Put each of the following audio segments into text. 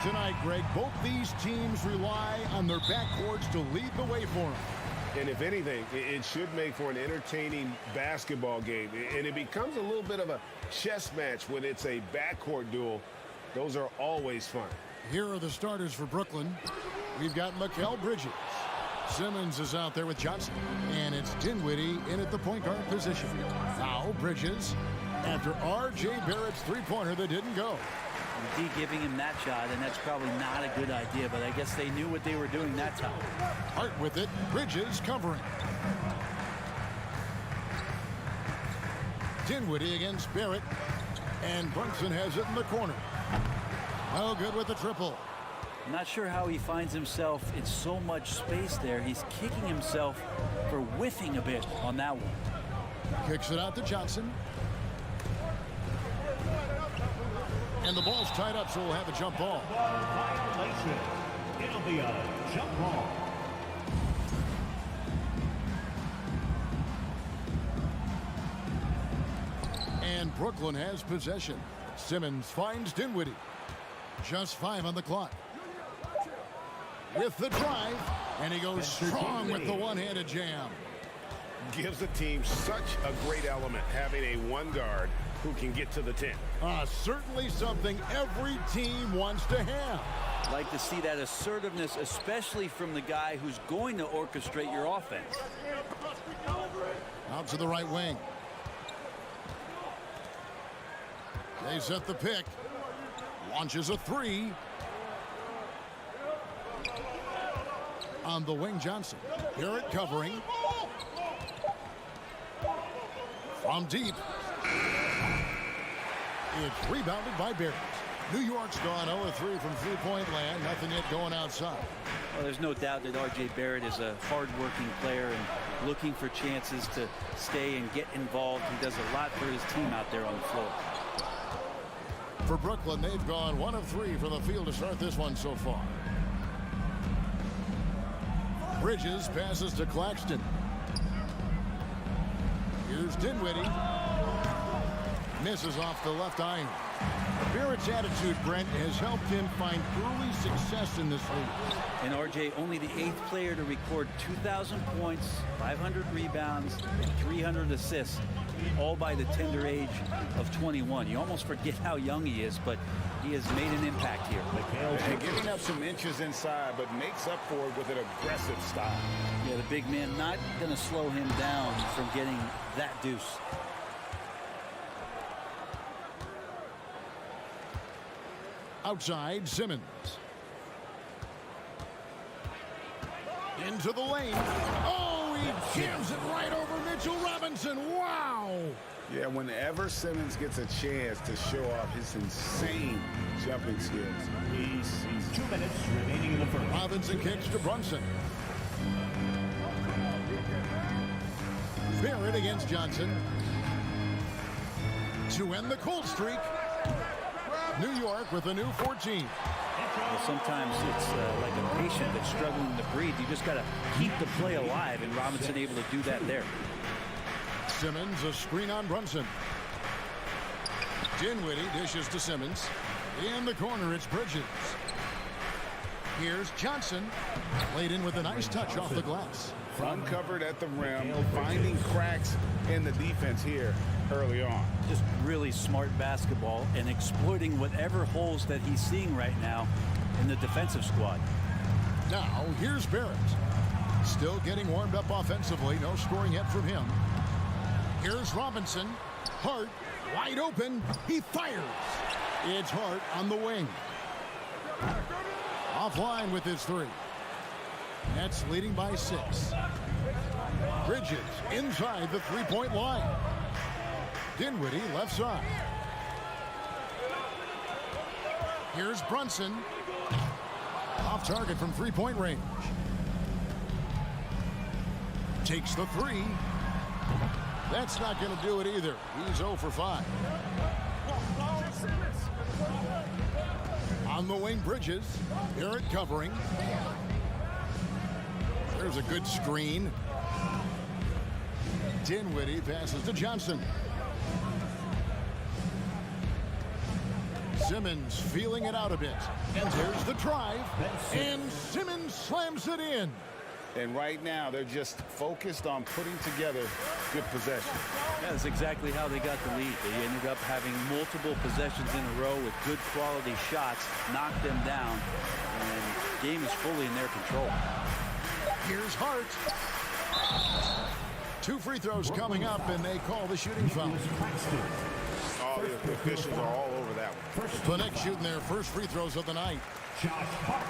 Tonight, Greg, both these teams rely on their backcourts to lead the way for them. And if anything, it should make for an entertaining basketball game. And it becomes a little bit of a chess match when it's a backcourt duel. Those are always fun. Here are the starters for Brooklyn. We've got Mikal Bridges. Simmons is out there with Johnson. And it's Dinwiddie in at the point guard position. Now Bridges after R.J. Barrett's three-pointer that didn't go. Indeed, giving him that shot, and that's probably not a good idea, but I guess they knew what they were doing that time. Hart with it. Bridges covering. Dinwiddie against Barrett. And Brunson has it in the corner. No good with the triple. I'm not sure how he finds himself in so much space there. He's kicking himself for whiffing a bit on that one. Kicks it out to Johnson. And the ball's tied up, so we'll have a jump ball. It'll be a jump ball. And Brooklyn has possession. Simmons finds Dinwiddie. Just 5 on the clock. With the drive, and he goes strong with the one-handed jam. Gives the team such a great element having a one guard who can get to the 10. Certainly something every team wants to have. Like to see that assertiveness, especially from the guy who's going to orchestrate your offense. Out to the right wing. They set the pick. Launches a three. On the wing, Johnson. Barrett covering. From deep. It's rebounded by Barrett. New York's gone 0-3 from three-point land. Nothing yet going outside. Well, there's no doubt that R.J. Barrett is a hard-working player and looking for chances to stay and get involved. He does a lot for his team out there on the floor. For Brooklyn, they've gone 1 of 3 from the field to start this one so far. Bridges passes to Claxton. Here's Dinwiddie. Misses off the left iron. Barrett's attitude, Brent, has helped him find early success in this league. And R.J. only the 8th player to record 2,000 points, 500 rebounds, and 300 assists, all by the tender age of 21. You almost forget how young he is, but he has made an impact here. And giving up some inches inside, but makes up for it with an aggressive style. Yeah, the big man not going to slow him down from getting that deuce. Outside, Simmons. Into the lane. Oh, he jams it right over Mitchell Robinson. Wow! Yeah, whenever Simmons gets a chance to show off his insane jumping skills, he's 2 minutes remaining in the first. Robinson kicks to Brunson. Barrett against Johnson. To end the cold streak. New York with a new 14. Well, sometimes it's like a patient that's struggling to breathe. You just got to keep the play alive, and Robinson able to do that there. Simmons, a screen on Brunson. Dinwiddie dishes to Simmons. In the corner, it's Bridges. Here's Johnson. Laid in with a nice touch off the glass. uncovered at the rim, finding cracks in the defense here early on. Just really smart basketball and exploiting whatever holes that he's seeing right now in the defensive squad. Now, here's Barrett. Still getting warmed up offensively. No scoring yet from him. Here's Robinson. Hart, wide open. He fires. It's Hart on the wing. Offline with his three. Nets leading by 6. Bridges inside the three-point line. Dinwiddie left side. Here's Brunson. Off target from three-point range. Takes the three. That's not going to do it either. He's 0 for 5. On the wing, Bridges. Barrett covering. There's a good screen. Dinwiddie passes to Johnson. Simmons feeling it out a bit. And there's the drive. And Simmons slams it in. And right now, they're just focused on putting together good possession. That's exactly how they got the lead. They ended up having multiple possessions in a row with good quality shots, knocked them down, and the game is fully in their control. Here's Hart. 2 free throws coming up, and they call the shooting foul. Oh, the officials are all over that one. The Knicks shooting their first free throws of the night. Josh Hart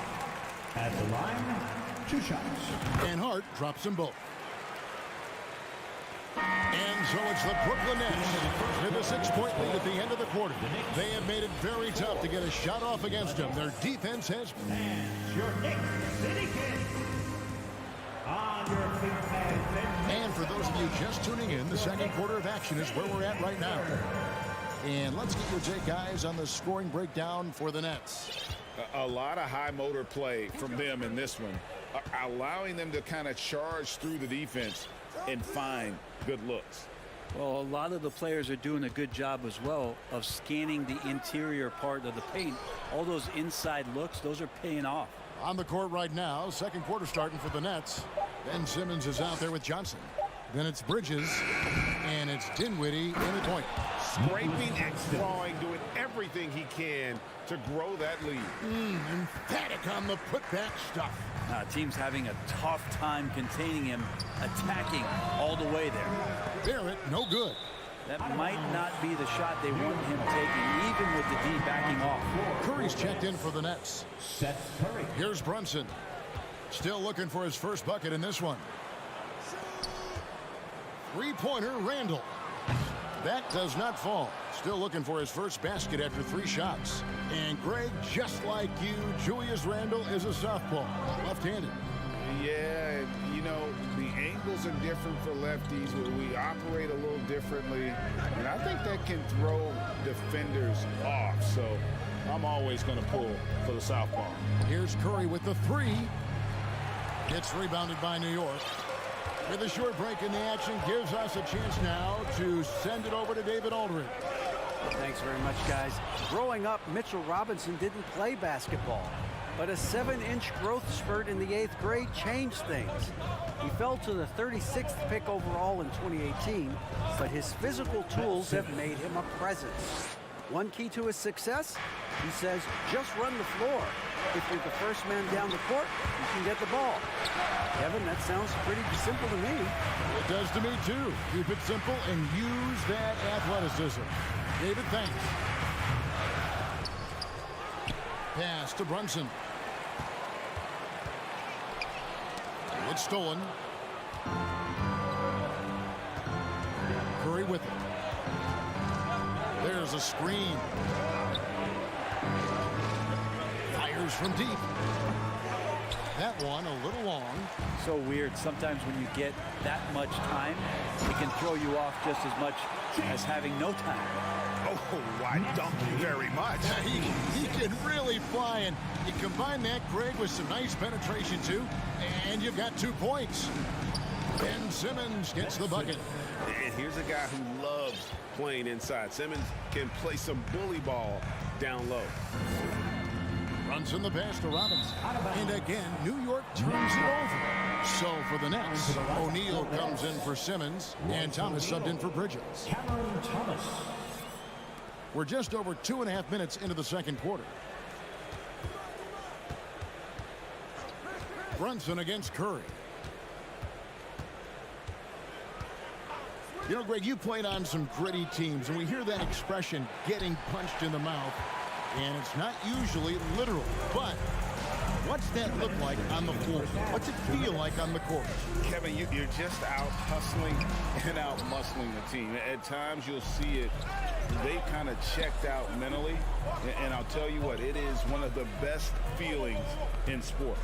at the line, 2 shots. And Hart drops them both. And so it's the Brooklyn Nets with a 6-point lead at the end of the quarter. They have made it very tough to get a shot off against them. Their defense has... And your Knicks City Kings. On your feet, And for those of you just tuning in, the second quarter of action is where we're at right now. And let's get your take, guys, on the scoring breakdown for the Nets. A lot of high motor play from them in this one, allowing them to kind of charge through the defense and find good looks. Well, a lot of the players are doing a good job as well of scanning the interior part of the paint. All those inside looks, those are paying off. On the court right now, second quarter starting for the Nets. Ben Simmons is out there with Johnson. Then it's Bridges, and it's Dinwiddie in the point. Scraping and clawing, doing everything he can to grow that lead. Emphatic on the putback stuff. Team's having a tough time containing him, attacking all the way there. Barrett, no good. That might not be the shot they want him taking, even with the D backing off. Curry's checked in for the Nets. Seth Curry. Here's Brunson. Still looking for his first bucket in this one. Three-pointer, Randall. That does not fall. Still looking for his first basket after 3 shots. And Greg, just like you, Julius Randle is a southpaw, left-handed. Yeah, you know, the angles are different for lefties. We operate a little differently, and I think that can throw defenders off. So I'm always going to pull for the southpaw. Here's Curry with the 3. Gets rebounded by New York. With a short break in the action, gives us a chance now to send it over to David Aldridge. Thanks very much, guys. Growing up, Mitchell Robinson didn't play basketball, but a 7-inch growth spurt in the 8th grade changed things. He fell to the 36th pick overall in 2018, but his physical tools have made him a presence. One key to his success, he says, just run the floor. If you're the first man down the court, you can get the ball. Kevin, that sounds pretty simple to me. It does to me, too. Keep it simple and use that athleticism. David, thanks. Pass to Brunson. It's stolen. Curry with it. There's a screen. Fires from deep. That one a little long. So weird. Sometimes when you get that much time, it can throw you off just as much as having no time. Oh, I don't very much. He can really fly, and you combine that, Greg, with some nice penetration, too, and you've got 2 points. Ben Simmons gets the bucket. And here's a guy who loves playing inside. Simmons can play some bully ball down low. Runs in the pass to Robbins. And again, New York turns it over. So for the Nets, O'Neal comes in for Simmons, and Thomas subbed in for Bridges. Cameron Thomas. We're just over 2.5 minutes into the second quarter. Brunson against Curry. You know, Greg, you played on some gritty teams, and we hear that expression, getting punched in the mouth, and it's not usually literal. But what's that look like on the floor? What's it feel like on the court? Kevin, you're just out hustling and out muscling the team. At times you'll see it. They kind of checked out mentally, and I'll tell you what, it is one of the best feelings in sport.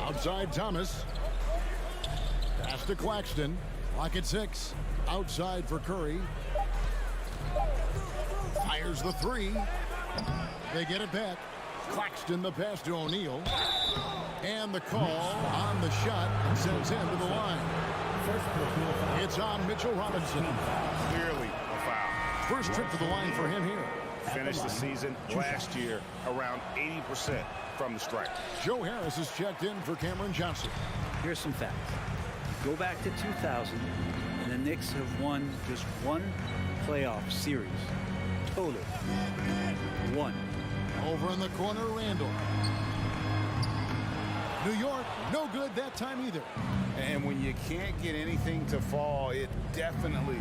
Outside Thomas. Pass to Claxton. Clock at 6. Outside for Curry. Fires the 3. They get it back. Claxton the pass to O'Neal. And the call on the shot and sends him to the line. It's on Mitchell Robinson. Clearly a foul. First trip to the line for him here. Finished the season last year around 80% from the stripe. Joe Harris is checked in for Cameron Johnson. Here's some facts. Go back to 2000, and the Knicks have won just one playoff series. Total. One. Over in the corner, Randall. New York, no good that time either. And when you can't get anything to fall, it definitely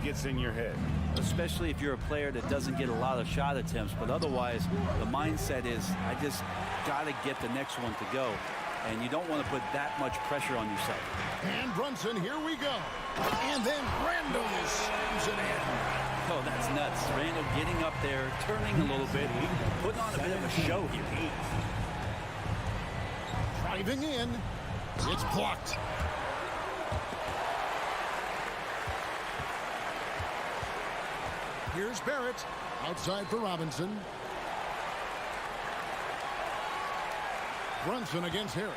gets in your head. Especially if you're a player that doesn't get a lot of shot attempts, but otherwise the mindset is I just got to get the next one to go, and you don't want to put that much pressure on yourself. And Brunson, here we go. And then Randall slams it in. Oh, that's nuts. Randall getting up there, turning a little bit, putting on a bit of a show here. Driving in. It's blocked. Here's Barrett. Outside for Robinson. Brunson against Harris.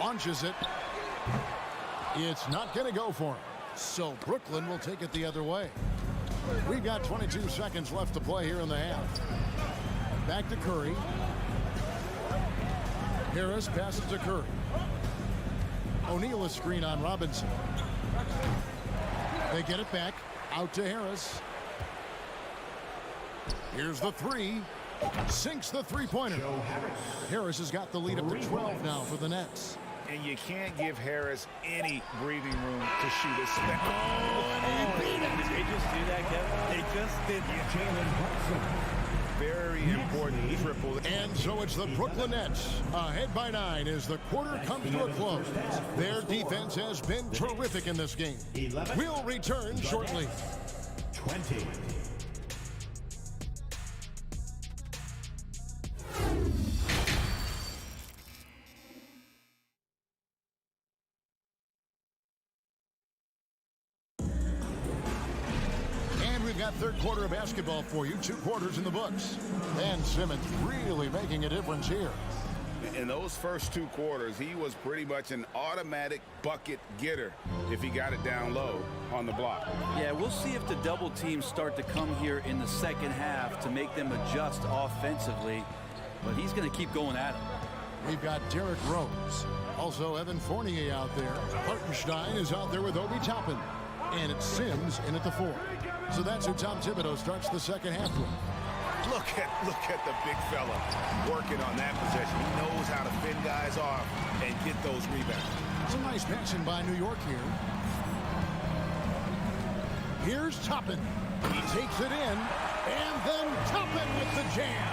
Launches it. It's not going to go for him. So Brooklyn will take it the other way. We've got 22 seconds left to play here in the half. Back to Curry. Harris passes to Curry. O'Neal a screen on Robinson. They get it back. Out to Harris. Here's the three. Sinks the three-pointer. Harris has got the lead up to 12 now for the Nets. And you can't give Harris any breathing room to shoot a step. Did they just do that, Kevin? They just did. Very important triple. And so it's the Brooklyn Nets ahead by 9 as the quarter comes to a close. Their defense has been terrific in this game. We'll return shortly. 20. Third quarter of basketball for you. 2 quarters in the books. And Simmons really making a difference here. In those first 2 quarters, he was pretty much an automatic bucket getter if he got it down low on the block. Yeah, we'll see if the double teams start to come here in the second half to make them adjust offensively. But he's going to keep going at him. We've got Derrick Rose. Also Evan Fournier out there. Hartenstein is out there with Obi Toppin. And it's Sims in at the 4. So that's who Tom Thibodeau starts the second half with. Look at the big fella working on that possession. He knows how to fend guys off and get those rebounds. It's a nice passing by New York here. Here's Toppin. He takes it in, and then Toppin with the jam.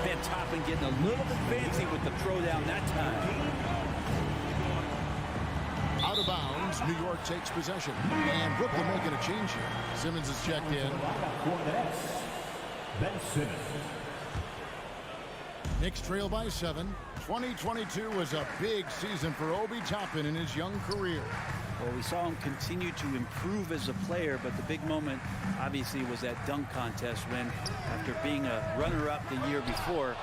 Ben Toppin getting a little bit fancy with the throwdown that time. Out of bounds, New York takes possession. And Brooklyn making a change here. Simmons is checked in. Ben Simmons. Knicks trail by 7. 2022 was a big season for Obi Toppin in his young career. Well, we saw him continue to improve as a player, but the big moment obviously was that dunk contest when, after being a runner-up the year before,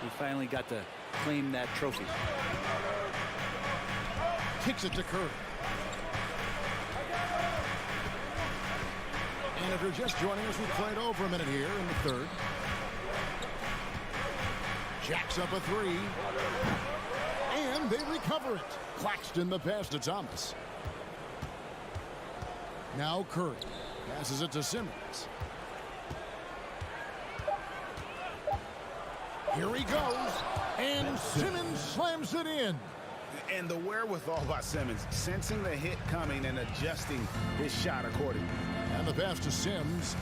he finally got to claim that trophy. Kicks it to Curry. And if you're just joining us, we've played over a minute here in the third. Jacks up a 3. And they recover it. Claxton the pass to Thomas. Now Curry passes it to Simmons. Here he goes. And Simmons slams it in. And the wherewithal by Simmons, sensing the hit coming and adjusting his shot accordingly. And the pass to Sims.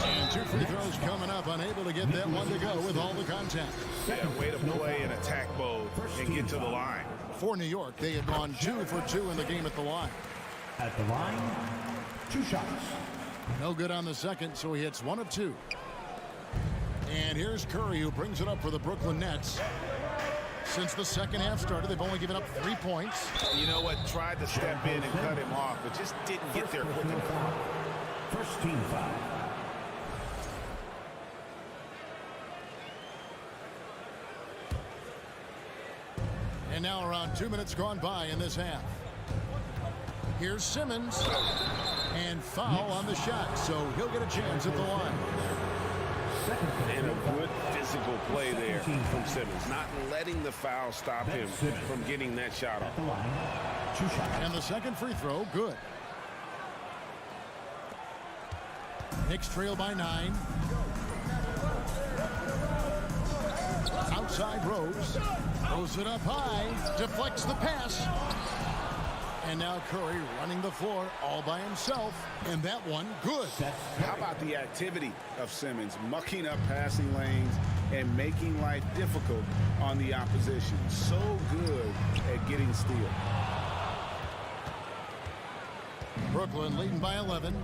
And 2 free throws coming up, unable to get that one to go with all the contact. Yeah, way to play in attack mode and get to the line. For New York, they had gone 2 for 2 in the game at the line. At the line, 2 shots. No good on the second, so he hits 1 of 2. And here's Curry, who brings it up for the Brooklyn Nets. Since the second half started, they've only given up 3 points. You know what? Tried to step in and cut him off, but just didn't get there quick enough. First team foul. And now around 2 minutes gone by in this half. Here's Simmons. And foul on the shot, so he'll get a chance at the line. And a good physical play there from Simmons, not letting the foul stop him from getting that shot off. And the second free throw, good. Knicks trail by 9. Outside Rose. Throws it up high. Deflects the pass. And now Curry running the floor all by himself. And that one, good. How about the activity of Simmons, mucking up passing lanes and making life difficult on the opposition. So good at getting steal. Brooklyn leading by 11.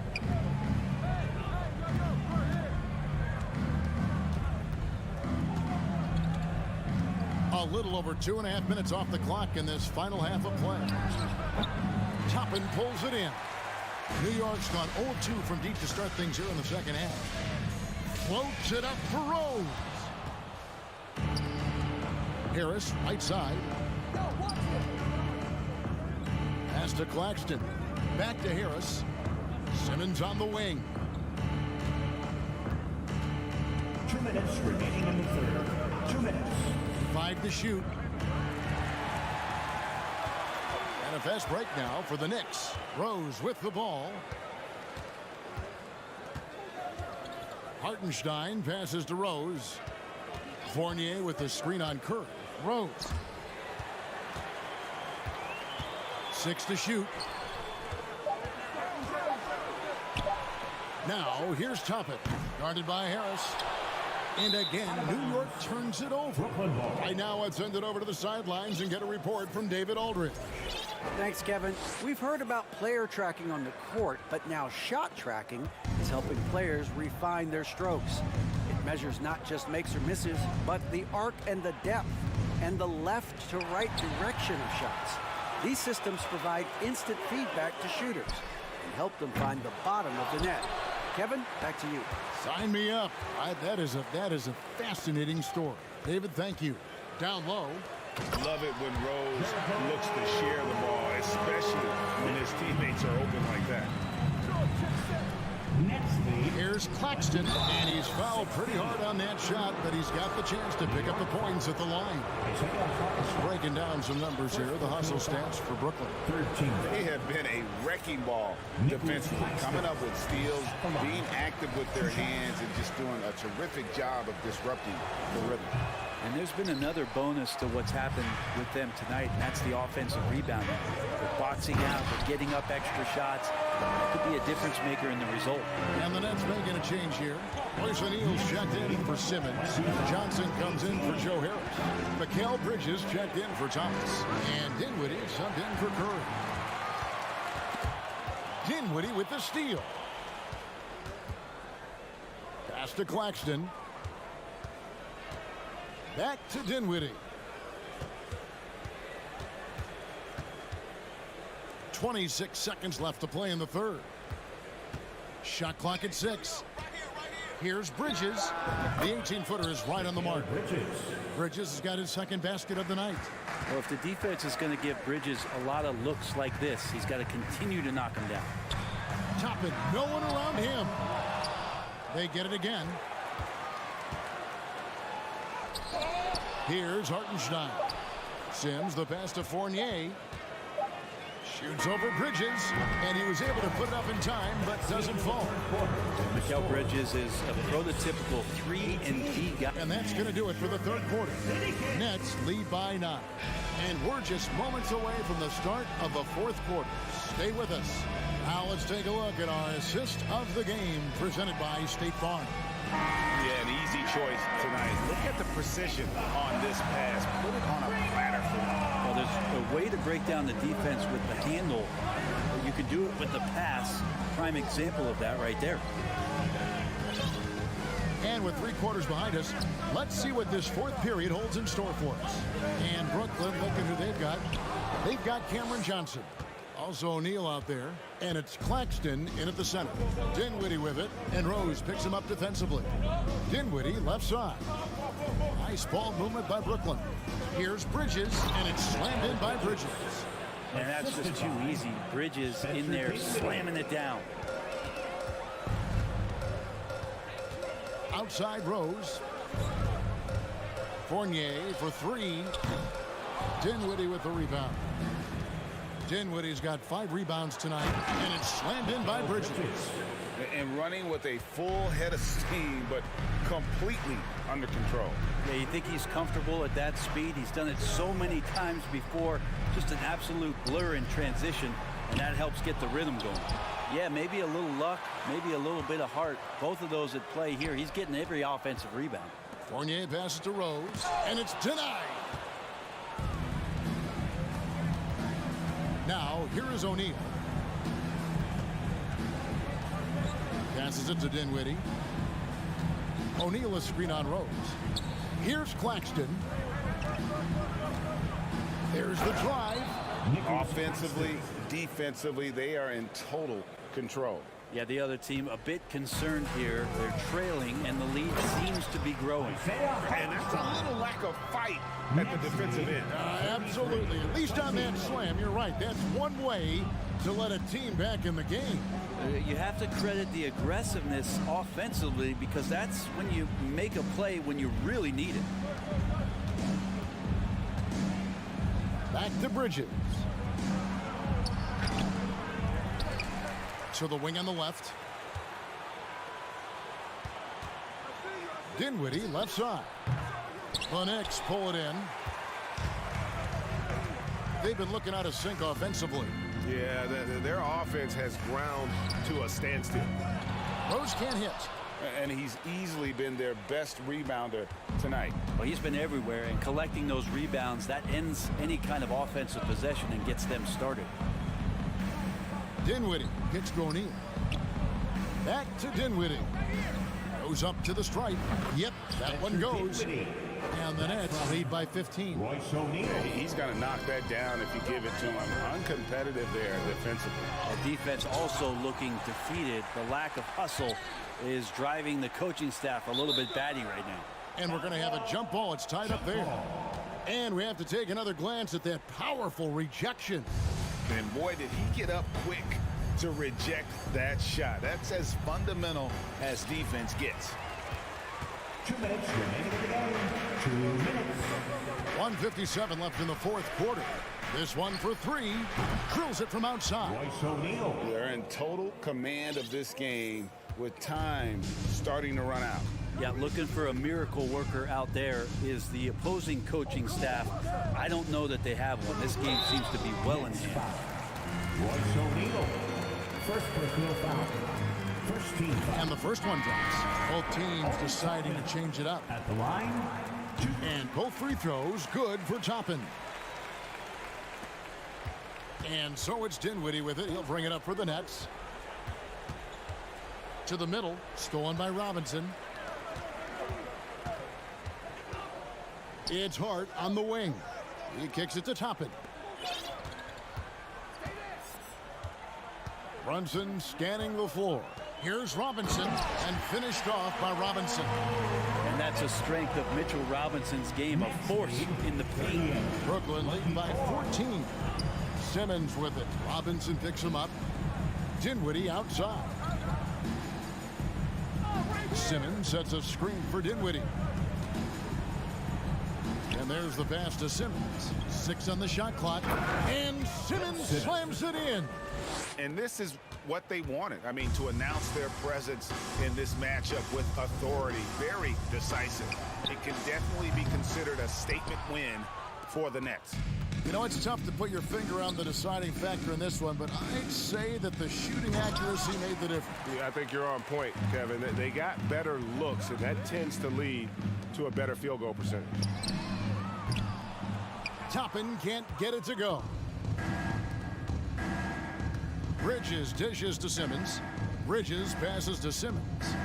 A little over 2.5 minutes off the clock in this final half of play. Toppin pulls it in. New York's gone 0-2 from deep to start things here in the second half. Floats it up for Rose. Harris, right side. Pass to Claxton. Back to Harris. Simmons on the wing. 2 minutes remaining in the third. 2 minutes. 5 to shoot. And a fast break now for the Knicks. Rose with the ball. Hartenstein passes to Rose. Fournier with the screen on Curry. Rose. 6 to shoot. Now here's Toppin. Guarded by Harris. And again, New York turns it over. Right now, let's send it over to the sidelines and get a report from David Aldridge. Thanks, Kevin. We've heard about player tracking on the court, but now shot tracking is helping players refine their strokes. It measures not just makes or misses, but the arc and the depth and the left to right direction of shots. These systems provide instant feedback to shooters and help them find the bottom of the net. Kevin, back to you. Sign me up. That is a fascinating story. David, thank you. Down low. Love it when Rose looks to share the ball, especially when his teammates are open like that. Here's Claxton, and he's fouled pretty hard on that shot, but he's got the chance to pick up the points at the line. Breaking down some numbers here, the hustle stats for Brooklyn. They have been a wrecking ball defensively, coming up with steals, being active with their hands, and just doing a terrific job of disrupting the rhythm. And there's been another bonus to what's happened with them tonight, and that's the offensive rebounding. They're boxing out, they're getting up extra shots. That could be a difference maker in the result. And the Nets making a change here. Royce O'Neal's checked in for Simmons. Johnson comes in for Joe Harris. Mikal Bridges checked in for Thomas. And Dinwiddie subbed in for Curry. Dinwiddie with the steal. Pass to Claxton. Back to Dinwiddie. 26 seconds left to play in the third. Shot clock at 6. Here's Bridges. The 18-footer is right on the mark. Bridges has got his second basket of the night. Well, if the defense is going to give Bridges a lot of looks like this, he's got to continue to knock him down. Toppin, no one around him. They get it again. Here's Hartenstein. Sims, the pass to Fournier. Shoots over Bridges, and he was able to put it up in time, but doesn't fall. Mikal Bridges is a prototypical 3-and-D guy. And that's going to do it for the third quarter. Nets lead by 9. And we're just moments away from the start of the fourth quarter. Stay with us. Now let's take a look at our assist of the game presented by State Farm. Yeah, an easy choice tonight. Look at the precision on this pass. Put it on a platter for them. Well, there's a way to break down the defense with the handle. You can do it with the pass. Prime example of that right there. And with 3 quarters behind us, let's see what this fourth period holds in store for us. And Brooklyn, look at who they've got. They've got Cameron Johnson. Also O'Neal out there. And it's Claxton in at the center. Dinwiddie with it. And Rose picks him up defensively. Dinwiddie left side. Nice ball movement by Brooklyn. Here's Bridges. And it's slammed in by Bridges. And that's just too easy. Bridges in there slamming it down. outside Rose. Fournier for three. Dinwiddie with the rebound. Dinwiddie's got 5 rebounds tonight, and it's slammed in by Bridges. And running with a full head of steam, but completely under control. Yeah, you think he's comfortable at that speed? He's done it so many times before. Just an absolute blur in transition, and that helps get the rhythm going. Yeah, maybe a little luck, maybe a little bit of heart. Both of those at play here. He's getting every offensive rebound. Fournier passes to Rose, and it's denied. Now, here is O'Neal. Passes it to Dinwiddie. O'Neal a screen on Rose. Here's Claxton. There's the drive. Offensively, defensively, they are in total control. Yeah, the other team a bit concerned here. They're trailing, and the lead seems to be growing. And there's a little lack of fight at the defensive end. Absolutely. At least on that slam, you're right. That's one way to let a team back in the game. You have to credit the aggressiveness offensively, because that's when you make a play when you really need it. Back to Bridges. To the wing on the left. Dinwiddie left side. The Knicks pull it in. They've been looking out of sync offensively. Yeah, their offense has ground to a standstill. Rose can't hit. And he's easily been their best rebounder tonight. Well, he's been everywhere, and collecting those rebounds, that ends any kind of offensive possession and gets them started. Dinwiddie gets to O'Neal. Back to Dinwiddie. Goes up to the stripe. Yep, that one goes. And the Nets lead by 15. Royce O'Neal. He's going to knock that down if you give it to him. Uncompetitive there defensively. The defense also looking defeated. The lack of hustle is driving the coaching staff a little bit batty right now. And we're going to have a jump ball. It's tied up there. And we have to take another glance at that powerful rejection. And boy, did he get up quick to reject that shot. That's as fundamental as defense gets. 2 minutes remaining in the game. 2 minutes. 1:57 left in the fourth quarter. This one for three. Drills it from outside. Royce O'Neal. They're in total command of this game with time starting to run out. Yeah, looking for a miracle worker out there is the opposing coaching staff. I don't know that they have one. This game seems to be well in hand. Royce O'Neal. First personal foul. First team foul. And the first one drops. Both teams deciding to change it up. At the line. And both free throws good for Toppin. And so it's Dinwiddie with it. He'll bring it up for the Nets. To the middle. Stolen by Robinson. It's Hart on the wing. He kicks it to Toppin. Brunson scanning the floor. Here's Robinson, and finished off by Robinson. And that's a strength of Mitchell Robinson's game, a force in the paint. Brooklyn leading by 14. Simmons with it. Robinson picks him up. Dinwiddie outside. Simmons sets a screen for Dinwiddie. And there's the pass to Simmons. 6 on the shot clock. And Simmons slams it in. And this is what they wanted. I mean, to announce their presence in this matchup with authority. Very decisive. It can definitely be considered a statement win for the Nets. You know, it's tough to put your finger on the deciding factor in this one, but I'd say that the shooting accuracy made the difference. Yeah, I think you're on point, Kevin. They got better looks, and that tends to lead to a better field goal percentage. Toppin can't get it to go. Bridges dishes to Simmons. Bridges passes to Simmons.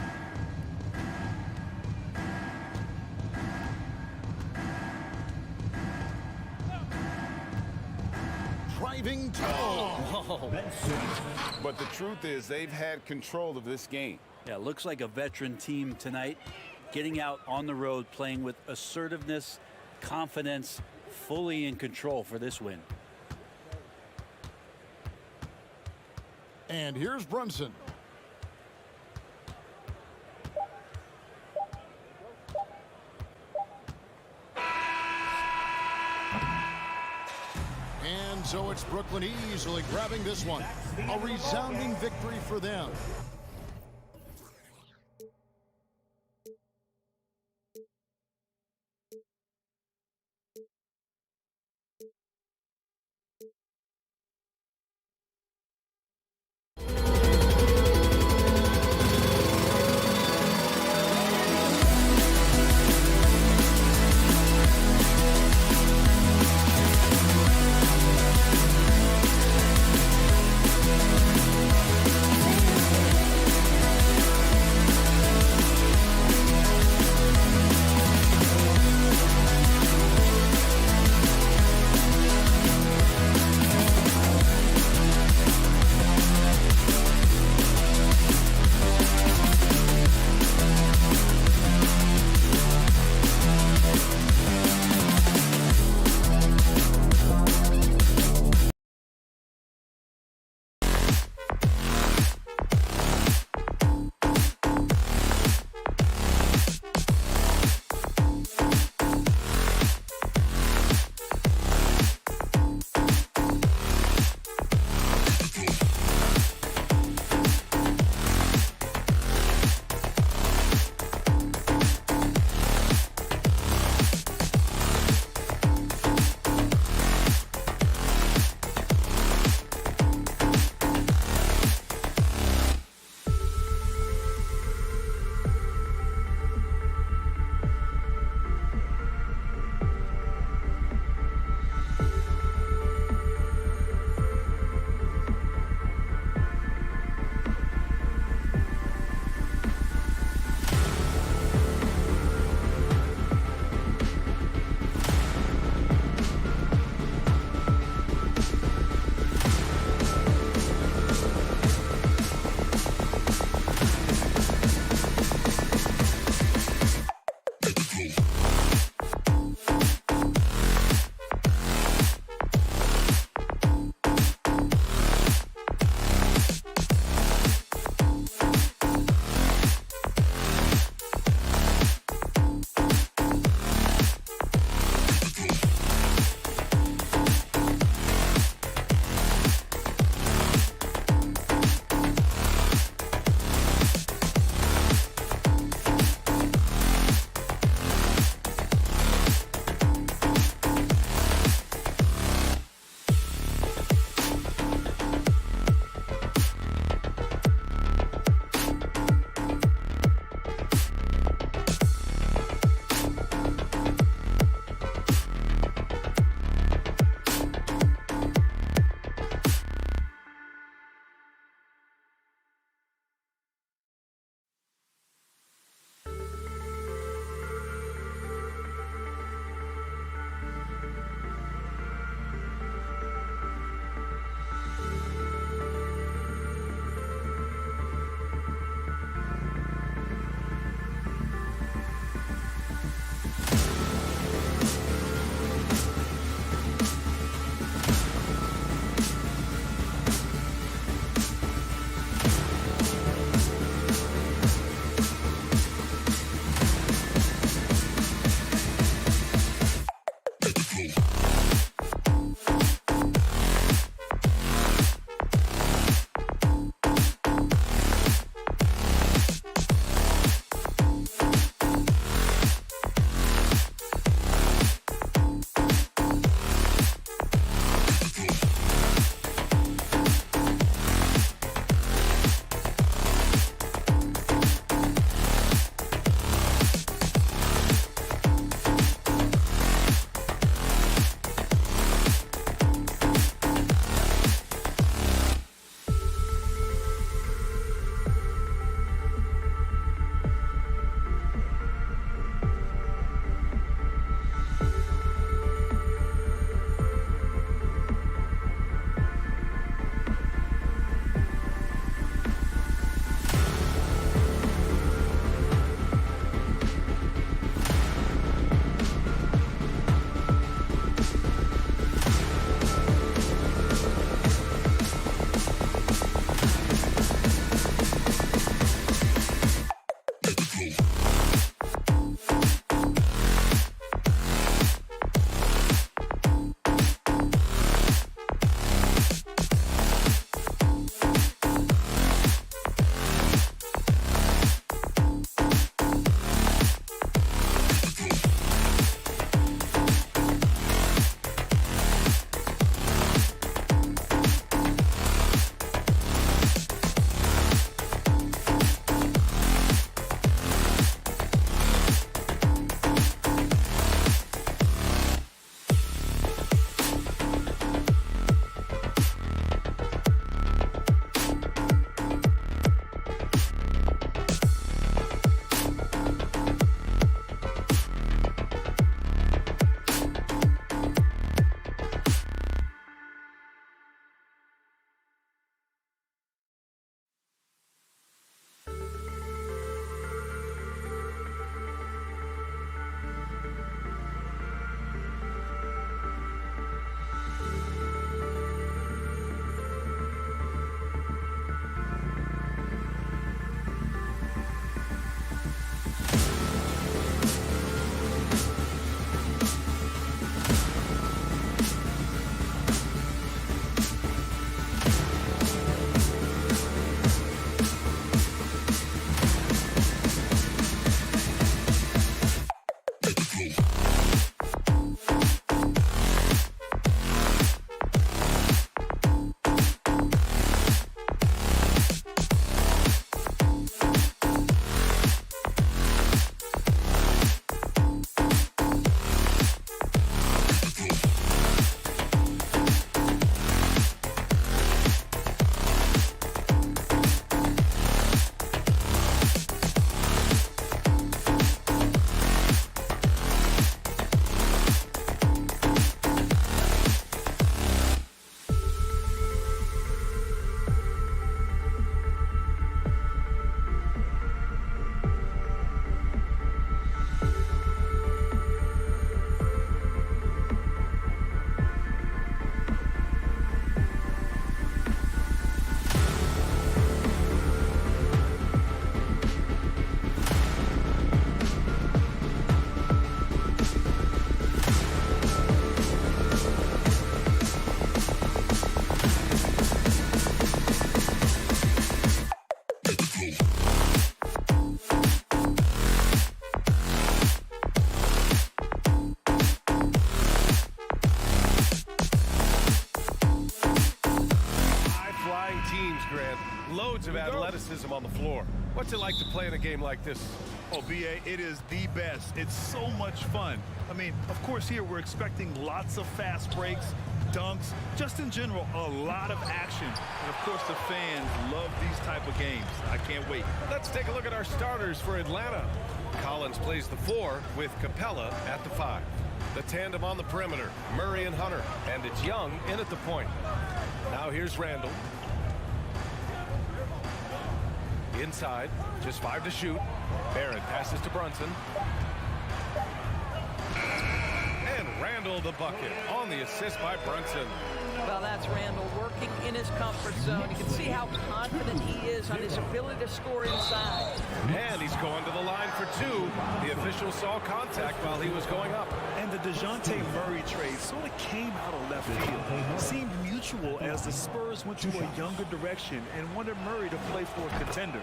Driving toe. But the truth is they've had control of this game. Yeah, looks like a veteran team tonight, getting out on the road, playing with assertiveness, confidence, fully in control for this win. And here's Brunson. And so it's Brooklyn easily grabbing this one. A resounding victory for them. Loads of athleticism on the floor. What's it like to play in a game like this? Oh, B.A., it is the best. It's so much fun. I mean, of course, here we're expecting lots of fast breaks, dunks, just in general, a lot of action. And, of course, the fans love these type of games. I can't wait. Let's take a look at our starters for Atlanta. Collins plays the 4 with Capella at the 5. The tandem on the perimeter, Murray and Hunter. And it's Young in at the point. Now here's Randall. Inside, just 5 to shoot. Barrett passes to Brunson. And Randall the bucket on the assist by Brunson. Well, that's Randall working in his comfort zone. You can see how confident he is on his ability to score inside. And he's going to the line for 2. The official saw contact while he was going up. And the DeJounte Murray trade sort of came out of left field. Seemed mutual as the Spurs went to a younger direction and wanted Murray to play for a contender.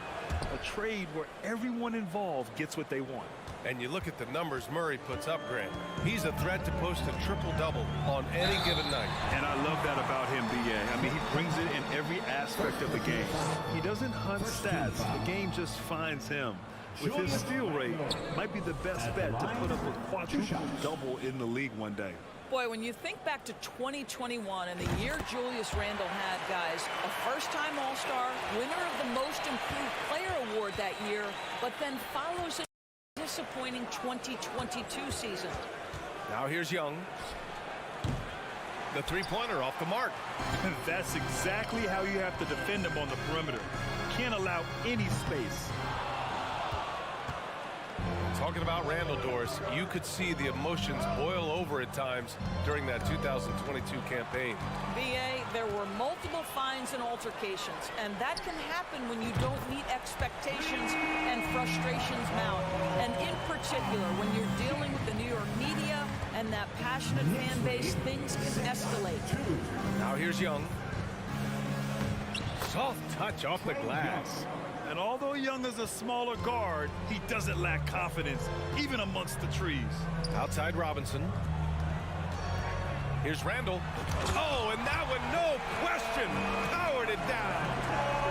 A trade where everyone involved gets what they want. And you look at the numbers Murray puts up, Grant. He's a threat to post a triple-double on any given night. And I love that about him, B.A. I mean, he brings it in every aspect of the game. He doesn't hunt stats. The game just finds him. With his steal rate, might be the best bet to put up a quadruple double in the league one day. Boy, when you think back to 2021 and the year Julius Randle had, guys, a first-time All-Star, winner of the Most Improved Player Award that year, but then follows a disappointing 2022 season. Now here's Young. The three-pointer off the mark. That's exactly how you have to defend him on the perimeter. Can't allow any space. Talking about Randall, Doris, you could see the emotions boil over at times during that 2022 campaign. BA, there were multiple fines and altercations, and that can happen when you don't meet expectations and frustrations mount. And in particular, when you're dealing with the New York media and that passionate fan base, things can escalate. Now here's Young. Soft touch off the glass. And although Young is a smaller guard, he doesn't lack confidence, even amongst the trees. Outside Robinson. Here's Randall. Oh, and that one, no question, powered it down.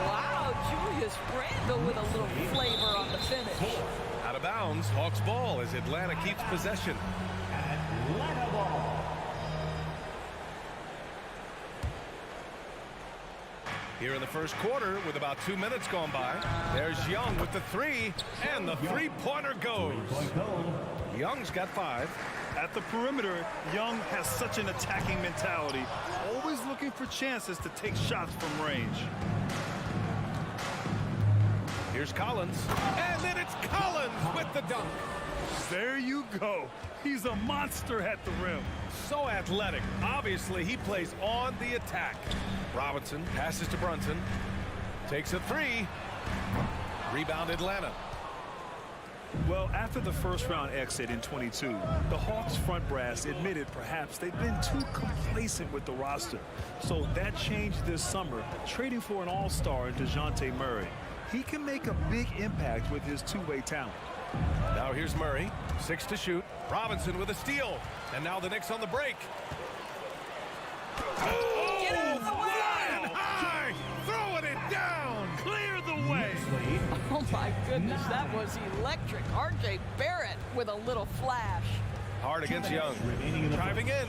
Wow, Julius Randle with a little flavor on the finish. Out of bounds, Hawks ball as Atlanta keeps possession. Atlanta ball. Here in the first quarter, with about 2 minutes gone by, there's Young with the 3, and the three-pointer goes. Young's got 5. At the perimeter, Young has such an attacking mentality, always looking for chances to take shots from range. Here's Collins, and then it's Collins with the dunk. There you go. He's a monster at the rim. So athletic. Obviously, he plays on the attack. Robinson passes to Brunson. Takes a 3. Rebound Atlanta. Well, after the first-round exit in 22, the Hawks front brass admitted perhaps they've been too complacent with the roster. So that changed this summer, trading for an all-star in DeJounte Murray. He can make a big impact with his two-way talent. Now here's Murray, 6 to shoot. Robinson with a steal. And now the Knicks on the break. Oh, get out of the way! Flying high, throwing it down. Clear the way. Oh my goodness, that was electric. RJ Barrett with a little flash. Hard against Young. Driving in.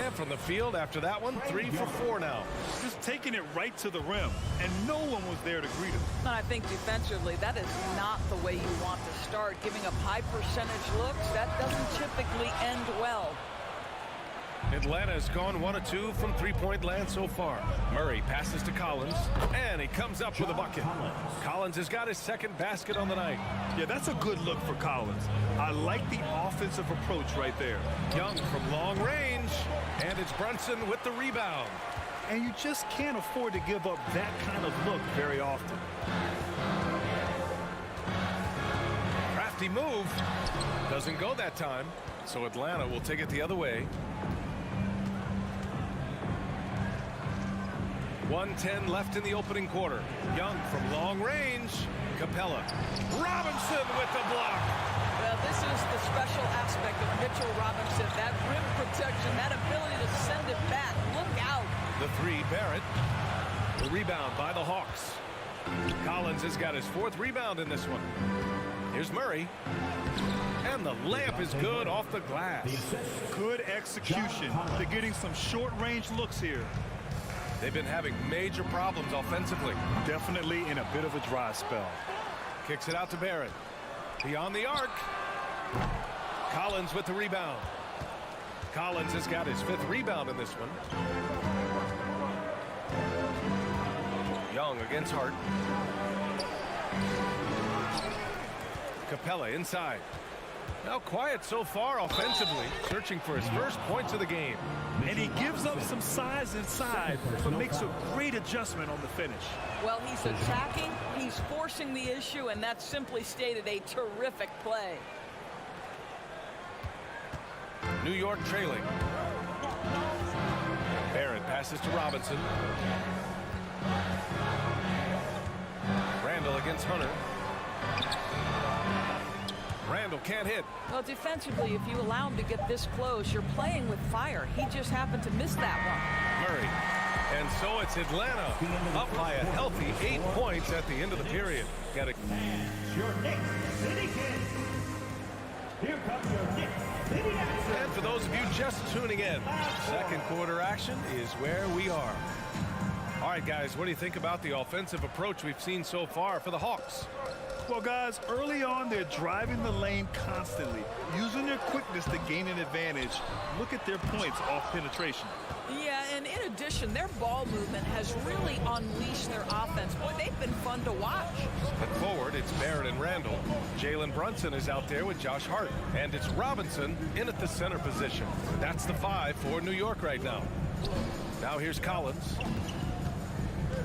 And from the field after that one, 3 for 4 now. Just taking it right to the rim, and no one was there to greet him. And I think defensively, that is not the way you want to start. Giving up high percentage looks, that doesn't typically end well. Atlanta has gone 1 of 2 from three-point land so far. Murray passes to Collins, and he comes up with a bucket. Collins has got his second basket on the night. Yeah, that's a good look for Collins. I like the offensive approach right there. Young from long range, and it's Brunson with the rebound. And you just can't afford to give up that kind of look very often. Crafty move. Doesn't go that time, so Atlanta will take it the other way. 1:10 left in the opening quarter. Young from long range. Capella. Robinson with the block. Well, this is the special aspect of Mitchell Robinson. That rim protection, that ability to send it back. Look out. The 3, Barrett. The rebound by the Hawks. Collins has got his 4th rebound in this one. Here's Murray. And the layup is good off the glass. Good execution. They're getting some short-range looks here. They've been having major problems offensively. Definitely in a bit of a dry spell. Kicks it out to Barrett. Beyond the arc. Collins with the rebound. Collins has got his 5th rebound in this one. Young against Hart. Capella inside. Now quiet so far offensively, searching for his first points of the game. And he gives up some size inside, but makes a great adjustment on the finish. Well, he's attacking, he's forcing the issue, and that's simply stated a terrific play. New York trailing. Barrett passes to Robinson. Randall against Hunter. Randall can't hit. Well, defensively, if you allow him to get this close, you're playing with fire. He just happened to miss that one. Murray. And so it's Atlanta up by a healthy 8 points at the end of the period. Got it. Your Knicks City Kings. Here comes your Knicks City action. And for those of you just tuning in, second quarter action is where we are. All right, guys, what do you think about the offensive approach we've seen so far for the Hawks? Well, guys, early on, they're driving the lane constantly, using their quickness to gain an advantage. Look at their points off penetration. Yeah, and in addition, their ball movement has really unleashed their offense. Boy, they've been fun to watch. But forward, it's Barrett and Randall. Jalen Brunson is out there with Josh Hart. And it's Robinson in at the center position. That's the 5 for New York right now. Now here's Collins.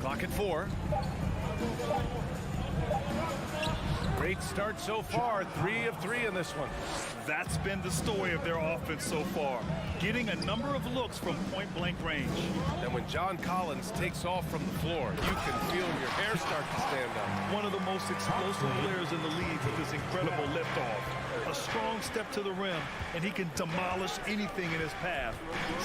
Clock at 4. Great start so far, 3 of 3 in this one. That's been the story of their offense so far, getting a number of looks from point-blank range. And when John Collins takes off from the floor, you can feel your hair start to stand up. One of the most explosive players in the league with his incredible liftoff. A strong step to the rim, and he can demolish anything in his path.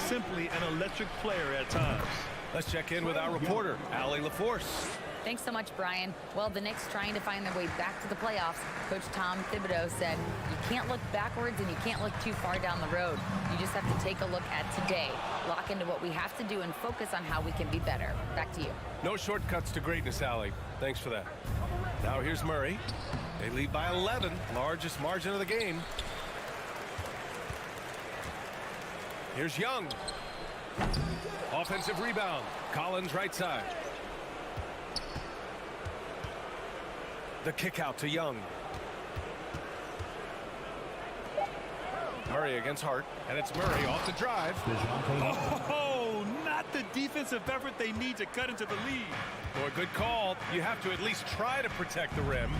Simply an electric player at times. Let's check in with our reporter, Allie LaForce. Thanks so much, Brian. Well, the Knicks trying to find their way back to the playoffs. Coach Tom Thibodeau said, you can't look backwards and you can't look too far down the road. You just have to take a look at today, lock into what we have to do and focus on how we can be better. Back to you. No shortcuts to greatness, Allie. Thanks for that. Now here's Murray. They lead by 11, largest margin of the game. Here's Young. Offensive rebound. Collins right side. The kick out to Young. Murray against Hart, and it's Murray off the drive. Oh, not the defensive effort they need to cut into the lead. Boy, good call. You have to at least try to protect the rim.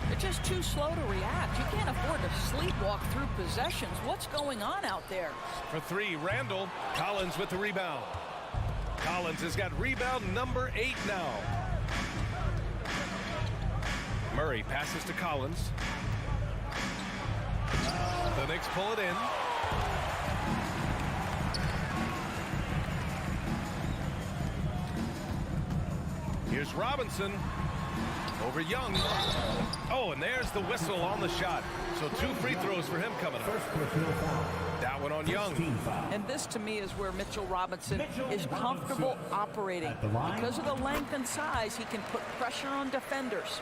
They're just too slow to react. You can't afford to sleepwalk through possessions. What's going on out there? For 3, Randall. Collins with the rebound. Collins has got rebound number 8 now. Murray passes to Collins. The Knicks pull it in. Here's Robinson over Young. Oh, and there's the whistle on the shot. So 2 free throws for him coming up. That one on Young. And this, to me, is where Mitchell Robinson is comfortable operating. Because of the length and size, he can put pressure on defenders.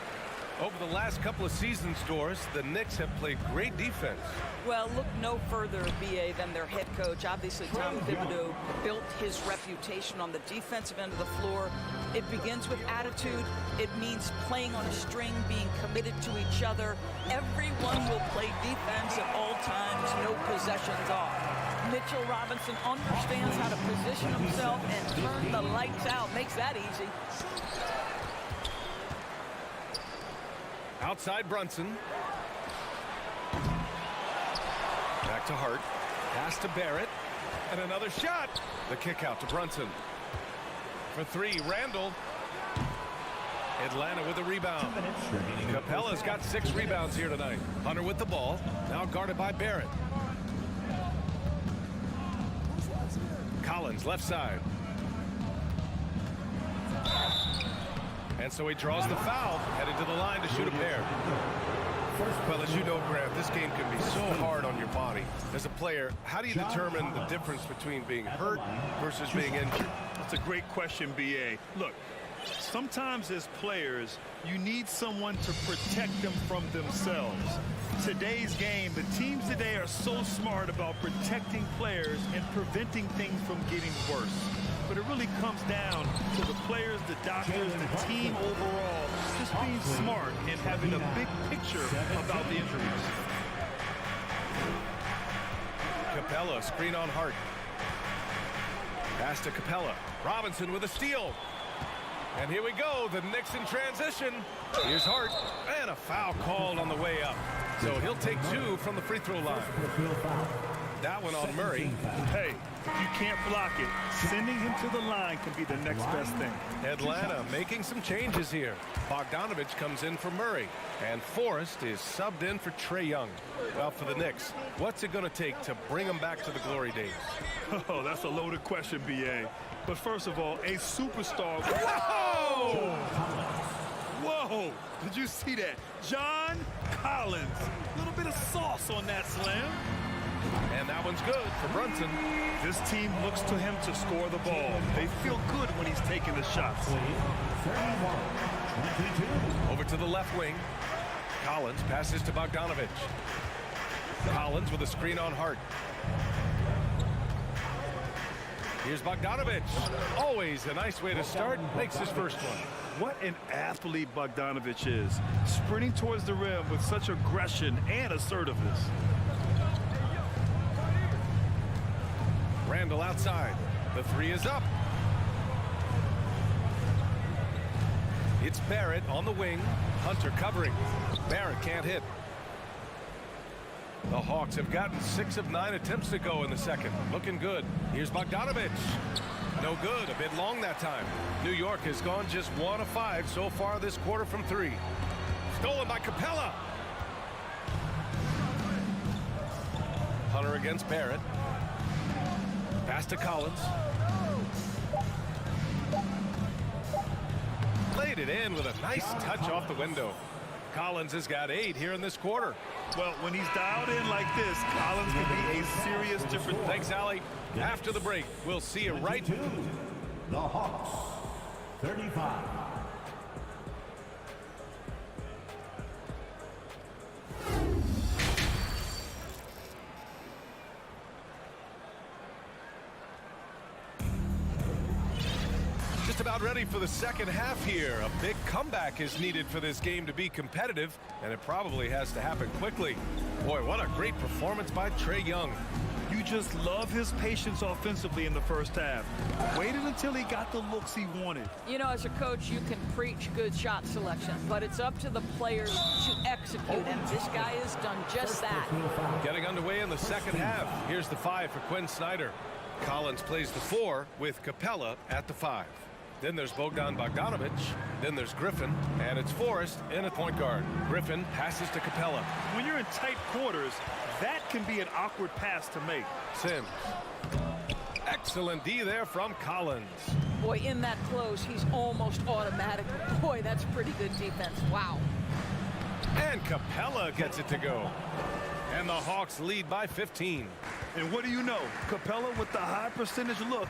Over the last couple of seasons, Doris, the Knicks have played great defense. Well, look no further, B.A., than their head coach. Obviously, Tom Thibodeau built his reputation on the defensive end of the floor. It begins with attitude. It means playing on a string, being committed to each other. Everyone will play defense at all times, no possessions off. Mitchell Robinson understands how to position himself and turn the lights out. Makes that easy. Outside Brunson. Back to Hart. Pass to Barrett. And another shot. The kick out to Brunson. For 3, Randall. Atlanta with the rebound. Capella's got 6 rebounds here tonight. Hunter with the ball. Now guarded by Barrett. Collins left side. And so he draws the foul, headed to the line to shoot a pair. Well, as you know, Grant, this game can be so hard on your body. As a player, how do you determine the difference between being hurt versus being injured? That's a great question, B.A. Look, sometimes as players, you need someone to protect them from themselves. Today's game, the teams today are so smart about protecting players and preventing things from getting worse. But it really comes down to the players, the doctors, the team overall, just being smart and having a big picture about the injuries. Capella, screen on Hart. Pass to Capella. Robinson with a steal. And here we go, the Knicks in transition. Here's Hart, and a foul called on the way up. So he'll take 2 from the free throw line. That one on Murray. Hey, you can't block it. Sending him to the line can be the next best thing. Atlanta making some changes here. Bogdanovich comes in for Murray, and Forrest is subbed in for Trae Young. Well, for the Knicks, what's it going to take to bring them back to the glory days? Oh, that's a loaded question, B.A. But first of all, a superstar. Whoa! Whoa! Did you see that? John Collins. A little bit of sauce on that slam. And that one's good for Brunson. This team looks to him to score the ball. They feel good when he's taking the shots. Over to the left wing. Collins passes to Bogdanovich. Collins with a screen on Hart. Here's Bogdanovich. Always a nice way to start. Makes his first one. What an athlete Bogdanovich is. Sprinting towards the rim with such aggression and assertiveness. Randall outside. The 3 is up. It's Barrett on the wing. Hunter covering. Barrett can't hit. The Hawks have gotten 6 of 9 attempts to go in the second. Looking good. Here's Bogdanovich. No good. A bit long that time. New York has gone just 1 of 5 so far this quarter from 3. Stolen by Capella. Hunter against Barrett. Pass to Collins. Laid it in with a nice touch off the window. Collins has got 8 here in this quarter. Well, when he's dialed in like this, Collins can be a serious difference. Thanks, Allie. After the break, we'll see you right. The Hawks, 35. Just about ready for the second half here. A big comeback is needed for this game to be competitive, and it probably has to happen quickly. Boy, what a great performance by Trae Young. You just love his patience offensively in the first half. Waited until he got the looks he wanted. You know, as a coach, you can preach good shot selection, but it's up to the players to execute, and this guy has done just that. Getting underway in the second half. Here's the 5 for Quinn Snyder. Collins plays the 4 with Capella at the 5. Then there's Bogdan Bogdanovich. Then there's Griffin. And it's Forrest in at point guard. Griffin passes to Capella. When you're in tight quarters, that can be an awkward pass to make. Sims. Excellent D there from Collins. Boy, in that close, he's almost automatic. Boy, that's pretty good defense. Wow. And Capella gets it to go. And the Hawks lead by 15. And what do you know? Capella with the high percentage look.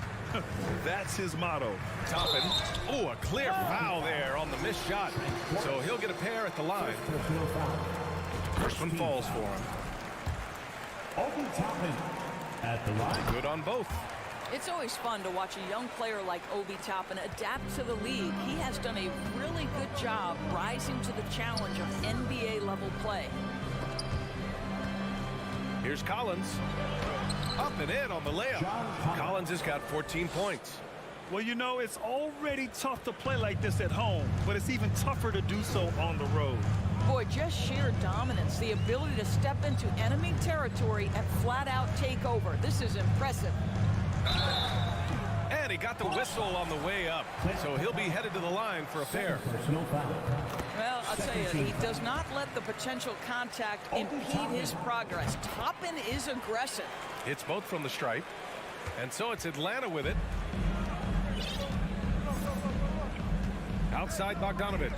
That's his motto. Toppin. Oh, a clear foul there on the missed shot. So he'll get a pair at the line. First one falls for him. Obi Toppin at the line. Good on both. It's always fun to watch a young player like Obi Toppin adapt to the league. He has done a really good job rising to the challenge of NBA-level play. Here's Collins. Up and in on the layup. Collins has got 14 points. Well, you know, it's already tough to play like this at home, but it's even tougher to do so on the road. Boy, just sheer dominance, the ability to step into enemy territory and flat out take over. This is impressive. And he got the whistle on the way up, so he'll be headed to the line for a pair. Well, I'll tell you, he does not let the potential contact impede his progress. Toppin is aggressive. It's both from the stripe, and so it's Atlanta with it. Outside Bogdanovich.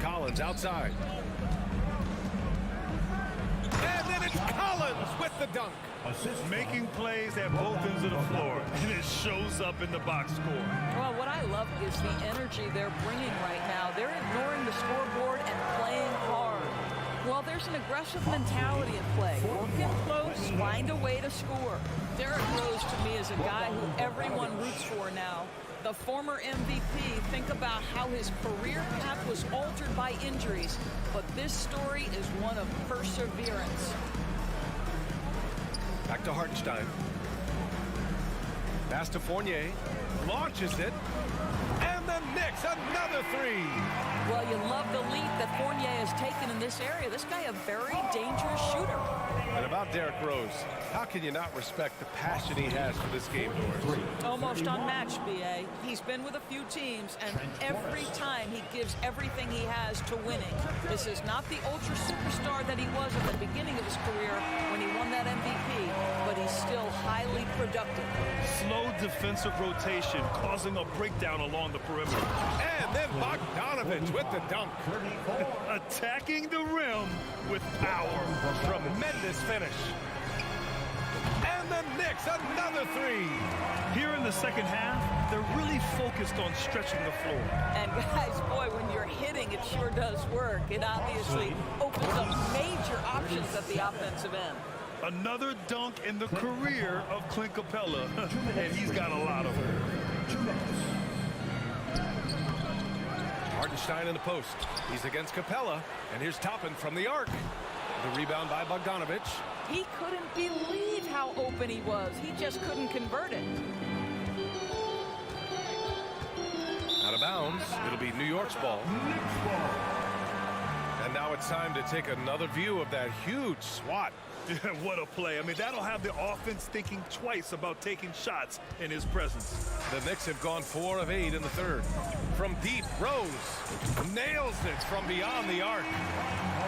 Collins outside. And then it's Collins with the dunk. Making plays at both ends of the floor, and it shows up in the box score. Well, what I love is the energy they're bringing right now. They're ignoring the scoreboard and playing hard. Well, there's an aggressive mentality at play. Work in close, find a way to score. Derrick Rose, to me, is a guy who everyone roots for now. The former MVP, think about how his career path was altered by injuries, but this story is one of perseverance. Back to Hartenstein. Pass to Fournier. Launches it. And the Knicks, another three. Well, you love the lead that Fournier has taken in this area. This guy, a very dangerous shooter. And about Derrick Rose, how can you not respect the passion he has for this game, Doris? Almost unmatched, B.A. He's been with a few teams, and every time he gives everything he has to winning. This is not the ultra superstar that he was at the beginning of his career when he won that MVP, but he's still highly productive. Slow defensive rotation causing a breakdown along the perimeter. And then Bogdanovich with the dunk. Attacking the rim with power. Tremendous finish. And the Knicks, another three. Here in the second half, they're really focused on stretching the floor. And guys, boy, when you're hitting, it sure does work. It obviously opens up major options at the offensive end. Another dunk in the career of Clint Capella, and he's got a lot of them. Hartenstein in the post. He's against Capella, and here's Toppin from the arc. The rebound by Bogdanovich. He couldn't believe how open he was. He just couldn't convert it. Out of bounds. It'll be New York's ball. And now it's time to take another view of that huge swat. What a play. I mean, that'll have the offense thinking twice about taking shots in his presence. The Knicks have gone 4 of 8 in the third. From deep, Rose nails it from beyond the arc.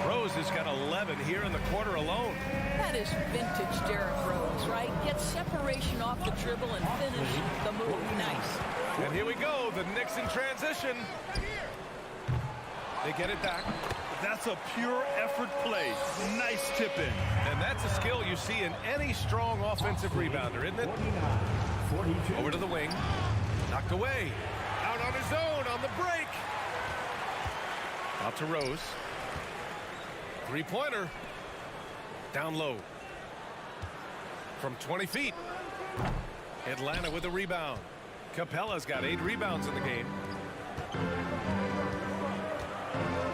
Rose has got 11 here in the quarter alone. That is vintage Derrick Rose, right? Get separation off the dribble and finish the move. Nice. And here we go, the Knicks in transition. They get it back. That's a pure effort play. Nice tip in. And that's a skill you see in any strong offensive rebounder, isn't it? Over to the wing. Knocked away. Out on his own on the break. Out to Rose. Three-pointer. Down low. From 20 feet. Atlanta with a rebound. Capella's got 8 rebounds in the game.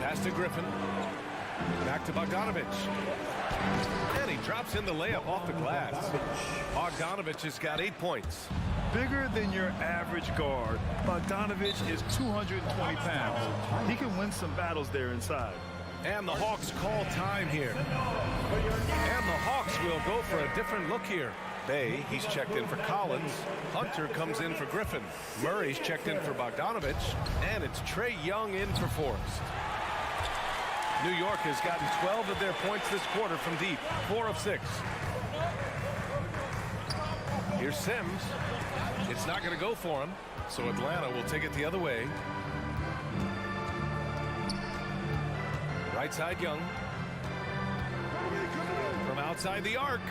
Pass to Griffin. Back to Bogdanovich. And he drops in the layup off the glass. Bogdanovich has got 8 points. Bigger than your average guard, Bogdanovich is 220 pounds. He can win some battles there inside. And the Hawks call time here. And the Hawks will go for a different look here. Bay, he's checked in for Collins. Hunter comes in for Griffin. Murray's checked in for Bogdanovich. And it's Trae Young in for Forrest. New York has gotten 12 of their points this quarter from deep. 4 of 6. Here's Sims. It's not going to go for him, so Atlanta will take it the other way. Right side, Young. From outside the arc.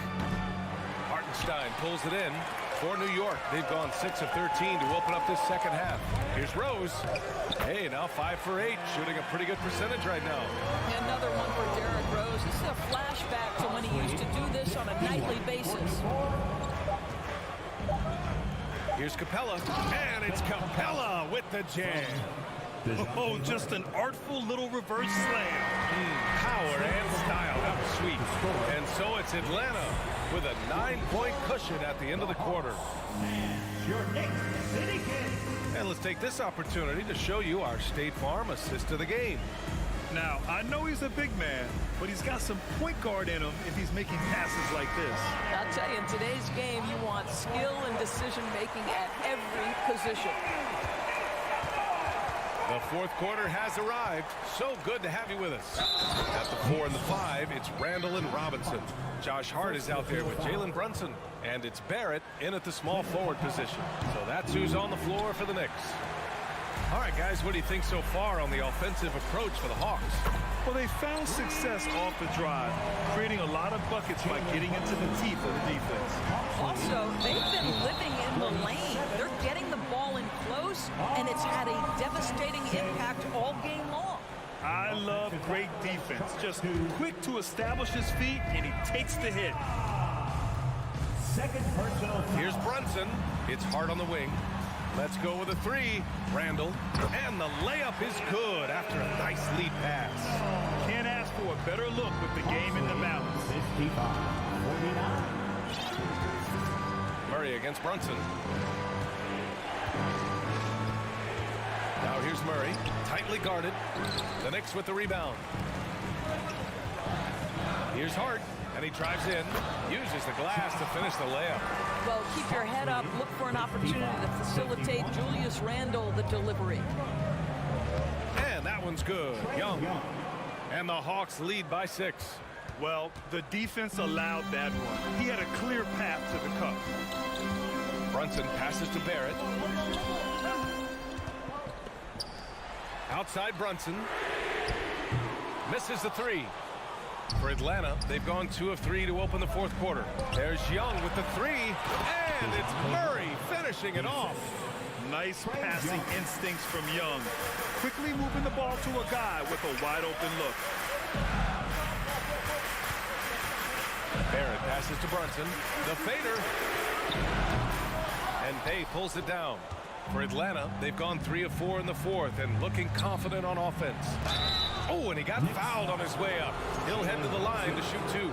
Hartenstein pulls it in for New York. They've gone 6 of 13 to open up this second half. Here's Rose. Hey, now 5 for 8, shooting a pretty good percentage right now. Another one for Derrick Rose. This is a flashback to when he used to do this on a nightly basis. Here's Capella, and it's Capella with the jam. Oh, just an artful little reverse slam. Power and style. That was sweet. And so it's Atlanta with a 9-point cushion at the end of the quarter. And let's take this opportunity to show you our State Farm assist of the game. Now, I know he's a big man, but he's got some point guard in him if he's making passes like this. I'll tell you, in today's game, you want skill and decision-making at every position. The fourth quarter has arrived. So good to have you with us. At the 4 and the 5, it's Randall and Robinson. Josh Hart is out there with Jalen Brunson. And it's Barrett in at the small forward position. So that's who's on the floor for the Knicks. All right, guys, what do you think so far on the offensive approach for the Hawks? Well, they found success off the drive, creating a lot of buckets by getting into the teeth of the defense. Also, they've been living in the lane. They're getting the ball in close, and it's had a devastating impact all game long. I love great defense. Just quick to establish his feet, and he takes the hit. Second personal foul. Here's Brunson. It's Hart on the wing. Let's go with a 3. Randall. And the layup is good after a nice lead pass. Can't ask for a better look with the game in the balance. 55-49. Murray against Brunson. Now here's Murray. Tightly guarded. The Knicks with the rebound. Here's Hart. And he drives in, uses the glass to finish the layup. Well, keep your head up. Look for an opportunity to facilitate Julius Randle the delivery. And that one's good. Young. And the Hawks lead by 6. Well, the defense allowed that one. He had a clear path to the cup. Brunson passes to Barrett. Outside Brunson. Misses the 3. For Atlanta, they've gone 2 of 3 to open the fourth quarter. There's Young with the 3, and it's Murray finishing it off. Nice passing instincts from Young. Quickly moving the ball to a guy with a wide open look. Barrett passes to Brunson. The fader. And Bay pulls it down. For Atlanta, they've gone 3 of 4 in the fourth and looking confident on offense. Oh, and he got fouled on his way up. He'll head to the line to shoot 2.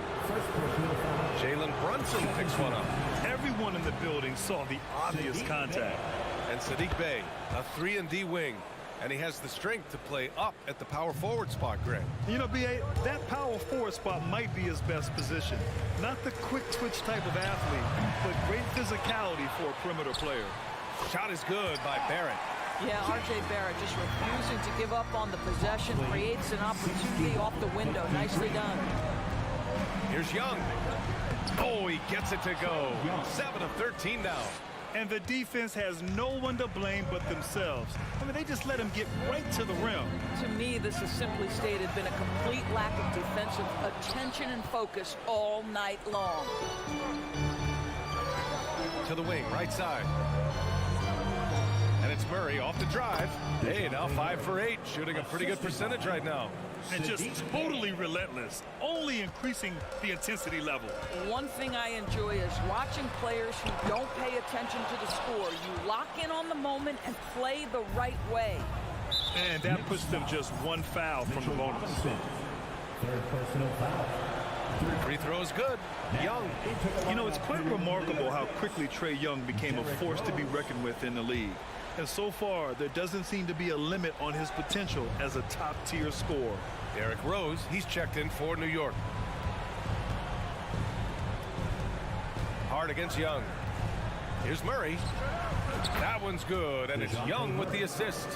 Jalen Brunson picks one up. Everyone in the building saw the obvious contact. And Sadiq Bey, a 3-and-D wing. And he has the strength to play up at the power forward spot, Greg. You know, B.A., that power forward spot might be his best position. Not the quick twitch type of athlete, but great physicality for a perimeter player. Shot is good by Barrett. Yeah, R.J. Barrett just refusing to give up on the possession, creates an opportunity off the window. Nicely done. Here's Young. Oh, he gets it to go. 7 of 13 now. And the defense has no one to blame but themselves. I mean, they just let him get right to the rim. To me, this has simply stated been a complete lack of defensive attention and focus all night long. To the wing, right side. And it's Murray off the drive. Hey, now 5 for 8, shooting a pretty good percentage right now. And just totally relentless, only increasing the intensity level. One thing I enjoy is watching players who don't pay attention to the score. You lock in on the moment and play the right way. And that puts them just 1 foul from the bonus. Third personal foul. Free throw is good. Young. You know, it's quite remarkable how quickly Trae Young became a force to be reckoned with in the league. And so far, there doesn't seem to be a limit on his potential as a top-tier scorer. Derrick Rose, he's checked in for New York. Hard against Young. Here's Murray. That one's good, and it's Young with the assist.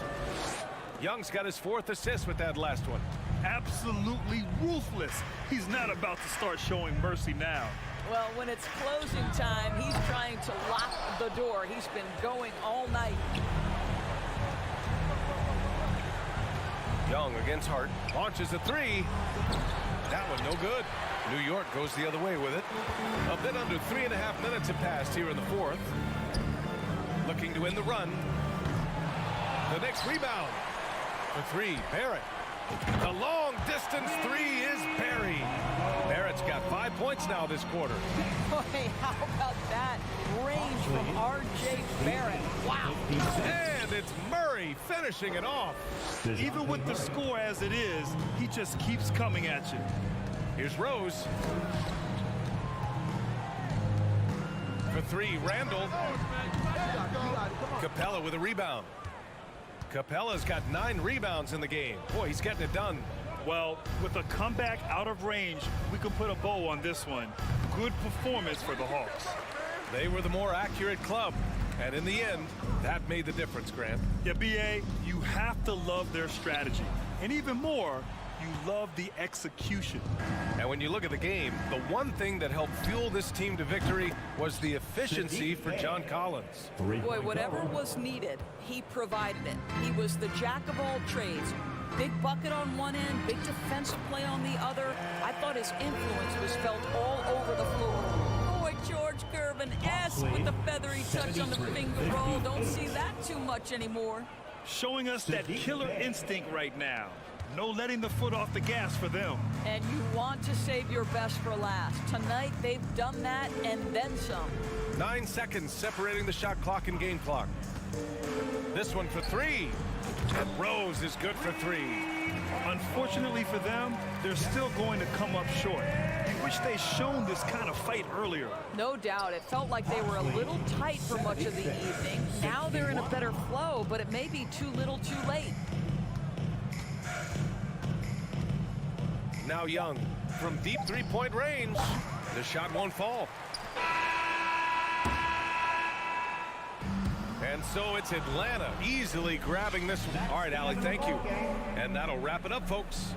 Young's got his 4th assist with that last one. Absolutely ruthless. He's not about to start showing mercy now. Well, when it's closing time, he's trying to lock the door. He's been going all night. Young against Hart. Launches a 3. That one no good. New York goes the other way with it. A bit under 3.5 minutes have passed here in the fourth. Looking to end the run. The next rebound. For 3, Barrett. The long distance 3 is buried. Barrett's got 5 points now this quarter. Boy, how about that range from R.J. Barrett? Wow. And it's Murray finishing it off. Even with the score as it is, he just keeps coming at you. Here's Rose. For 3, Randall. Capella with a rebound. Capella's got 9 rebounds in the game. Boy, he's getting it done. Well, with a comeback out of range, we can put a bow on this one. Good performance for the Hawks. They were the more accurate club, And in the end, that made the difference, Grant. Yeah, B.A., you have to love their strategy. And even more, you love the execution. And when you look at the game, the one thing that helped fuel this team to victory was the efficiency for John Collins. Boy, whatever was needed, he provided it. He was the jack of all trades. Big bucket on one end, big defensive play on the other. I thought his influence was felt all over the floor. Boy, George Gervin, S with the feathery touch on the finger roll. Don't see that too much anymore. Showing us that killer instinct right now. No letting the foot off the gas for them. And you want to save your best for last. Tonight, they've done that and then some. 9 seconds separating the shot clock and game clock. This one for 3. And Rose is good for 3. Unfortunately for them, they're still going to come up short. I wish they'd shown this kind of fight earlier. No doubt. It felt like they were a little tight for much of the evening. Now they're in a better flow, but it may be too little too late. Now Young from deep three-point range. The shot won't fall. And so it's Atlanta easily grabbing this one. All right, Allie, thank you. And that'll wrap it up, folks.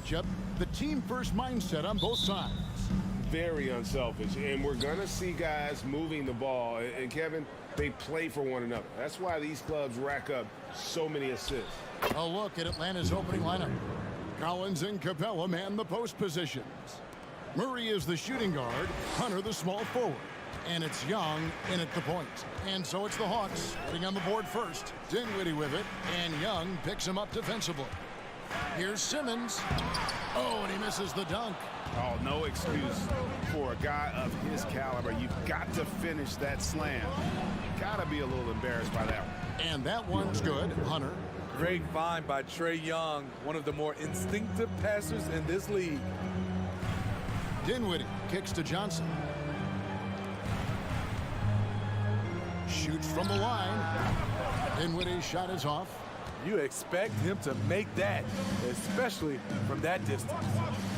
matchup. The team first mindset on both sides. Very unselfish, and we're going to see guys moving the ball. And Kevin, they play for one another. That's why these clubs rack up so many assists. A look at Atlanta's opening lineup. Collins and Capella man the post positions. Murray is the shooting guard, Hunter the small forward. And it's Young in at the point. And so it's the Hawks getting on the board first. Dinwiddie with it, and Young picks him up defensively. Here's Simmons. Oh, and he misses the dunk. Oh, no excuse for a guy of his caliber. You've got to finish that slam. Got to be a little embarrassed by that one. And that one's good. Hunter. Great find by Trae Young, one of the more instinctive passers in this league. Dinwiddie kicks to Johnson. Shoots from the line. Dinwiddie's shot is off. You expect him to make that, especially from that distance.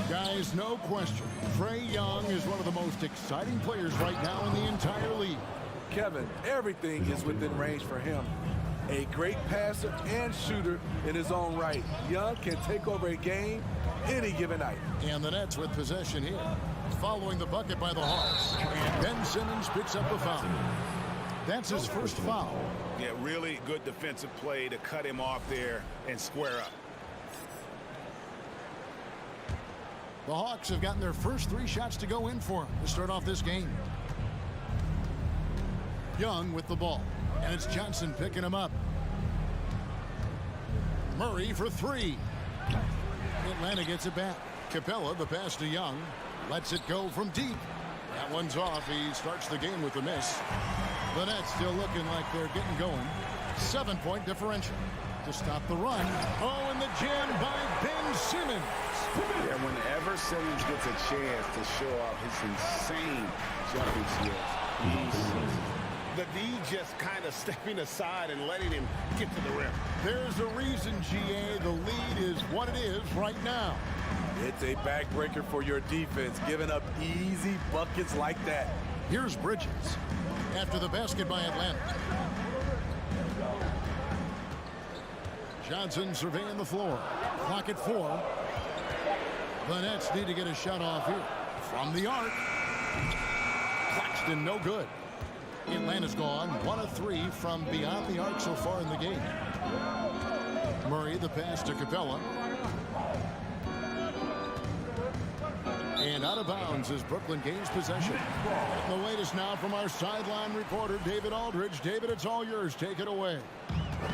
Guys, no question. Trae Young is one of the most exciting players right now in the entire league. Kevin, everything is within range for him. A great passer and shooter in his own right. Young can take over a game any given night. And the Nets with possession here. Following the bucket by the Hawks. And Ben Simmons picks up the foul. That's his first foul. Yeah, really good defensive play to cut him off there and square up. The Hawks have gotten their first 3 shots to go in for him to start off this game. Young with the ball. And it's Johnson picking him up. Murray for 3. Atlanta gets it back. Capella, the pass to Young. Lets it go from deep. That one's off. He starts the game with a miss. The Nets still looking like they're getting going. 7-point differential to stop the run. Oh, and the jam by Ben Simmons. Yeah, whenever Simmons gets a chance to show off his insane jumping skills, the D just kind of stepping aside and letting him get to the rim. There's a reason, GA, the lead is what it is right now. It's a backbreaker for your defense, giving up easy buckets like that. Here's Bridges after the basket by Atlanta. Johnson surveying the floor. Clock at 4. The Nets need to get a shot off here. From the arc. Claxton, no good. Atlanta's gone 1 of 3 from beyond the arc so far in the game. Murray, the pass to Capella. And out of bounds as Brooklyn gains possession. The latest now from our sideline reporter, David Aldridge. David, it's all yours. Take it away.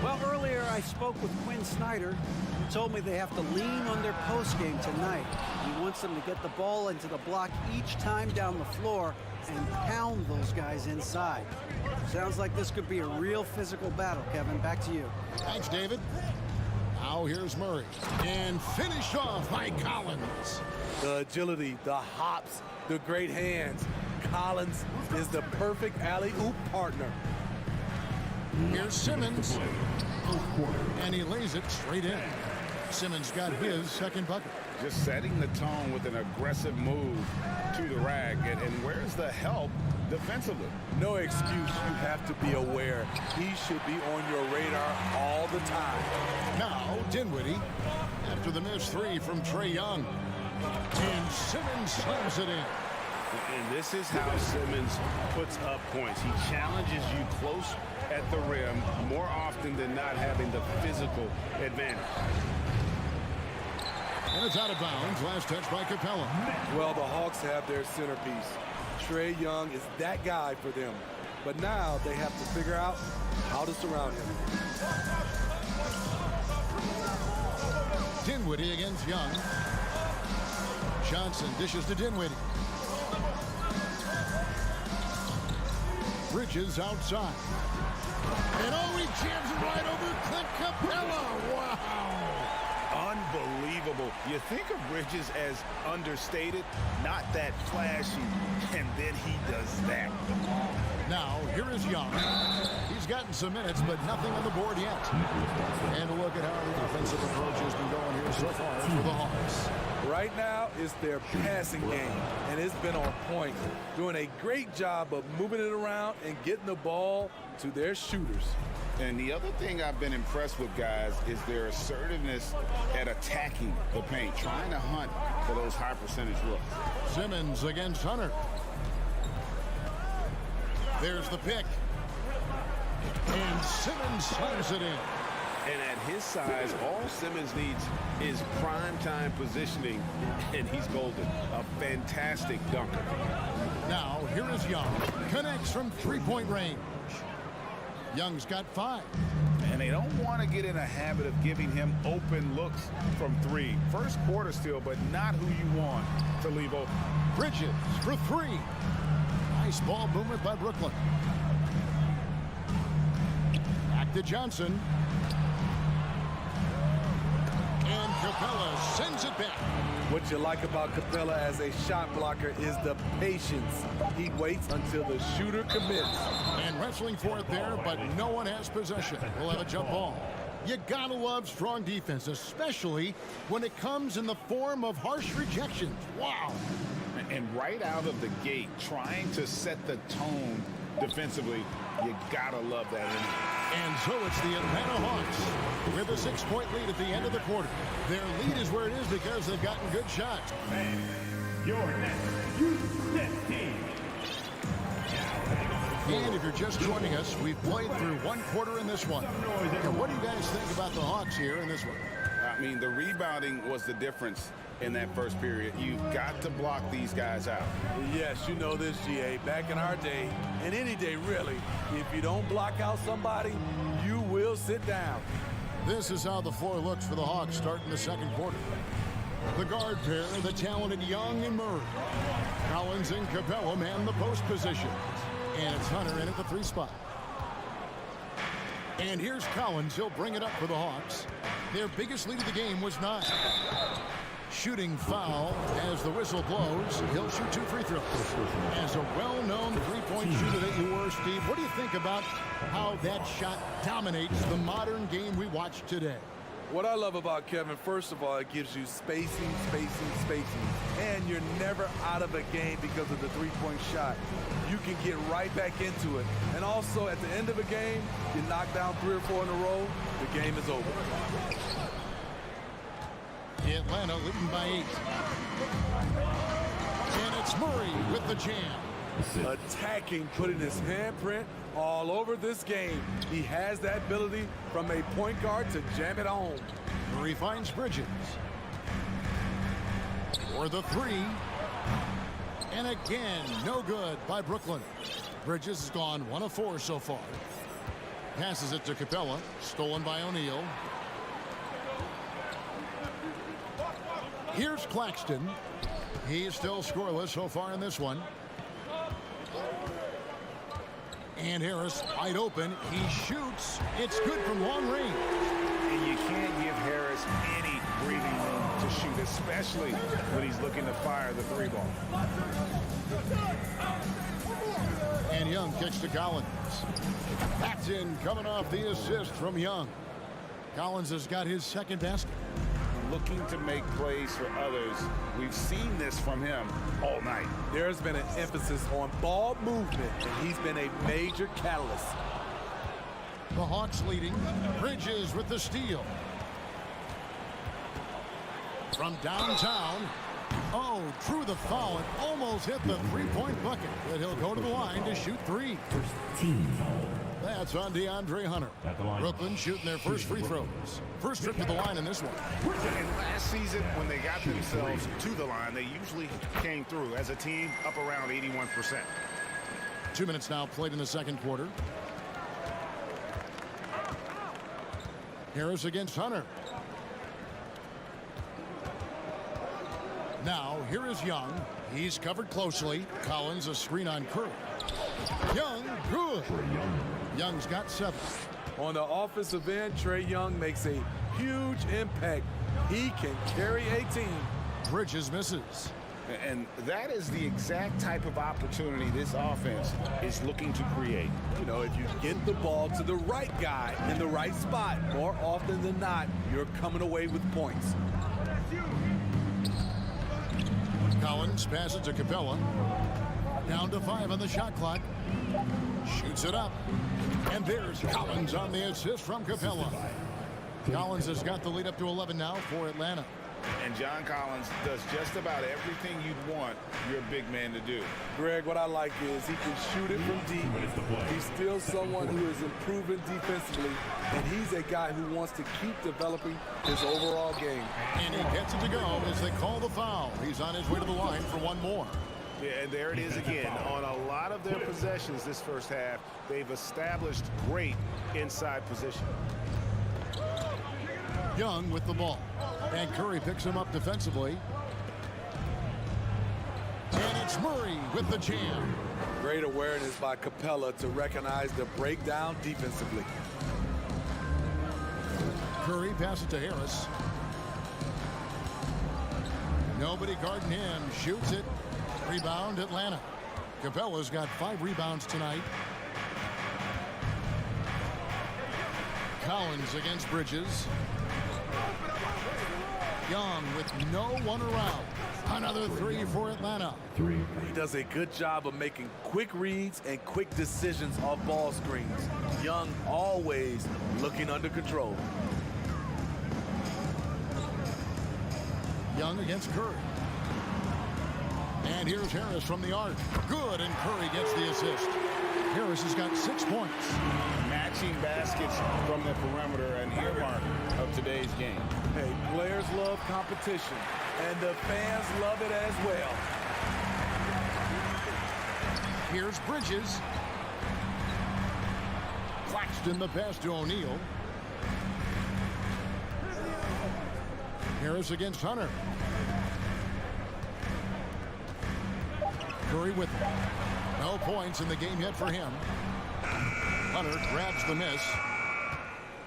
Well, earlier I spoke with Quinn Snyder. He told me they have to lean on their post game tonight. He wants them to get the ball into the block each time down the floor and pound those guys inside. Sounds like this could be a real physical battle, Kevin. Back to you. Thanks, David. Now here's Murray. And finished off by Collins. The agility, the hops, the great hands. Collins is the perfect alley-oop partner. Here's Simmons. And he lays it straight in. Simmons got his second bucket. Just setting the tone with an aggressive move to the rack. And where's the help defensively? No excuse. You have to be aware. He should be on your radar all the time. Now Dinwiddie after the missed 3 from Trae Young. And Simmons slams it in. And this is how Simmons puts up points. He challenges you close at the rim more often than not, having the physical advantage. And it's out of bounds. Last touch by Capella. Well, the Hawks have their centerpiece. Trae Young is that guy for them. But now they have to figure out how to surround him. Dinwiddie against Young. Johnson dishes to Dinwiddie. Bridges outside. And oh, he jams it right over Clint Capella. Wow. Unbelievable. You think of Bridges as understated, not that flashy, and then he does that. Now, here is Young. He's gotten some minutes, but nothing on the board yet. And a look at how the offensive approach has been going here so far for the Hawks. Right now, it's their passing game, and it's been on point, doing a great job of moving it around and getting the ball to their shooters. And the other thing I've been impressed with, guys, is their assertiveness at attacking the paint, trying to hunt for those high percentage looks. Simmons against Hunter. There's the pick. And Simmons slams it in. And at his size, all Simmons needs is prime-time positioning, and he's golden. A fantastic dunker. Now, here is Young. Connects from three-point range. Young's got 5. And they don't want to get in a habit of giving him open looks from 3. First quarter still, but not who you want to leave open. Bridges for 3. Nice ball movement by Brooklyn. Back to Johnson. And Capella sends it back. What you like about Capella as a shot blocker is the patience. He waits until the shooter commits. And wrestling for it there, but no one has possession. We'll have a jump ball. You gotta love strong defense, especially when it comes in the form of harsh rejections. Wow. And right out of the gate, trying to set the tone defensively, you gotta love that energy. And so it's the Atlanta Hawks with a 6-point lead at the end of the quarter. Their lead is where it is because they've gotten good shots. And your next youth team. And if you're just joining us, we've played through one quarter in this one. And what do you guys think about the Hawks here in this one? I mean, the rebounding was the difference in that first period. You've got to block these guys out. Yes, you know this, GA. Back in our day, and any day really, if you don't block out somebody, you will sit down. This is how the floor looks for the Hawks starting the second quarter. The guard pair, the talented Young and Murray. Collins and Capella man the post position. And it's Hunter in at the 3 spot. And here's Collins. He'll bring it up for the Hawks. Their biggest lead of the game was 9. Shooting foul as the whistle blows. He'll shoot 2 free throws. As a well-known three-point shooter that you were, Steve, what do you think about how that shot dominates the modern game we watch today? What I love about Kevin, first of all, it gives you spacing. And you're never out of a game because of the three-point shot. You can get right back into it. And also, at the end of a game, you knock down 3 or 4 in a row, the game is over. Atlanta leading by 8. And it's Murray with the jam. Attacking, putting his handprint all over this game. He has that ability from a point guard to jam it home. Murray finds Bridges. For the 3. And again, no good by Brooklyn. Bridges has gone 1 of 4 so far. Passes it to Capella. Stolen by O'Neal. Here's Claxton. He's still scoreless so far in this one. And Harris wide open. He shoots. It's good from long range. And you can't give Harris any breathing room to shoot, especially when he's looking to fire the 3 ball. And Young kicks to Collins. That's in, coming off the assist from Young. Collins has got his second basket. Looking to make plays for others. We've seen this from him all night. There's been an emphasis on ball movement, and he's been a major catalyst. The Hawks leading. Bridges with the steal. From downtown. Oh, drew the foul and almost hit the 3-point bucket. But he'll go to the line to shoot 3. That's on DeAndre Hunter. Brooklyn shooting their first free throws. First trip to the line in this one. And last season, when they got themselves to the line, they usually came through as a team up around 81%. 2 minutes now played in the second quarter. Harris against Hunter. Now, here is Young. He's covered closely. Collins a screen on Curry. Young, good. Young's got 7. On the offensive end, Trae Young makes a huge impact. He can carry a team. Bridges misses. And that is the exact type of opportunity this offense is looking to create. You know, if you get the ball to the right guy in the right spot, more often than not, you're coming away with points. Collins passes to Capella. Down to 5 on the shot clock. Shoots it up. And there's Collins on the assist from Capella. Collins has got the lead up to 11 now for Atlanta. And John Collins does just about everything you'd want your big man to do. Greg, what I like is he can shoot it from deep. He's still someone who is improving defensively, and he's a guy who wants to keep developing his overall game. And he gets it to go as they call the foul. He's on his way to the line for one more. Yeah, and there it is again. On a lot of their possessions this first half, they've established great inside position. Young with the ball. And Curry picks him up defensively. And it's Murray with the jam. Great awareness by Capella to recognize the breakdown defensively. Curry passes to Harris. Nobody guarding him. Shoots it. Rebound Atlanta. Capella's got 5 rebounds tonight. Collins against Bridges. Young with no one around. Another 3 for Atlanta. He does a good job of making quick reads and quick decisions off ball screens. Young always looking under control. Young against Curry. And here's Harris from the arc. Good, and Curry gets the assist. Harris has got 6 points. Matching baskets from the perimeter, an earmark of today's game. Hey, players love competition, and the fans love it as well. Here's Bridges. Claxton the pass to O'Neal. Harris against Hunter. Curry with it. No points in the game yet for him. Hunter grabs the miss.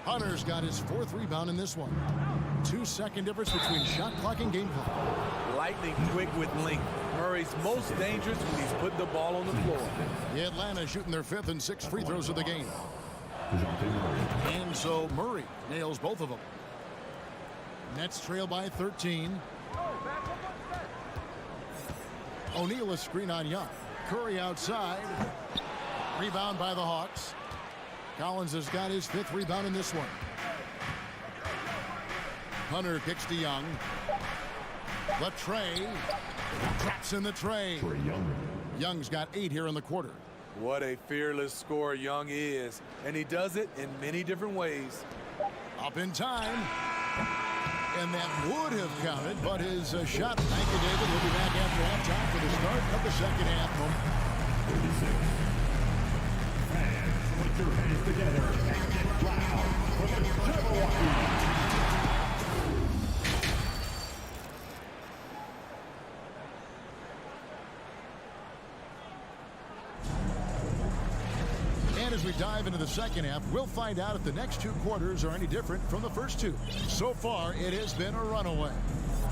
Hunter's got his 4th rebound in this one. 2-second difference between shot clock and game clock. Lightning quick with length. Murray's most dangerous when he's putting the ball on the floor. Atlanta shooting their 5th and 6th free throws of the game. And so Murray nails both of them. Nets trail by 13. O'Neal a screen on Young. Curry outside. Rebound by the Hawks. Collins has got his 5th rebound in this one. Hunter kicks to Young. The tray. Traps in the tray. Young's got 8 here in the quarter. What a fearless scorer Young is. And he does it in many different ways. Up in time. And that would have counted, but his shot. Thank you, David. We'll be back after halftime for the start of the second half. 36. Fans, put your hands together and get loud for the Jabberwocky. And as we dive into the second half, we'll find out if the next 2 quarters are any different from the first 2. So far, it has been a runaway.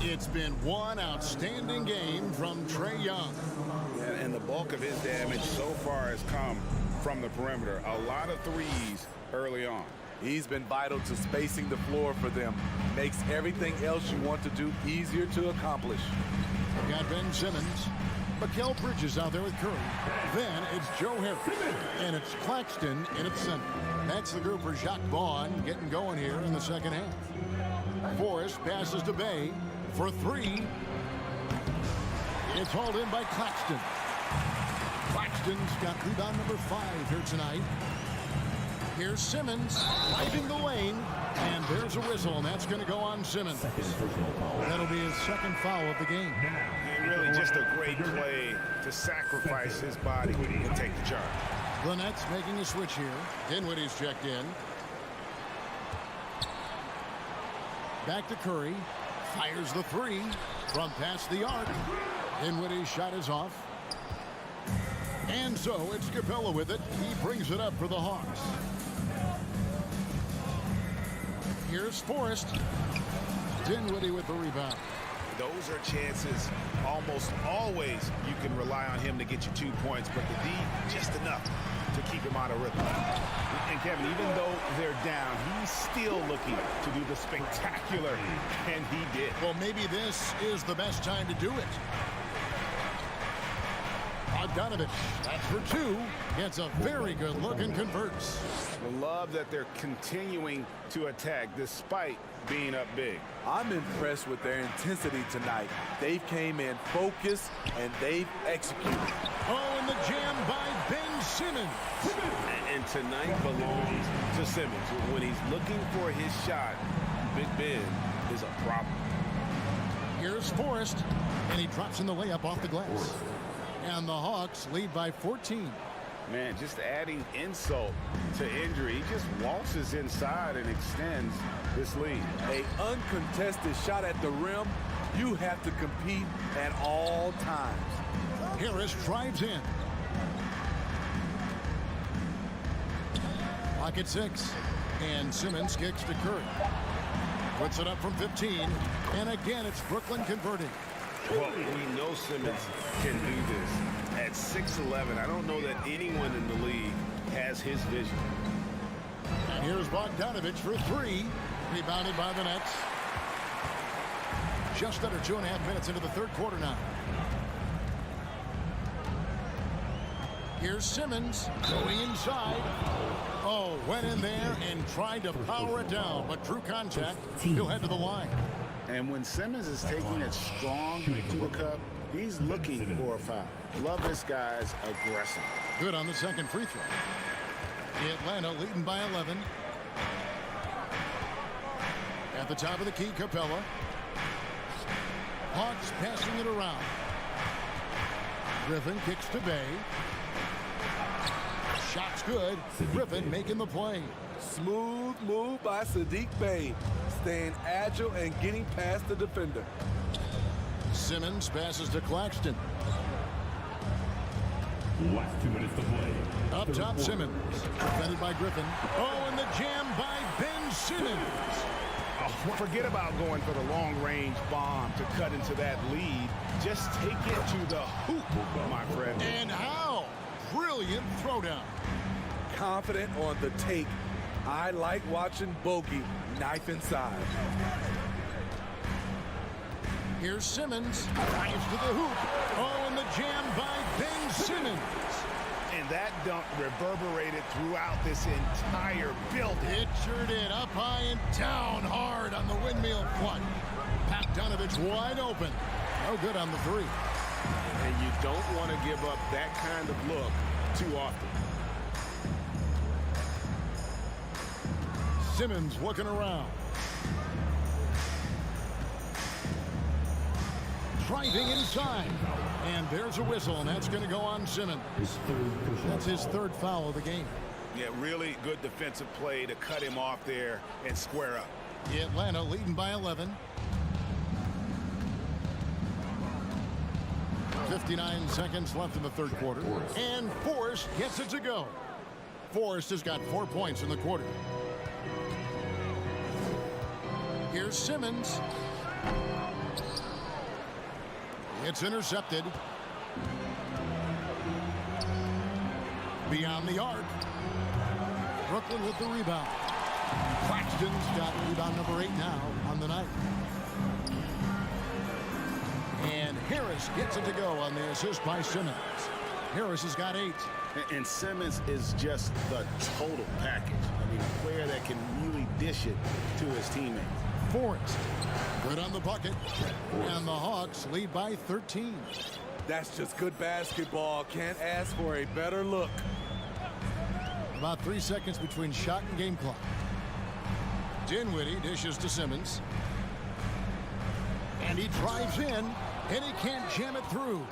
It's been one outstanding game from Trae Young. And the bulk of his damage so far has come from the perimeter. A lot of threes early on. He's been vital to spacing the floor for them. Makes everything else you want to do easier to accomplish. We've got Ben Simmons. Mikal Bridges out there with Curry. Then it's Joe Harris. And it's Claxton in its center. That's the group for Jacques Vaughn getting going here in the second half. Forrest passes to Bay for 3. It's hauled in by Claxton. Claxton's got rebound number 5 here tonight. Here's Simmons driving the lane. And there's a whistle, and that's going to go on Simmons. That'll be his 2nd foul of the game. And really just a great play to sacrifice his body and take the charge. The Nets making a switch here. Dinwiddie's checked in. Back to Curry. Fires the 3 from past the arc. Dinwiddie's shot is off. And so it's Capella with it. He brings it up for the Hawks. Here's Forrest. Dinwiddie with the rebound. those are chances almost always you can rely on him to get you 2 points, but the D, just enough to keep him out of rhythm. And Kevin, even though they're down, he's still looking to do the spectacular, and he did. Well, maybe this is the best time to do it. Bogdanovich, that's for 2. Gets a very good look and converts. I love that they're continuing to attack despite being up big. I'm impressed with their intensity tonight. They came in focused and they've executed. Oh, and the jam by Ben Simmons. And tonight belongs to Simmons. When he's looking for his shot, Big Ben is a problem. Here's Forrest, and he drops in the layup off the glass. And the Hawks lead by 14. Man, just adding insult to injury. He just waltzes inside and extends this lead. A uncontested shot at the rim, you have to compete at all times. Harris drives in. Lock at 6. And Simmons kicks to Curry. Puts it up from 15. And again, it's Brooklyn converting. Well, we know Simmons can do this. At 6'11", I don't know that anyone in the league has his vision. And here's Bogdanovich for 3. Rebounded by the Nets. Just under 2.5 minutes into the third quarter now. Here's Simmons going inside. Oh, went in there and tried to power it down, but drew contact. He'll head to the line. And when Simmons is taking it strong to the cup, he's looking for a foul. Love this guy's aggressive. Good on the second free throw. Atlanta leading by 11. At the top of the key, Capella. Hawks passing it around. Griffin kicks to Bay. Shot's good. Griffin making the play. Smooth move by Sadiq Bey, staying agile and getting past the defender. Simmons passes to Claxton. Last 2 minutes to play. Up top, Simmons. Defended by Griffin. Oh, and the jam by Ben Simmons. Oh, forget about going for the long-range bomb to cut into that lead. Just take it to the hoop, my friend. And how? Brilliant throwdown. Confident on the take. I like watching Bogey knife inside. Here's Simmons. Drives to the hoop. Oh, and the jam by Ben Simmons. And that dunk reverberated throughout this entire building. It sure did. Up high and down hard on the windmill front. Bogdanovich wide open. No good on the 3. And you don't want to give up that kind of look too often. Simmons looking around. Driving inside. And there's a whistle, and that's going to go on Simmons. That's his 3rd foul of the game. Yeah, really good defensive play to cut him off there and square up. Atlanta leading by 11. 59 seconds left in the third quarter. And Forrest gets it to go. Forrest has got 4 points in the quarter. Here's Simmons. It's intercepted. Beyond the arc. Brooklyn with the rebound. Claxton's got rebound number 8 now on the night. And Harris gets it to go on the assist by Simmons. Harris has got 8. And Simmons is just the total package. I mean, a player that can really dish it to his teammates. Forrest, good on the bucket, and the Hawks lead by 13. That's just good basketball. Can't ask for a better look. About 3 seconds between shot and game clock. Dinwiddie dishes to Simmons. And he drives in, and he can't jam it through.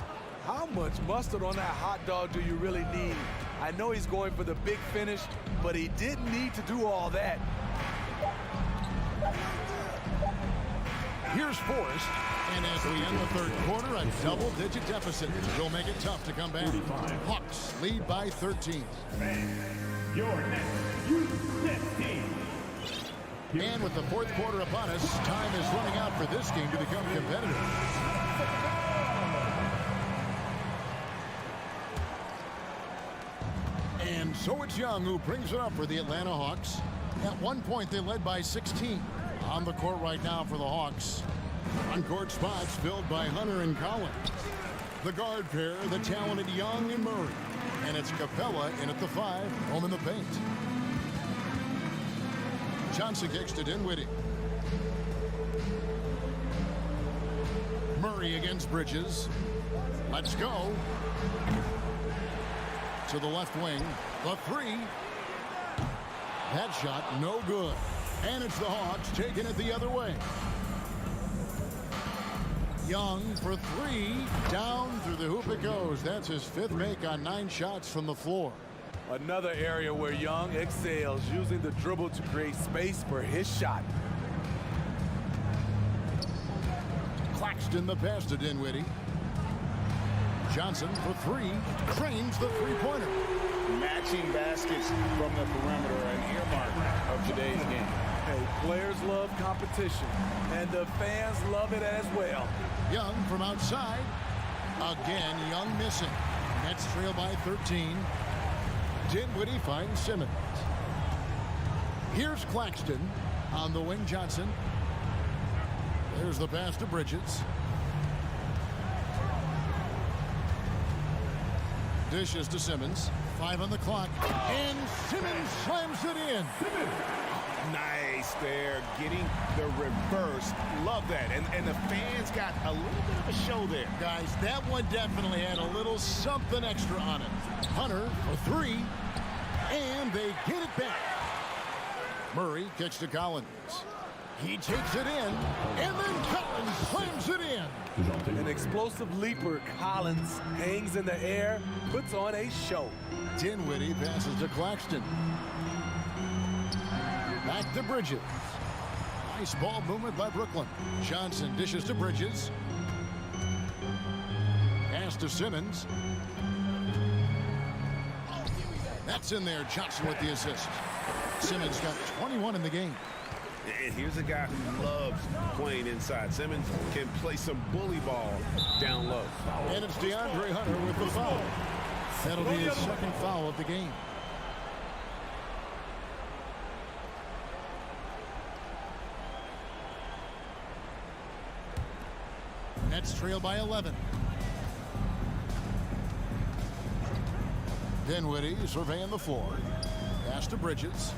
How much mustard on that hot dog do you really need? I know he's going for the big finish, but he didn't need to do all that. Here's Forrest, and as we end the third quarter, a double-digit deficit. Will make it tough to come back. Hawks lead by 13. Your next youth team. And with the fourth quarter upon us, time is running out for this game to become competitive. And so it's Young who brings it up for the Atlanta Hawks. At one point, they led by 16. On the court right now for the Hawks. On-court spots filled by Hunter and Collins. The guard pair, the talented Young and Murray. And it's Capella in at the 5, home in the paint. Johnson kicks to Dinwiddie. Murray against Bridges. Let's go. To the left wing. The 3. That shot no good. And it's the Hawks taking it the other way. Young for 3. Down through the hoop it goes. That's his 5th make on 9 shots from the floor. Another area where Young excels, using the dribble to create space for his shot. Claxton the pass to Dinwiddie. Johnson for 3. Cranes the three-pointer. Matching baskets from the perimeter, an earmark of today's game. Hey, players love competition, and the fans love it as well. Young from outside. Again, Young missing. Nets trail by 13. Dinwiddie finds Simmons. Here's Claxton on the wing. Johnson. There's the pass to Bridges. Dishes to Simmons. 5 on the clock. And Simmons slams it in. Nice there, getting the reverse. Love that. And the fans got a little bit of a show there. Guys, that one definitely had a little something extra on it. Hunter for 3. And they get it back. Murray kicks to Collins. He takes it in. And then Collins slams it in. An explosive leaper, Collins hangs in the air, puts on a show. Dinwiddie passes to Claxton. Back to Bridges. Nice ball movement by Brooklyn. Johnson dishes to Bridges. Pass to Simmons. That's in there. Johnson with the assist. Simmons got 21 in the game. And here's a guy who loves playing inside. Simmons can play some bully ball down low. And it's DeAndre Hunter with the foul. That'll be his 2nd foul of the game. Nets trail by 11. Dinwiddie surveying the floor. Pass to Bridges.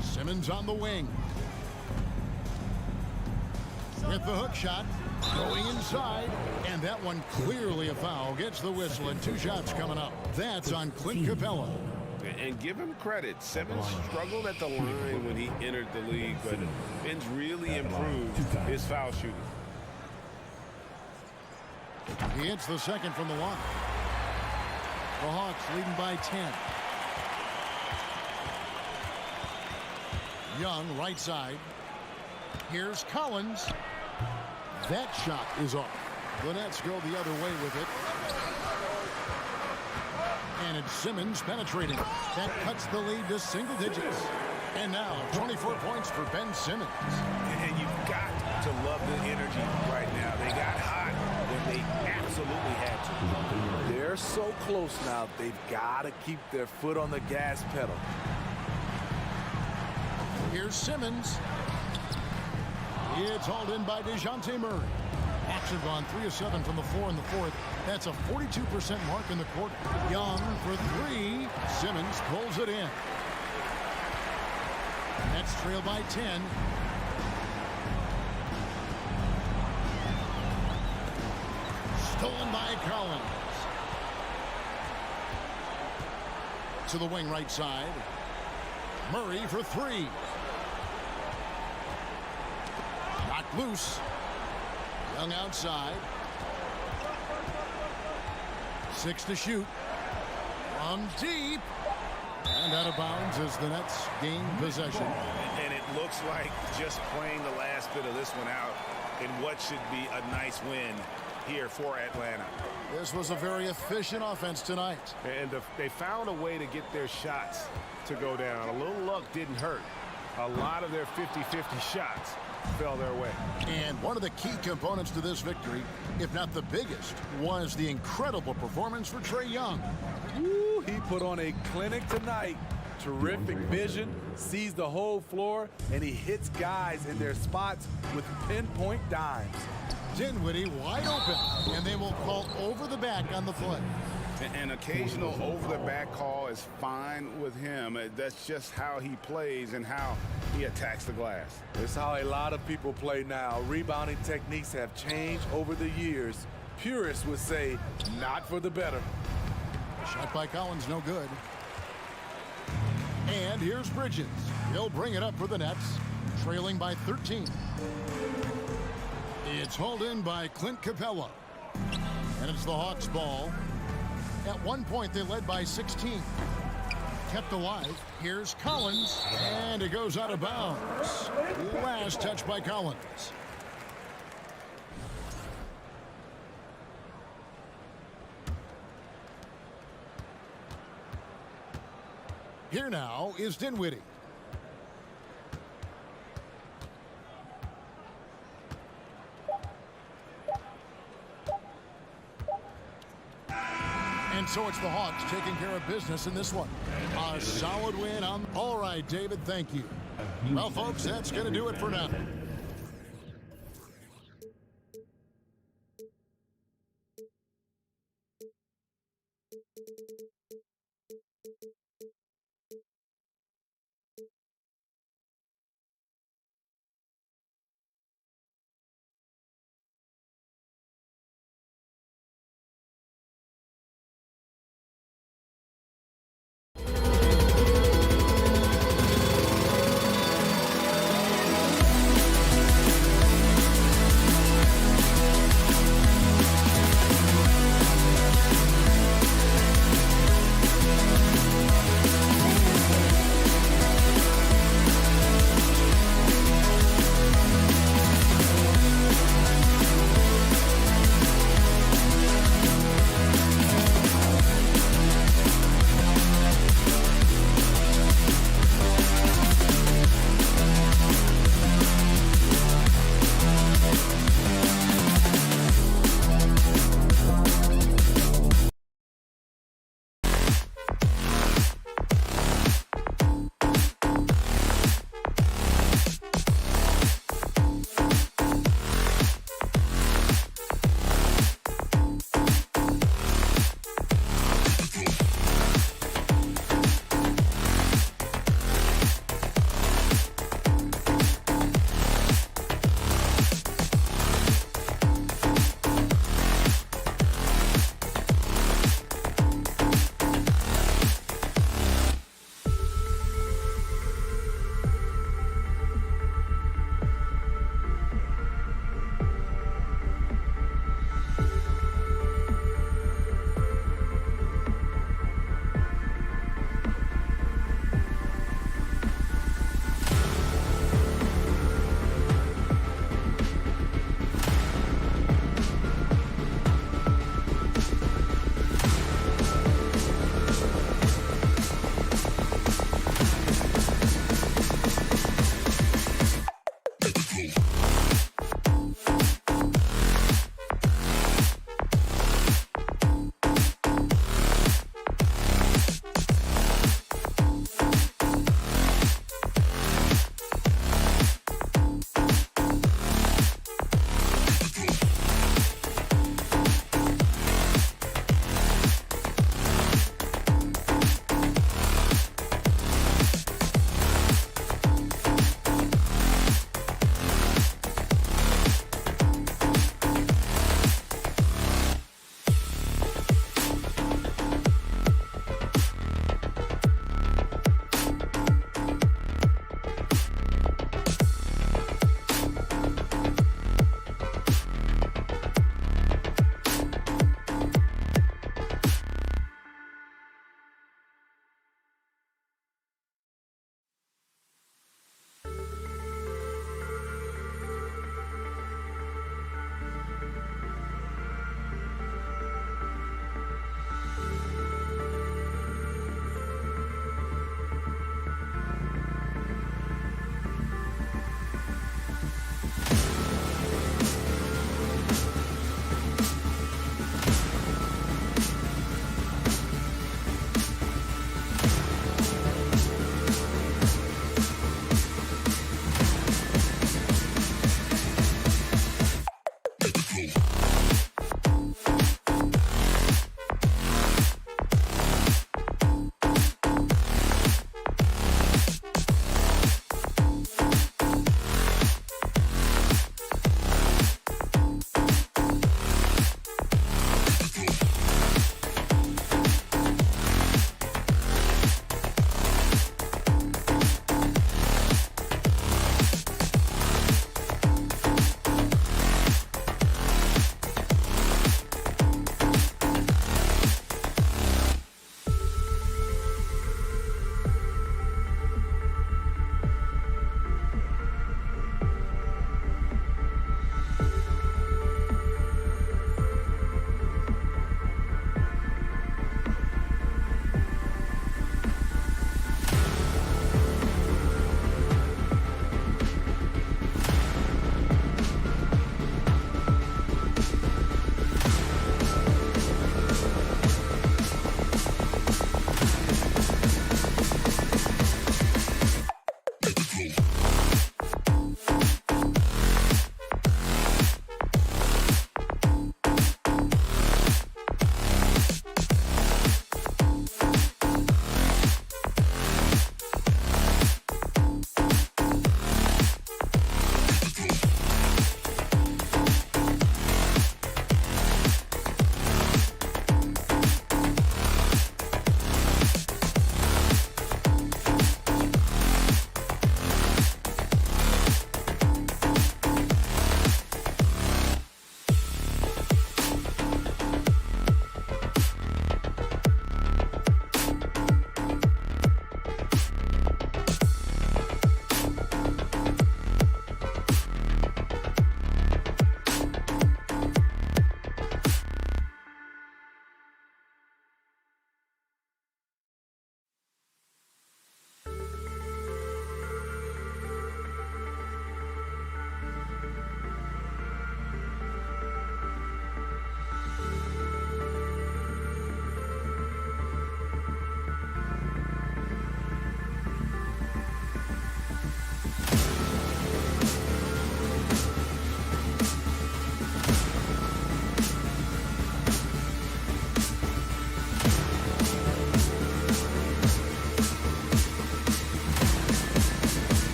Simmons on the wing. With the hook shot. Going inside. And that one clearly a foul. Gets the whistle and 2 shots coming up. That's on Clint Capella. And give him credit. Simmons struggled at the line when he entered the league, but Ben's really improved his foul shooting. He hits the 2nd from the line. The Hawks leading by 10. Young right side. Here's Collins. That shot is off. The Nets go the other way with it. And it's Simmons penetrating. That cuts the lead to single digits. And now 24 points for Ben Simmons. And you've got to love the energy right now. They got hot when they absolutely had to. They're so close now, they've got to keep their foot on the gas pedal. Here's Simmons. It's hauled in by DeJounte Murray. Hawks have gone 3 of 7 from the floor in the 4th. That's a 42% mark in the quarter. Young for 3. Simmons pulls it in. Nets trail by 10. Stolen by Collins. To the wing right side. Murray for 3. Knocked loose. Young outside. 6 to shoot. From deep. And out of bounds as the Nets gain possession. And it looks like just playing the last bit of this one out in what should be a nice win here for Atlanta. This was a very efficient offense tonight. And they found a way to get their shots to go down. A little luck didn't hurt. A lot of their 50-50 shots fell their way. And one of the key components to this victory, if not the biggest, was the incredible performance for Trae Young. Woo, he put on a clinic tonight. Terrific vision, sees the whole floor, and he hits guys in their spots with pinpoint dimes. Dinwiddie wide open, and they will call over the back on the play. An occasional over-the-back call is fine with him. That's just how he plays and how he attacks the glass. It's how a lot of people play now. Rebounding techniques have changed over the years. Purists would say, not for the better. Shot by Collins, no good. And here's Bridges. He'll bring it up for the Nets, trailing by 13. It's hauled in by Clint Capella. And it's the Hawks' ball. At one point, they led by 16. Kept alive. Here's Collins, and it goes out of bounds. Last touch by Collins. Here now is Dinwiddie. And so it's the Hawks taking care of business in this one. A solid win on. All right, David, thank you. Well, folks, that's going to do it for now.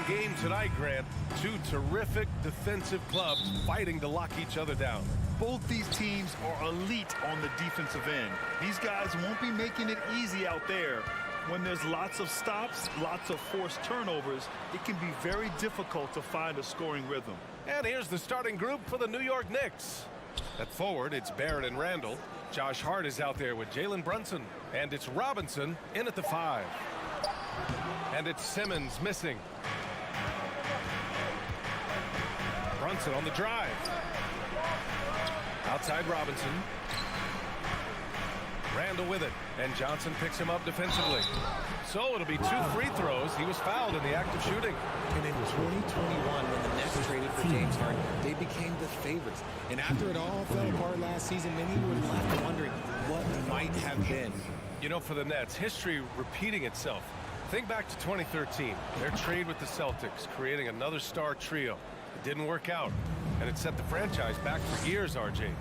Game tonight, Grant. Two terrific defensive clubs fighting to lock each other down. Both these teams are elite on the defensive end. These guys won't be making it easy out there. When there's lots of stops, lots of forced turnovers, it can be very difficult to find a scoring rhythm. And here's the starting group for the New York Knicks. At forward, it's Barrett and Randall. Josh Hart is out there with Jalen Brunson. And it's Robinson in at the 5. And it's Simmons missing. Brunson on the drive. Outside Robinson. Randall with it. And Johnson picks him up defensively. So it'll be 2 free throws. He was fouled in the act of shooting. And in 2021, when the Nets traded for James Harden, they became the favorites. And after it all fell apart last season, many were left wondering what might have been. You know, for the Nets, history repeating itself. Think back to 2013. Their trade with the Celtics, creating another star trio. It didn't work out, and it set the franchise back for years, RJ.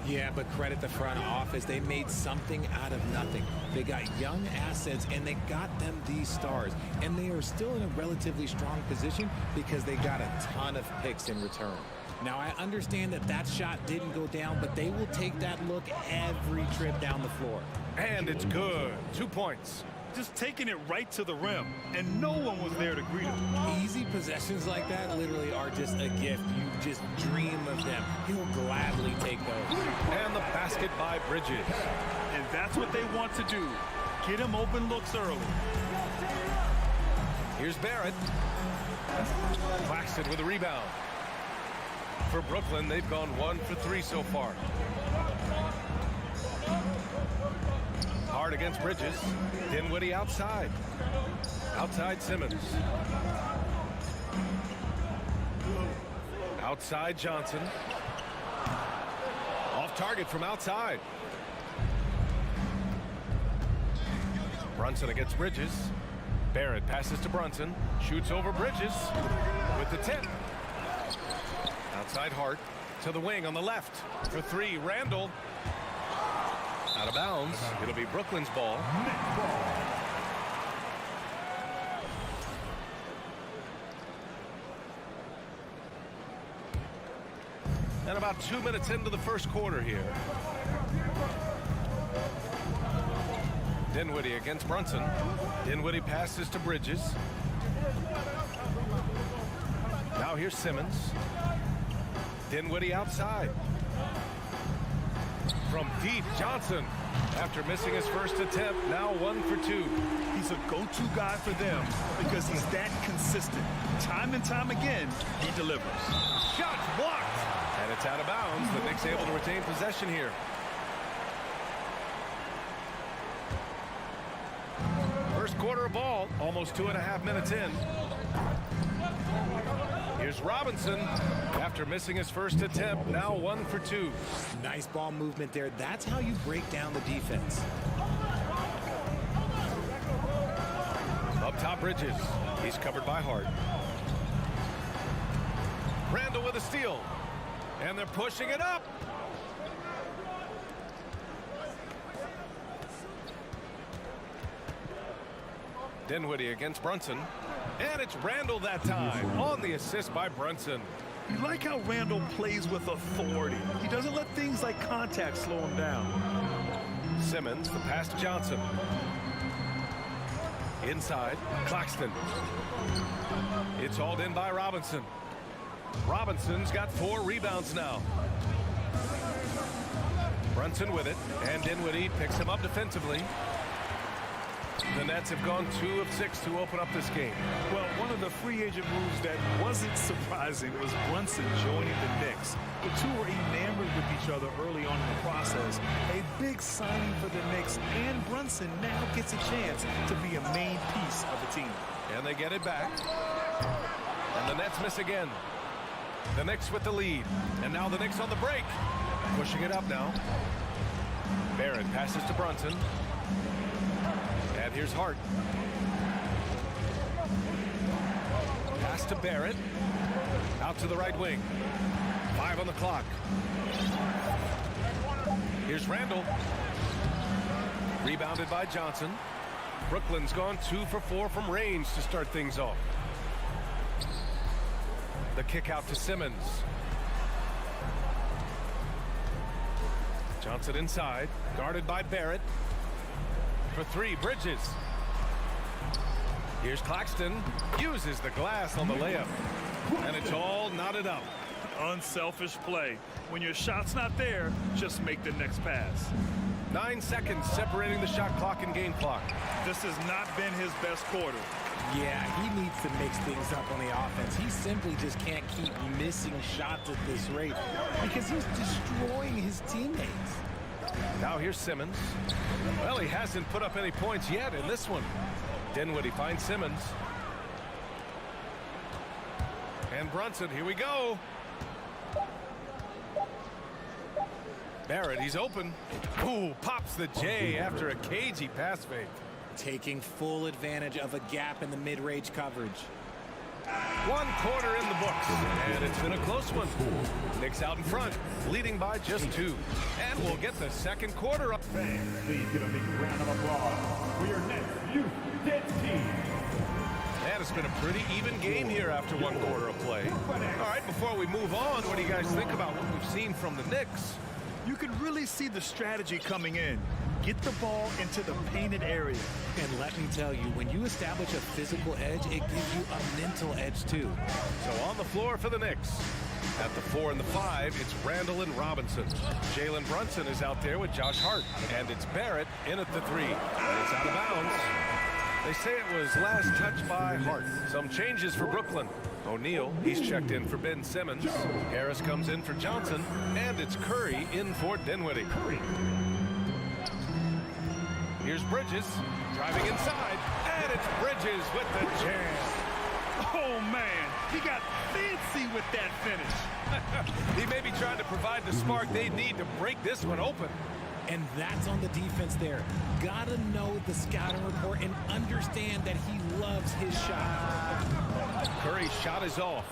Yeah, but credit the front office. They made something out of nothing. They got young assets, and they got them these stars. And they are still in a relatively strong position because they got a ton of picks in return. Now, I understand that shot didn't go down, but they will take that look every trip down the floor. And it's good. 2 points. Just taking it right to the rim, and no one was there to greet him. Easy possessions like that literally are just a gift. You just dream of them. He'll gladly take those. And the basket by Bridges. And that's what they want to do. Get him open looks early. Here's Barrett. Claxton with a rebound. For Brooklyn, they've gone 1 for 3 so far. Hard against Bridges. Dinwiddie outside. Outside Simmons. Outside Johnson. Off target from outside. Brunson against Bridges. Barrett passes to Brunson. Shoots over Bridges with the tip. Outside Hart to the wing on the left. For 3, Randall. Out of bounds. It'll be Brooklyn's ball. And about 2 minutes into the first quarter here. Dinwiddie against Brunson. Dinwiddie passes to Bridges. Now here's Simmons. Dinwiddie outside. From deep, Johnson, after missing his first attempt, now 1 for 2. He's a go-to guy for them because he's that consistent. Time and time again, he delivers. Shot blocked. And it's out of bounds. The Knicks able to retain possession here. First quarter of ball, almost 2.5 minutes in. Here's Robinson after missing his first attempt, now 1 for 2. Nice ball movement there. That's how you break down the defense. Up top, Bridges. He's covered by Hart. Randall with a steal. And they're pushing it up. Dinwiddie against Brunson. And it's Randall that time on the assist by Brunson. You like how Randall plays with authority. He doesn't let things like contact slow him down. Simmons, the pass to Johnson. Inside, Claxton. It's hauled in by Robinson. Robinson's got 4 rebounds now. Brunson with it, and Dinwiddie picks him up defensively. The Nets have gone 2 of 6 to open up this game. Well, one of the free agent moves that wasn't surprising was Brunson joining the Knicks. The two were enamored with each other early on in the process. A big signing for the Knicks, and Brunson now gets a chance to be a main piece of the team. And they get it back. And the Nets miss again. The Knicks with the lead. And now the Knicks on the break. Pushing it up now. Barrett passes to Brunson. And here's Hart. Pass to Barrett. Out to the right wing. 5 on the clock. Here's Randall. Rebounded by Johnson. Brooklyn's gone 2 for 4 from range to start things off. The kick out to Simmons. Johnson inside, guarded by Barrett. For 3, Bridges. Here's Claxton. Uses the glass on the layup. And it's all knotted up. Unselfish play. When your shot's not there, just make the next pass. 9 seconds separating the shot clock and game clock. This has not been his best quarter. Yeah, he needs to mix things up on the offense. He simply just can't keep missing shots at this rate because he's destroying his teammates. Now here's Simmons. Well, he hasn't put up any points yet in this one. Dinwiddie finds Simmons. And Brunson, here we go. Barrett, he's open. Ooh, pops the J after a cagey pass fake. Taking full advantage of a gap in the mid-range coverage. 1 quarter in the books, and it's been a close one. Knicks out in front, leading by just 2. And we'll get the second quarter up. Fans, please give a big round of applause for your next youth dead team. And it's been a pretty even game here after 1 quarter of play. All right, before we move on, what do you guys think about what we've seen from the Knicks? You can really see the strategy coming in. Get the ball into the painted area. And let me tell you, when you establish a physical edge, it gives you a mental edge too. So on the floor for the Knicks. At the 4 and the 5, it's Randall and Robinson. Jalen Brunson is out there with Josh Hart. And it's Barrett in at the 3. And it's out of bounds. They say it was last touched by Hart. Some changes for Brooklyn. O'Neal, he's checked in for Ben Simmons. Harris comes in for Johnson. And it's Curry in for Dinwiddie. Here's Bridges, driving inside, and it's Bridges with the jam. Oh, man, he got fancy with that finish. He may be trying to provide the spark they need to break this one open. And that's on the defense there. Gotta know the scouting report and understand that he loves his shot. Curry's shot is off.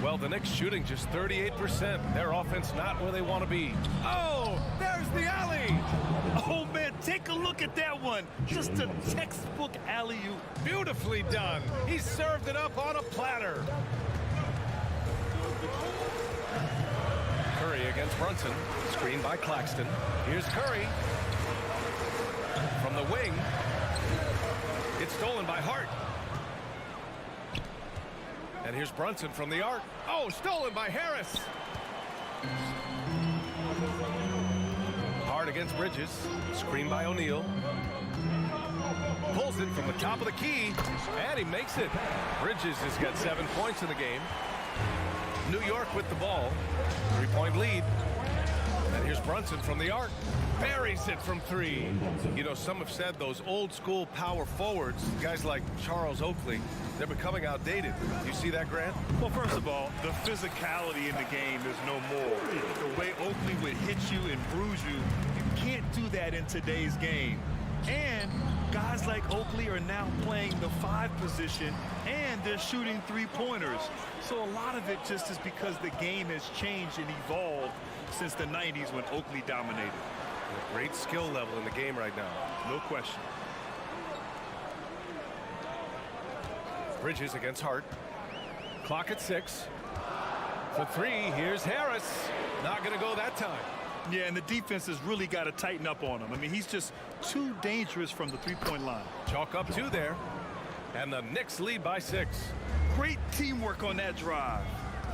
Well, the Knicks shooting just 38%. Their offense not where they want to be. Oh, there's the alley. Oh, man, take a look at that one. Just a textbook alley-oop. Beautifully done. He served it up on a platter. Curry against Brunson. Screen by Claxton. Here's Curry. From the wing. It's stolen by Hart. And here's Brunson from the arc. Oh, stolen by Harris. Hart against Bridges. Screen by O'Neal. Pulls it from the top of the key. And he makes it. Bridges has got 7 points in the game. New York with the ball. 3-point lead. And here's Brunson from the arc. Buries it from 3. You know, some have said those old school power forwards, guys like Charles Oakley, they're becoming outdated. You see that, Grant? Well, first of all, the physicality in the game is no more. The way Oakley would hit you and bruise you, you can't do that in today's game. And guys like Oakley are now playing the 5 position, and they're shooting 3-pointers. So a lot of it just is because the game has changed and evolved since the 90s when Oakley dominated. A great skill level in the game right now. No question. Bridges against Hart. Clock at 6. For 3, here's Harris. Not going to go that time. Yeah, and the defense has really got to tighten up on him. I mean, he's just too dangerous from the 3-point line. Chalk up 2 there. And the Knicks lead by 6. Great teamwork on that drive.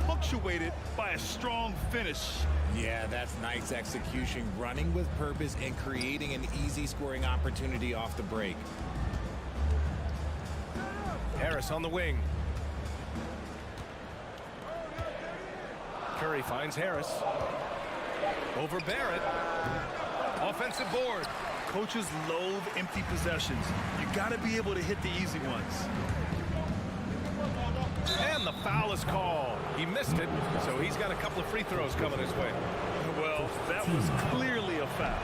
Punctuated by a strong finish. Yeah, that's nice execution, running with purpose and creating an easy scoring opportunity off the break. Harris on the wing. Curry finds Harris. Over Barrett. Offensive board. Coaches loathe empty possessions. You got to be able to hit the easy ones. And the foul is called. He missed it, so he's got a couple of free throws coming his way. Well, that was clearly a foul.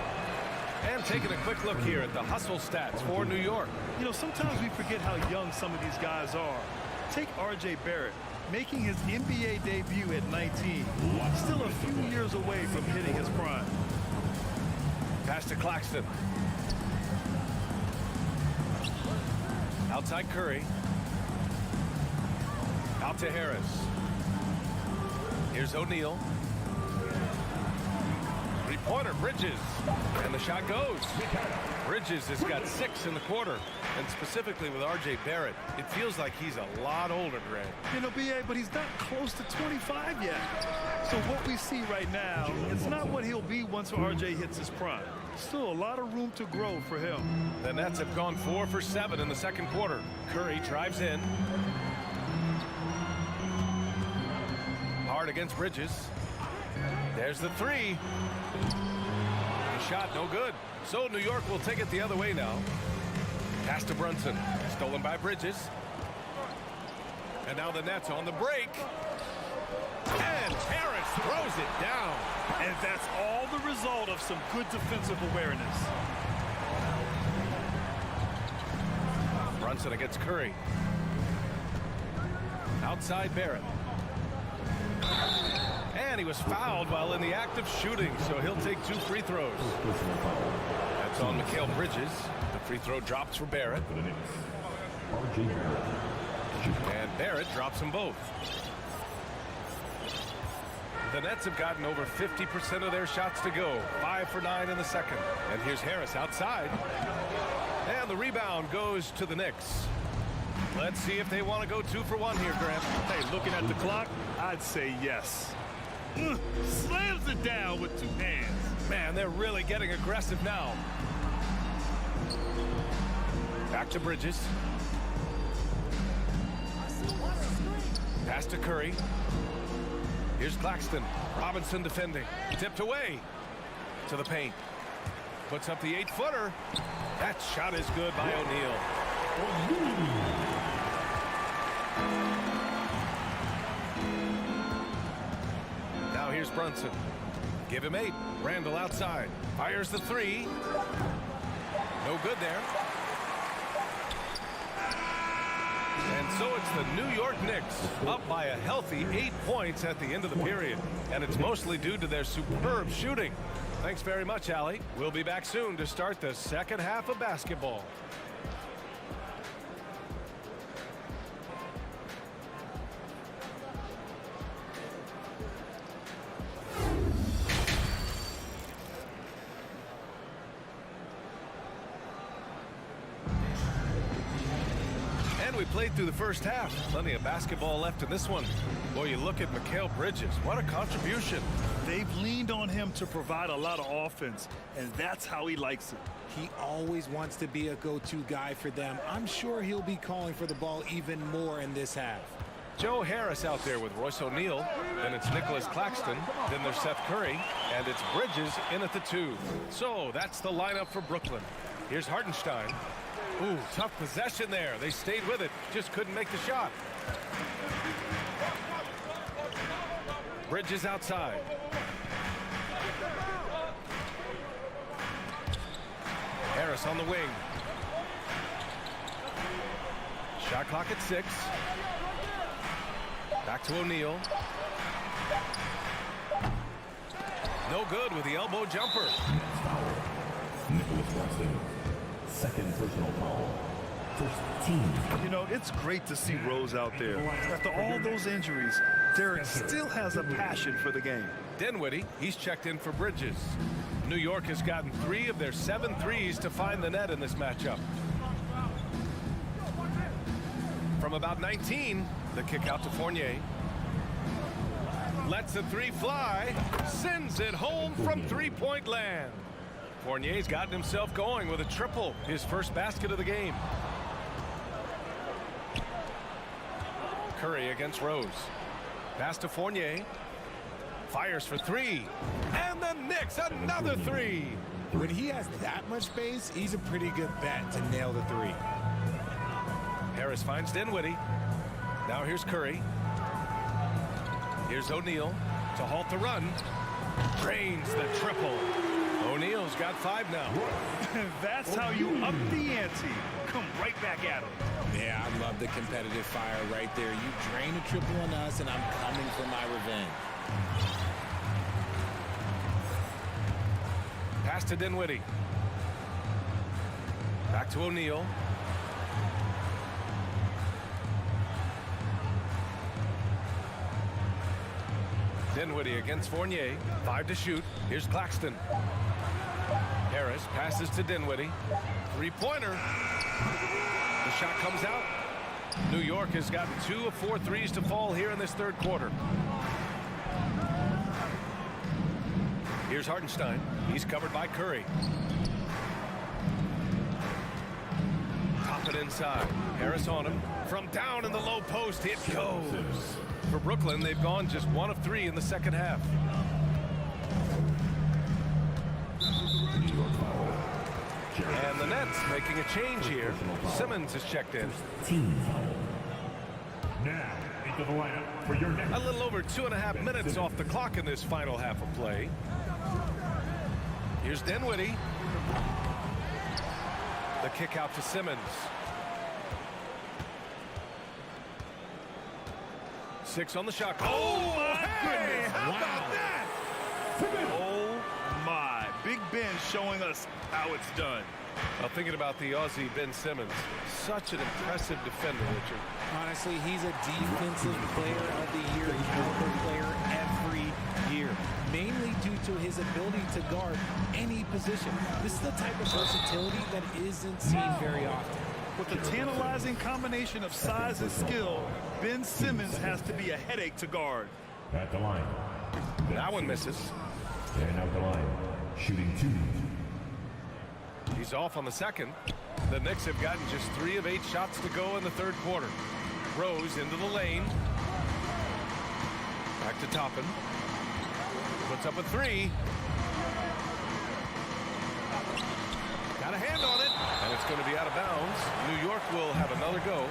And taking a quick look here at the hustle stats for New York. You know, sometimes we forget how young some of these guys are. Take R.J. Barrett, making his NBA debut at 19. Still a few years away from hitting his prime. Pass to Claxton. Outside Curry. Out to Harris. Here's O'Neal. Three-pointer, Bridges. And the shot goes. Bridges has got 6 in the quarter. And specifically with R.J. Barrett, it feels like he's a lot older, Greg. You know, B.A., but he's not close to 25 yet. So what we see right now, it's not what he'll be once R.J. hits his prime. Still a lot of room to grow for him. The Nets have gone 4 for 7 in the second quarter. Curry drives in. Hard against Bridges. There's the three. The shot no good. So New York will take it the other way now. Pass to Brunson. Stolen by Bridges. And now the Nets on the break. And Harris throws it down. And that's all the result of some good defensive awareness. Brunson against Curry. Outside Barrett. And he was fouled while in the act of shooting, so he'll take 2 free throws. That's on Mikal Bridges. The free throw drops for Barrett. And Barrett drops them both. The Nets have gotten over 50% of their shots to go. 5 for 9 in the second. And here's Harris outside. And the rebound goes to the Knicks. Let's see if they want to go 2 for 1 here, Grant. Hey, looking at the clock, I'd say yes. Slams it down with 2 hands. Man, they're really getting aggressive now. Back to Bridges. Pass to Curry. Here's Claxton. Robinson defending. Tipped away to the paint. Puts up the 8-footer. That shot is good by O'Neal. Now here's Brunson. Give him 8. Randall outside. Fires the 3. No good there. And so it's the New York Knicks up by a healthy 8 points at the end of the period. And it's mostly due to their superb shooting. Thanks very much, Allie. We'll be back soon to start the second half of basketball. We played through the first half. Plenty of basketball left in this one. Boy, you look at Mikal Bridges. What a contribution. They've leaned on him to provide a lot of offense, and that's how he likes it. He always wants to be a go-to guy for them. I'm sure he'll be calling for the ball even more in this half. Joe Harris out there with Royce O'Neal. Then it's Nicholas Claxton. Then there's Seth Curry. And it's Bridges in at the 2. So that's the lineup for Brooklyn. Here's Hartenstein. Ooh, tough possession there. They stayed with it. Just couldn't make the shot. Bridges outside. Harris on the wing. Shot clock at 6. Back to O'Neal. No good with the elbow jumper. Second personal foul. First team. You know, it's great to see Rose out there. After all those injuries, Derek still has a passion for the game. Dinwiddie, he's checked in for Bridges. New York has gotten 3 of their 7 threes to find the net in this matchup. From about 19, the kick out to Fournier. Lets the 3 fly. Sends it home from three-point land. Fournier's gotten himself going with a triple, his first basket of the game. Curry against Rose. Pass to Fournier. Fires for three. And the Knicks, another three. When he has that much space, he's a pretty good bet to nail the three. Harris finds Dinwiddie. Now here's Curry. Here's O'Neal to halt the run. Drains the triple. O'Neal's got 5 now. That's how you up the ante. Come right back at him. Yeah, I love the competitive fire right there. You drain a triple on us, and I'm coming for my revenge. Pass to Dinwiddie. Back to O'Neal. Dinwiddie against Fournier. 5 to shoot. Here's Claxton. Harris passes to Dinwiddie. Three-pointer. The shot comes out. New York has gotten 2 of 4 threes to fall here in this third quarter. Here's Hartenstein. He's covered by Curry. Top it inside. Harris on him. From down in the low post, it goes. For Brooklyn, they've gone just 1 of 3 in the second half. And the Nets making a change here. Simmons is checked in. Now into the lineup for your next. A little over 2.5 minutes off the clock in this final half of play. Here's Dinwiddie. The kick out to Simmons. 6 on the shot. Oh, my goodness. How about that? Oh, my. Big Ben showing us how it's done. Well, thinking about the Aussie Ben Simmons, such an impressive defender, Richard. Honestly, he's a defensive player of the year. He's a player every year, mainly due to his ability to guard any position. This is the type of versatility that isn't seen very often. With the tantalizing combination of size and skill, Ben Simmons has to be a headache to guard. At the line. That one misses. And out the line. Shooting 2. He's off on the second. The Knicks have gotten just 3 of 8 shots to go in the third quarter. Rose into the lane. Back to Toppin. Puts up a 3. Got a hand on it. And it's going to be out of bounds. New York will have another go.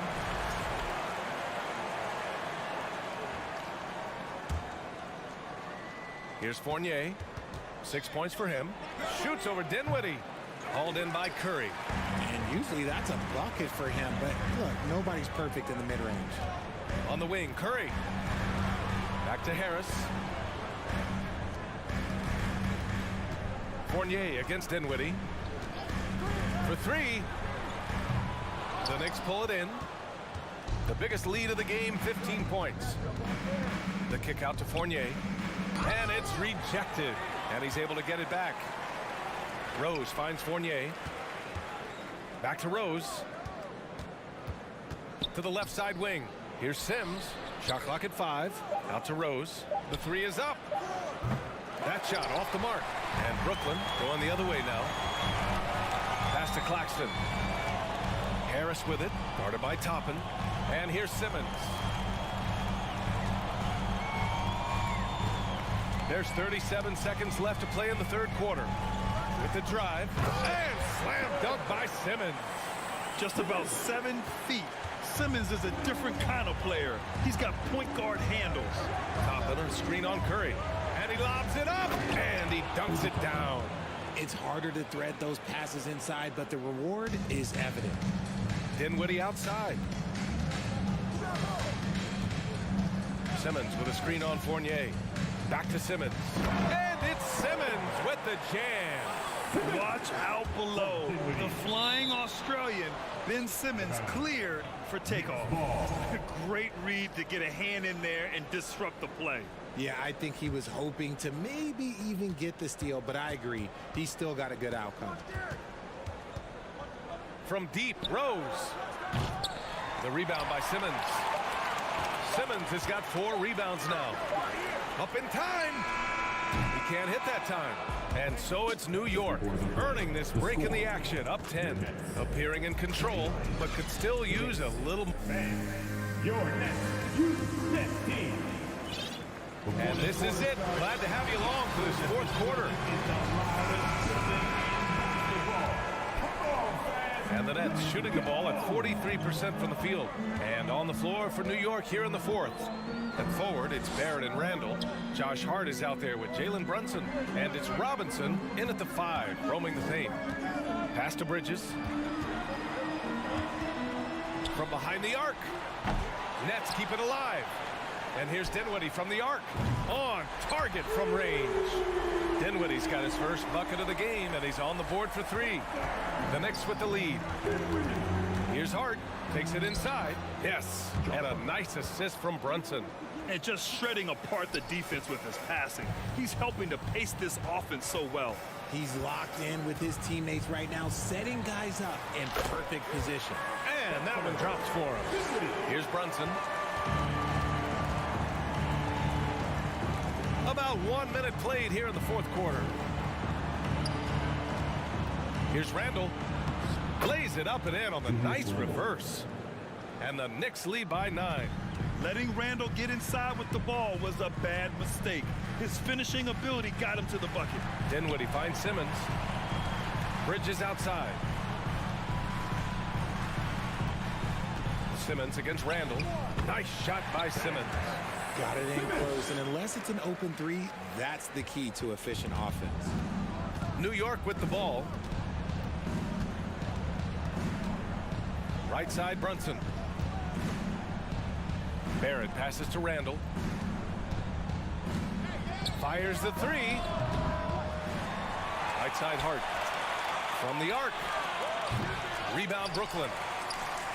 Here's Fournier. 6 points for him. Shoots over Dinwiddie. Hauled in by Curry. And usually that's a bucket for him, but look, nobody's perfect in the mid-range. On the wing, Curry. Back to Harris. Fournier against Dinwiddie. For 3. The Knicks pull it in. The biggest lead of the game, 15 points. The kick out to Fournier. And it's rejected. And he's able to get it back. Rose finds Fournier. Back to Rose. To the left side wing. Here's Sims. Shot clock at 5. Out to Rose. The 3 is up. That shot off the mark. And Brooklyn going the other way now. Pass to Claxton. Harris with it. Guarded by Toppin. And here's Simmons. There's 37 seconds left to play in the third quarter. With the drive. And slam dunk by Simmons. Just about 7 feet. Simmons is a different kind of player. He's got point guard handles. Toppin on a screen on Curry. And he lobs it up. And he dunks it down. It's harder to thread those passes inside, but the reward is evident. Dinwiddie outside. Simmons with a screen on Fournier. Back to Simmons. And it's Simmons with the jam. Watch out below. The flying Australian, Ben Simmons, cleared for takeoff. Great read to get a hand in there and disrupt the play. Yeah, I think he was hoping to maybe even get the steal, but I agree. He's still got a good outcome. From deep, Rose. The rebound by Simmons. Simmons has got 4 rebounds now. Up in time. He can't hit that time. And so it's New York, earning this break in the action, up 10. Appearing in control, but could still use a little... Your next next team. And this is it. Glad to have you along for this fourth quarter. And the Nets shooting the ball at 43% from the field. And on the floor for New York here in the fourth. At forward, it's Barrett and Randall. Josh Hart is out there with Jalen Brunson. And it's Robinson in at the 5, roaming the paint. Pass to Bridges. From behind the arc. Nets keep it alive. And here's Dinwiddie from the arc. On target from range. Dinwiddie's got his first bucket of the game, and he's on the board for 3. The Knicks with the lead. Here's Hart. Takes it inside. Yes. And a nice assist from Brunson. And just shredding apart the defense with his passing. He's helping to pace this offense so well. He's locked in with his teammates right now, setting guys up in perfect position. And that one drops for him. Here's Brunson. About 1 minute played here in the fourth quarter. Here's Randall. Lays it up and in on the nice reverse. And the Knicks lead by 9. Letting Randall get inside with the ball was a bad mistake. His finishing ability got him to the bucket. Dinwiddie finds Simmons. Bridges outside. Simmons against Randall. Nice shot by Simmons. Got it in close, and unless it's an open 3, that's the key to efficient offense. New York with the ball. Right side, Brunson. Barrett passes to Randall. Fires the 3. Right side, Hart. From the arc. Rebound, Brooklyn.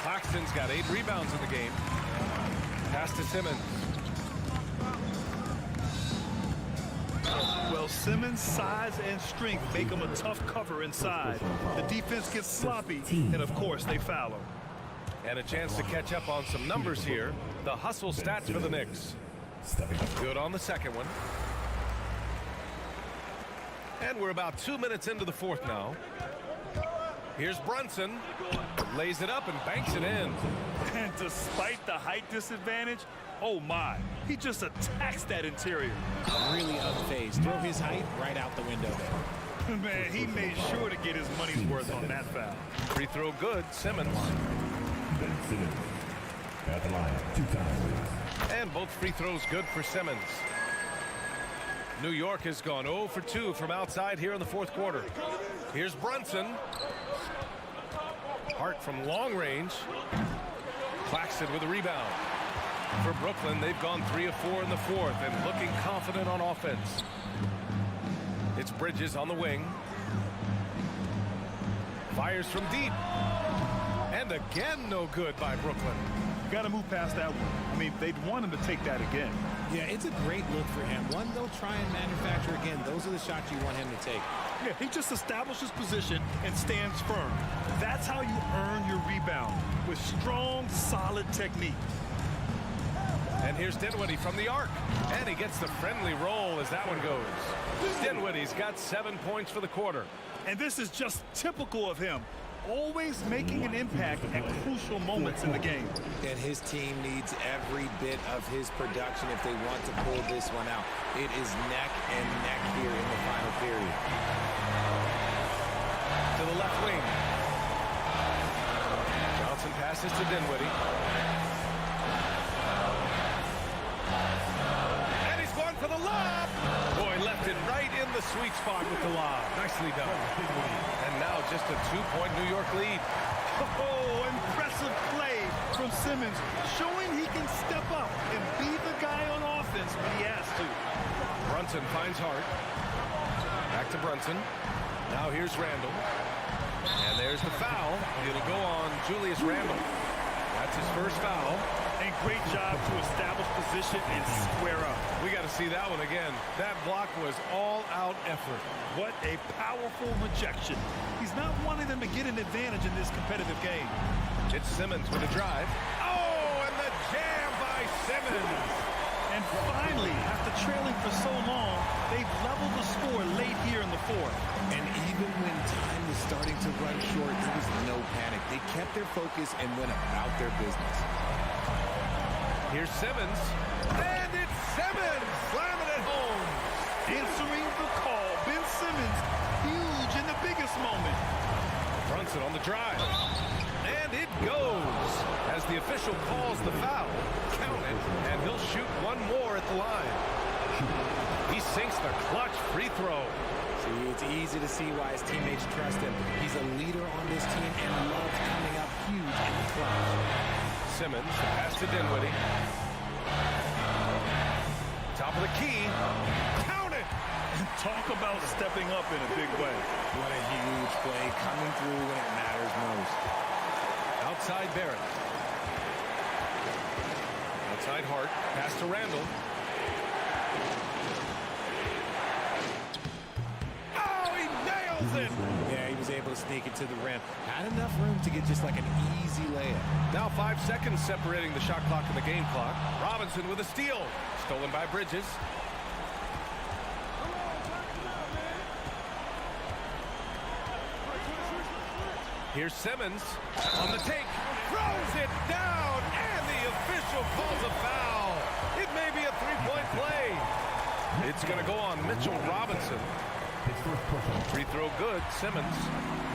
Claxton's got 8 rebounds in the game. Pass to Simmons. Well, Simmons' size and strength make him a tough cover inside. The defense gets sloppy, and of course, they foul him. And a chance to catch up on some numbers here. The hustle stats for the Knicks. Good on the second one. And we're about 2 minutes into the fourth now. Here's Brunson. Lays it up and banks it in. And despite the height disadvantage, oh my, he just attacks that interior. Really unfazed. Throw his height right out the window there. Man, he made sure to get his money's worth on that foul. Free throw good, Simmons. Ben Simmons at the line 2 times. And both free throws good for Simmons. New York has gone 0 for 2 from outside here in the fourth quarter. Here's Brunson. Hart from long range. Claxton with a rebound. For Brooklyn, they've gone 3 of 4 in the fourth and looking confident on offense. It's Bridges on the wing. Fires from deep. And again, no good by Brooklyn. Got to move past that one. I mean, they'd want him to take that again. Yeah, it's a great look for him. One they'll try and manufacture again. Those are the shots you want him to take. Yeah, he just establishes position and stands firm. That's how you earn your rebound, with strong, solid technique. And here's Dinwiddie from the arc. And he gets the friendly roll as that one goes. Dinwiddie's got 7 points for the quarter. And this is just typical of him. Always making an impact at crucial moments in the game. And his team needs every bit of his production if they want to pull this one out. It is neck and neck here in the final period. To the left wing. Johnson passes to Dinwiddie. And he's going for the lob. Boy, left it right in the sweet spot with the lob. Nicely done. And now just a 2-point New York lead. Oh, impressive play from Simmons, showing he can step up and be the guy on offense when he has to. Brunson finds Hart. Back to Brunson. Now here's Randall. And there's the foul. It'll go on Julius Randall. That's his first foul. And great job to establish position and square up. We got to see that one again. That block was all-out effort. What a powerful rejection. He's not wanting them to get an advantage in this competitive game. It's Simmons with a drive. Oh, and the jam by Simmons. And finally, after trailing for so long, they've leveled the score late here in the fourth. And even when time was starting to run short, there was no panic. They kept their focus and went about their business. Here's Simmons. And it's Simmons! Slamming it home! Answering the call, Ben Simmons, huge in the biggest moment. Brunson on the drive. And it goes as the official calls the foul. Count it, and he'll shoot one more at the line. He sinks the clutch free throw. See, it's easy to see why his teammates trust him. He's a leader on this team and loves coming up huge in the clutch. Simmons, the pass to Dinwiddie. Top of the key. Count it! Talk about stepping up in a big way. What a huge play, coming through when it matters most. Outside Barrett. Outside Hart. Pass to Randall. Oh, he nails it! Yeah, he was able to sneak it to the rim. Had enough room to get just like an easy layup. Now 5 seconds separating the shot clock and the game clock. Robinson with a steal. Stolen by Bridges. Here's Simmons on the take. Throws it down, and the official calls a foul. It may be a three-point play. It's going to go on Mitchell Robinson. Free throw good, Simmons.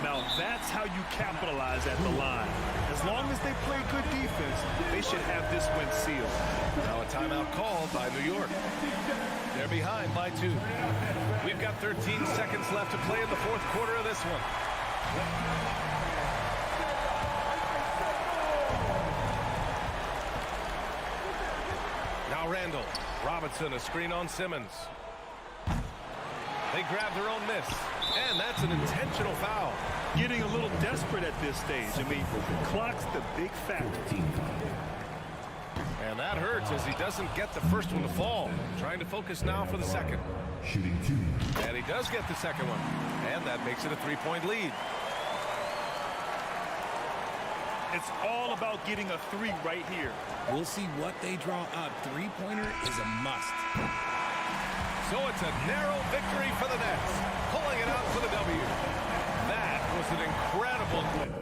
Now that's how you capitalize at the line. As long as they play good defense, they should have this win sealed. Now a timeout called by New York. They're behind by 2. We've got 13 seconds left to play in the fourth quarter of this one. Now Randall. Robinson, a screen on Simmons. They grab their own miss, and that's an intentional foul. Getting a little desperate at this stage. I mean, clock's the big factor. And that hurts as he doesn't get the first one to fall. Trying to focus now for the second. Shooting 2. And he does get the second one. And that makes it a 3-point lead. It's all about getting a 3 right here. We'll see what they draw up. Three-pointer is a must. So it's a narrow victory for the Nets, pulling it out for the W. That was an incredible win.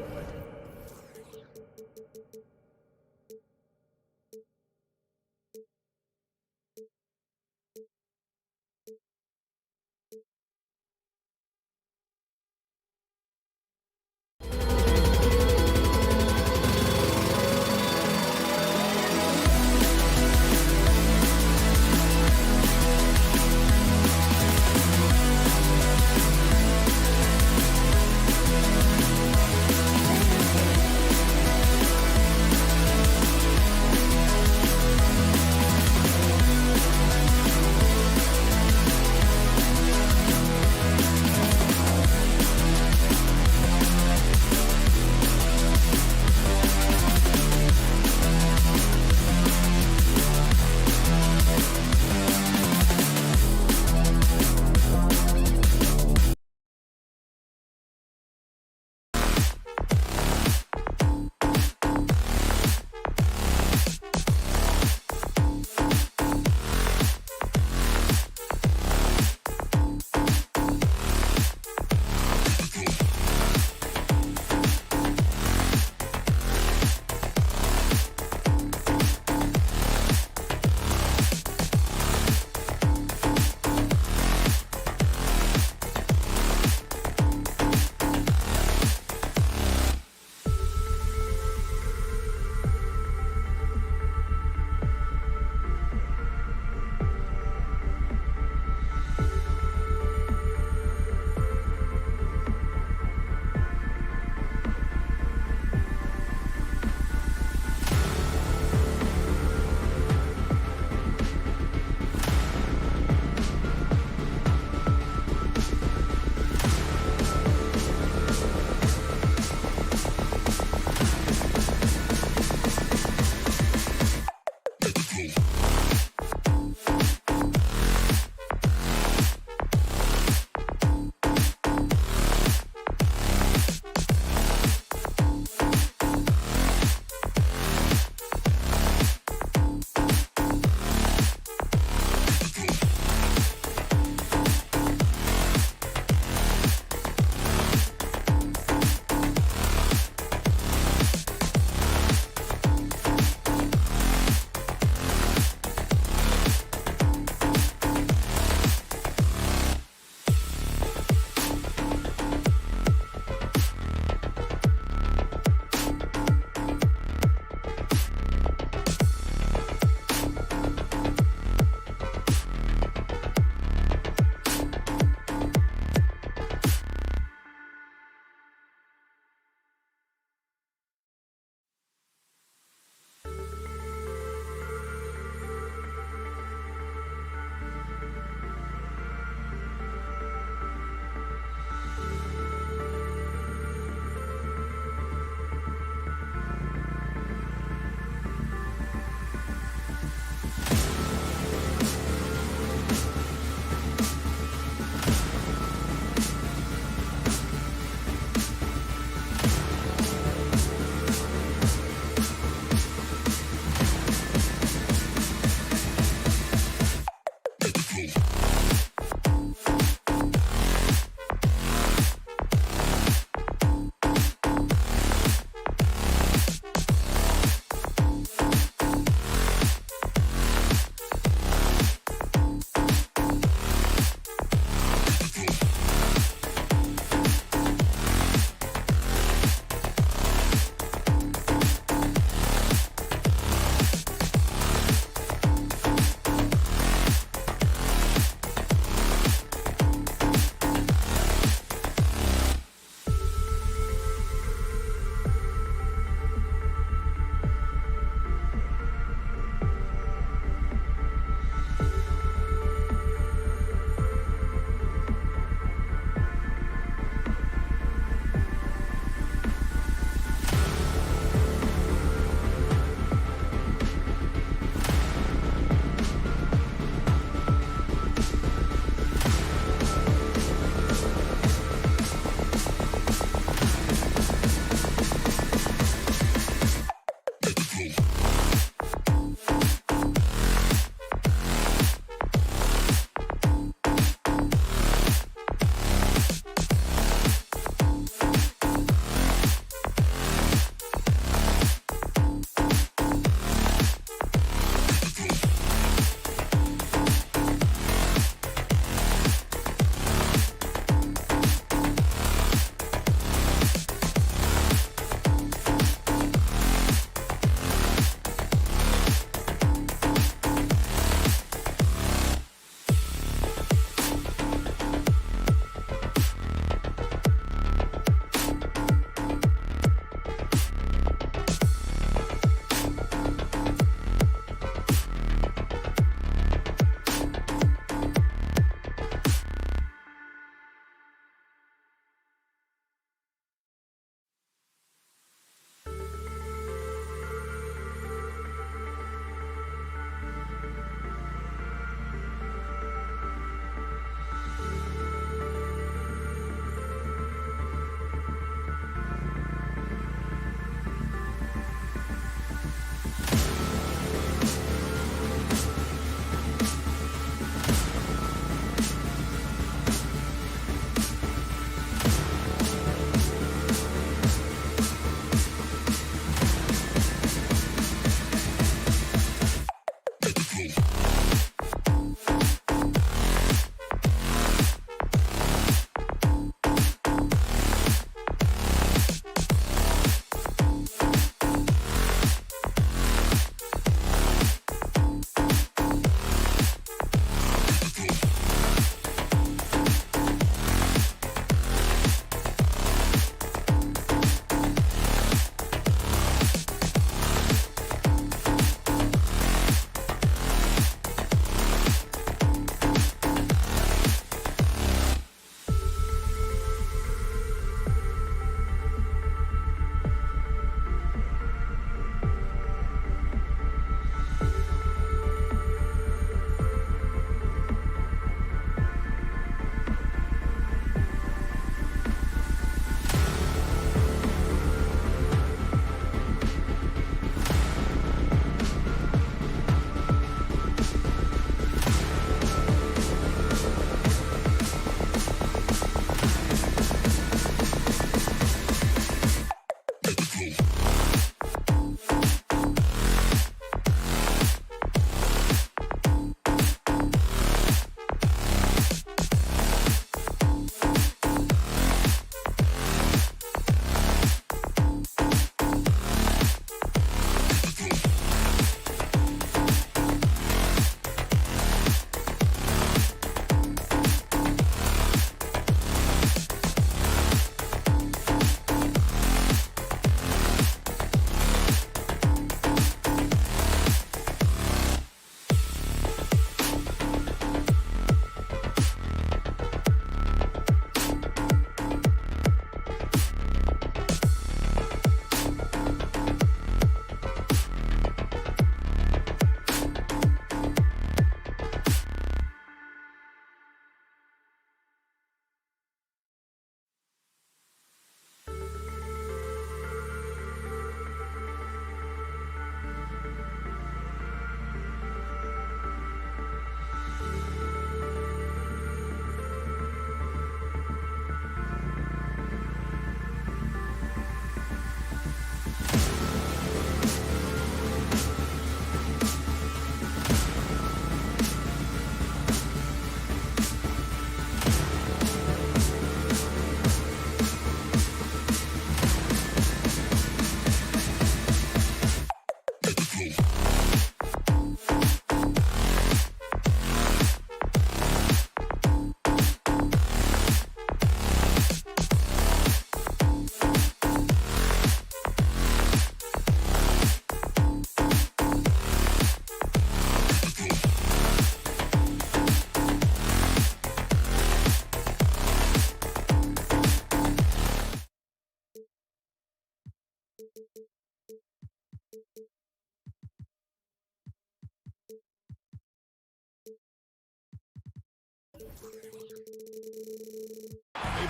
He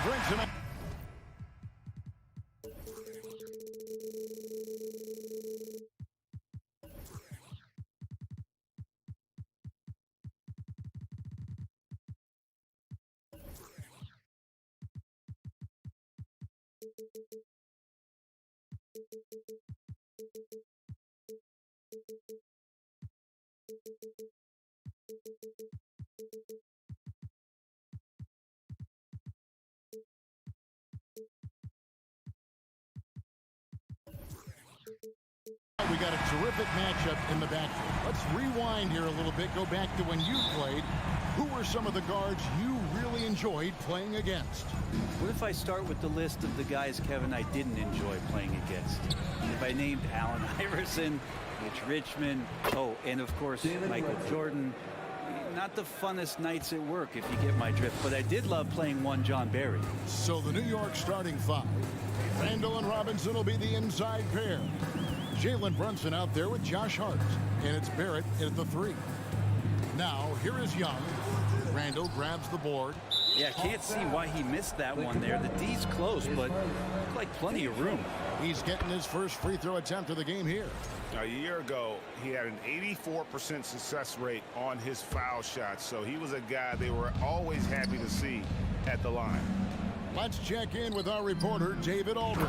brings him up. We got a terrific matchup in the backfield. Let's rewind here a little bit. Go back to when you played. Who were some of the guards you really enjoyed playing against? What if I start with the list of the guys, Kevin, I didn't enjoy playing against? If I named Allen Iverson, Mitch Richmond, and of course, Michael Jordan. Not the funnest nights at work, if you get my drift, but I did love playing one John Barry. So the New York starting five. Randall and Robinson will be the inside pair. Jalen Brunson out there with Josh Hart, and it's Barrett at the 3. Now, here is Young. Randall grabs the board. Yeah, can't see why he missed that one there. The D's close, but looked like plenty of room. He's getting his first free throw attempt of the game here. A year ago, he had an 84% success rate on his foul shots, so he was a guy they were always happy to see at the line. Let's check in with our reporter, David Aldridge.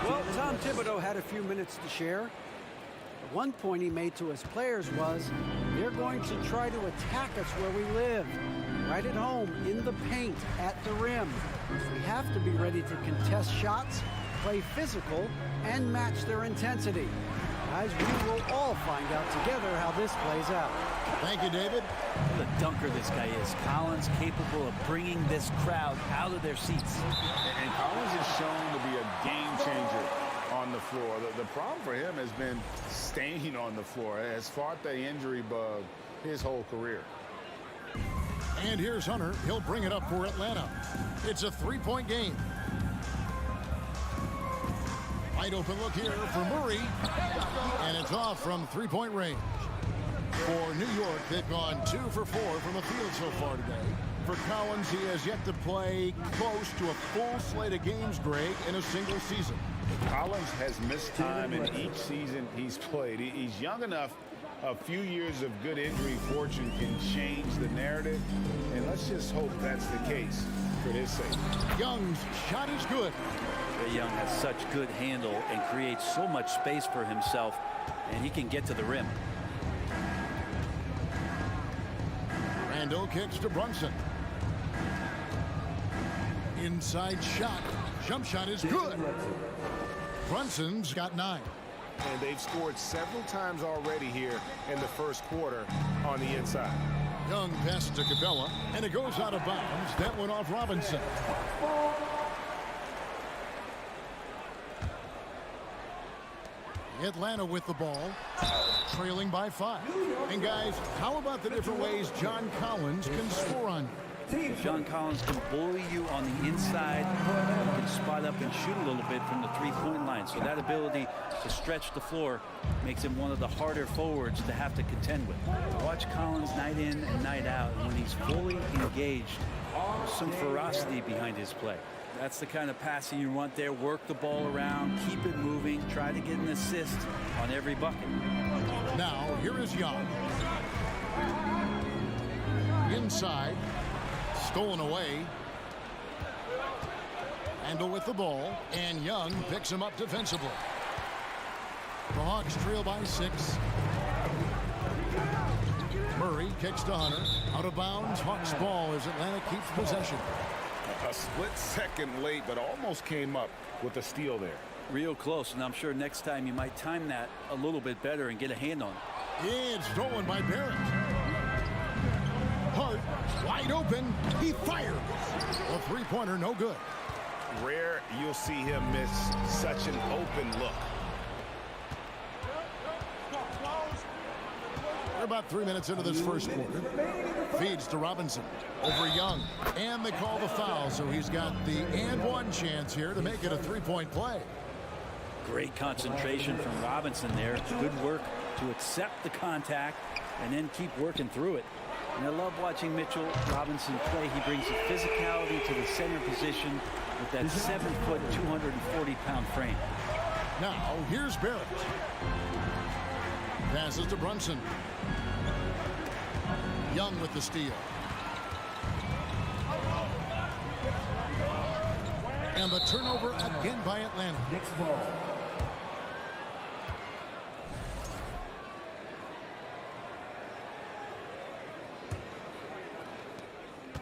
Well, Tom Thibodeau had a few minutes to share. One point he made to his players was, they're going to try to attack us where we live, right at home, in the paint, at the rim. We have to be ready to contest shots, play physical, and match their intensity. Guys, we will all find out together how this plays out. Thank you, David. What a dunker this guy is. Collins capable of bringing this crowd out of their seats. And Collins is shown to be a game changer on the floor. The problem for him has been staying on the floor. Has fought the injury bug his whole career. And here's Hunter. He'll bring it up for Atlanta. It's a three-point game. Wide open look here for Murray. And it's off from three-point range. For New York, they've gone 2 for 4 from the field so far today. For Collins, he has yet to play close to a full slate of games, Greg, in a single season. Collins has missed time in each season he's played. He's young enough. A few years of good injury fortune can change the narrative, and let's just hope that's the case for his sake. Young's shot is good. Trae Young has such good handle and creates so much space for himself, and he can get to the rim. Randall kicks to Brunson. Inside shot. Jump shot is good. Brunson's got 9. And they've scored several times already here in the first quarter on the inside. Young passes to Capella, and it goes out of bounds. That went off Robinson. Atlanta with the ball, trailing by 5. And guys, how about the different ways John Collins can score on you? John Collins can bully you on the inside, can spot up and shoot a little bit from the three-point line. So that ability to stretch the floor makes him one of the harder forwards to have to contend with. Watch Collins night in and night out. And when he's fully engaged, there's some ferocity behind his play. That's the kind of passing you want there. Work the ball around, keep it moving, try to get an assist on every bucket. Now, here is Young. Inside. Stolen away. Randall with the ball, and Young picks him up defensively. The Hawks trail by 6. Murray kicks to Hunter. Out of bounds, Hawks ball as Atlanta keeps possession. A split second late, but almost came up with a steal there. Real close, and I'm sure next time you might time that a little bit better and get a hand on it. It's stolen by Barrett. Hart, wide open. He fires. A three-pointer, no good. Rare you'll see him miss such an open look. We're about 3 minutes into this first quarter. Feeds to Robinson. Over Young. And they call the foul, so he's got the and one chance here to make it a three-point play. Great concentration from Robinson there. Good work to accept the contact and then keep working through it. And I love watching Mitchell Robinson play. He brings a physicality to the center position with that 7-foot, 240-pound frame. Now, here's Barrett. Passes to Brunson. Young with the steal. And the turnover again by Atlanta. Knicks ball.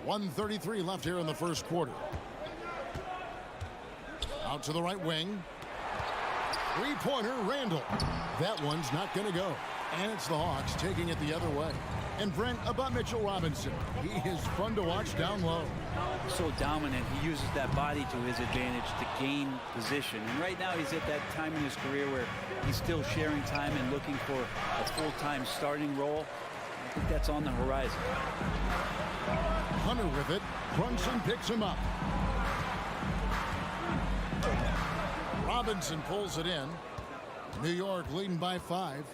.133 left here in the first quarter. Out to the right wing. Three-pointer, Randall. That one's not going to go. And it's the Hawks taking it the other way. And Brent, about Mitchell Robinson. He is fun to watch down low. So dominant. He uses that body to his advantage to gain position. And right now he's at that time in his career where he's still sharing time and looking for a full-time starting role. I think that's on the horizon. Hunter with it. Brunson picks him up. Robinson pulls it in. New York leading by 5.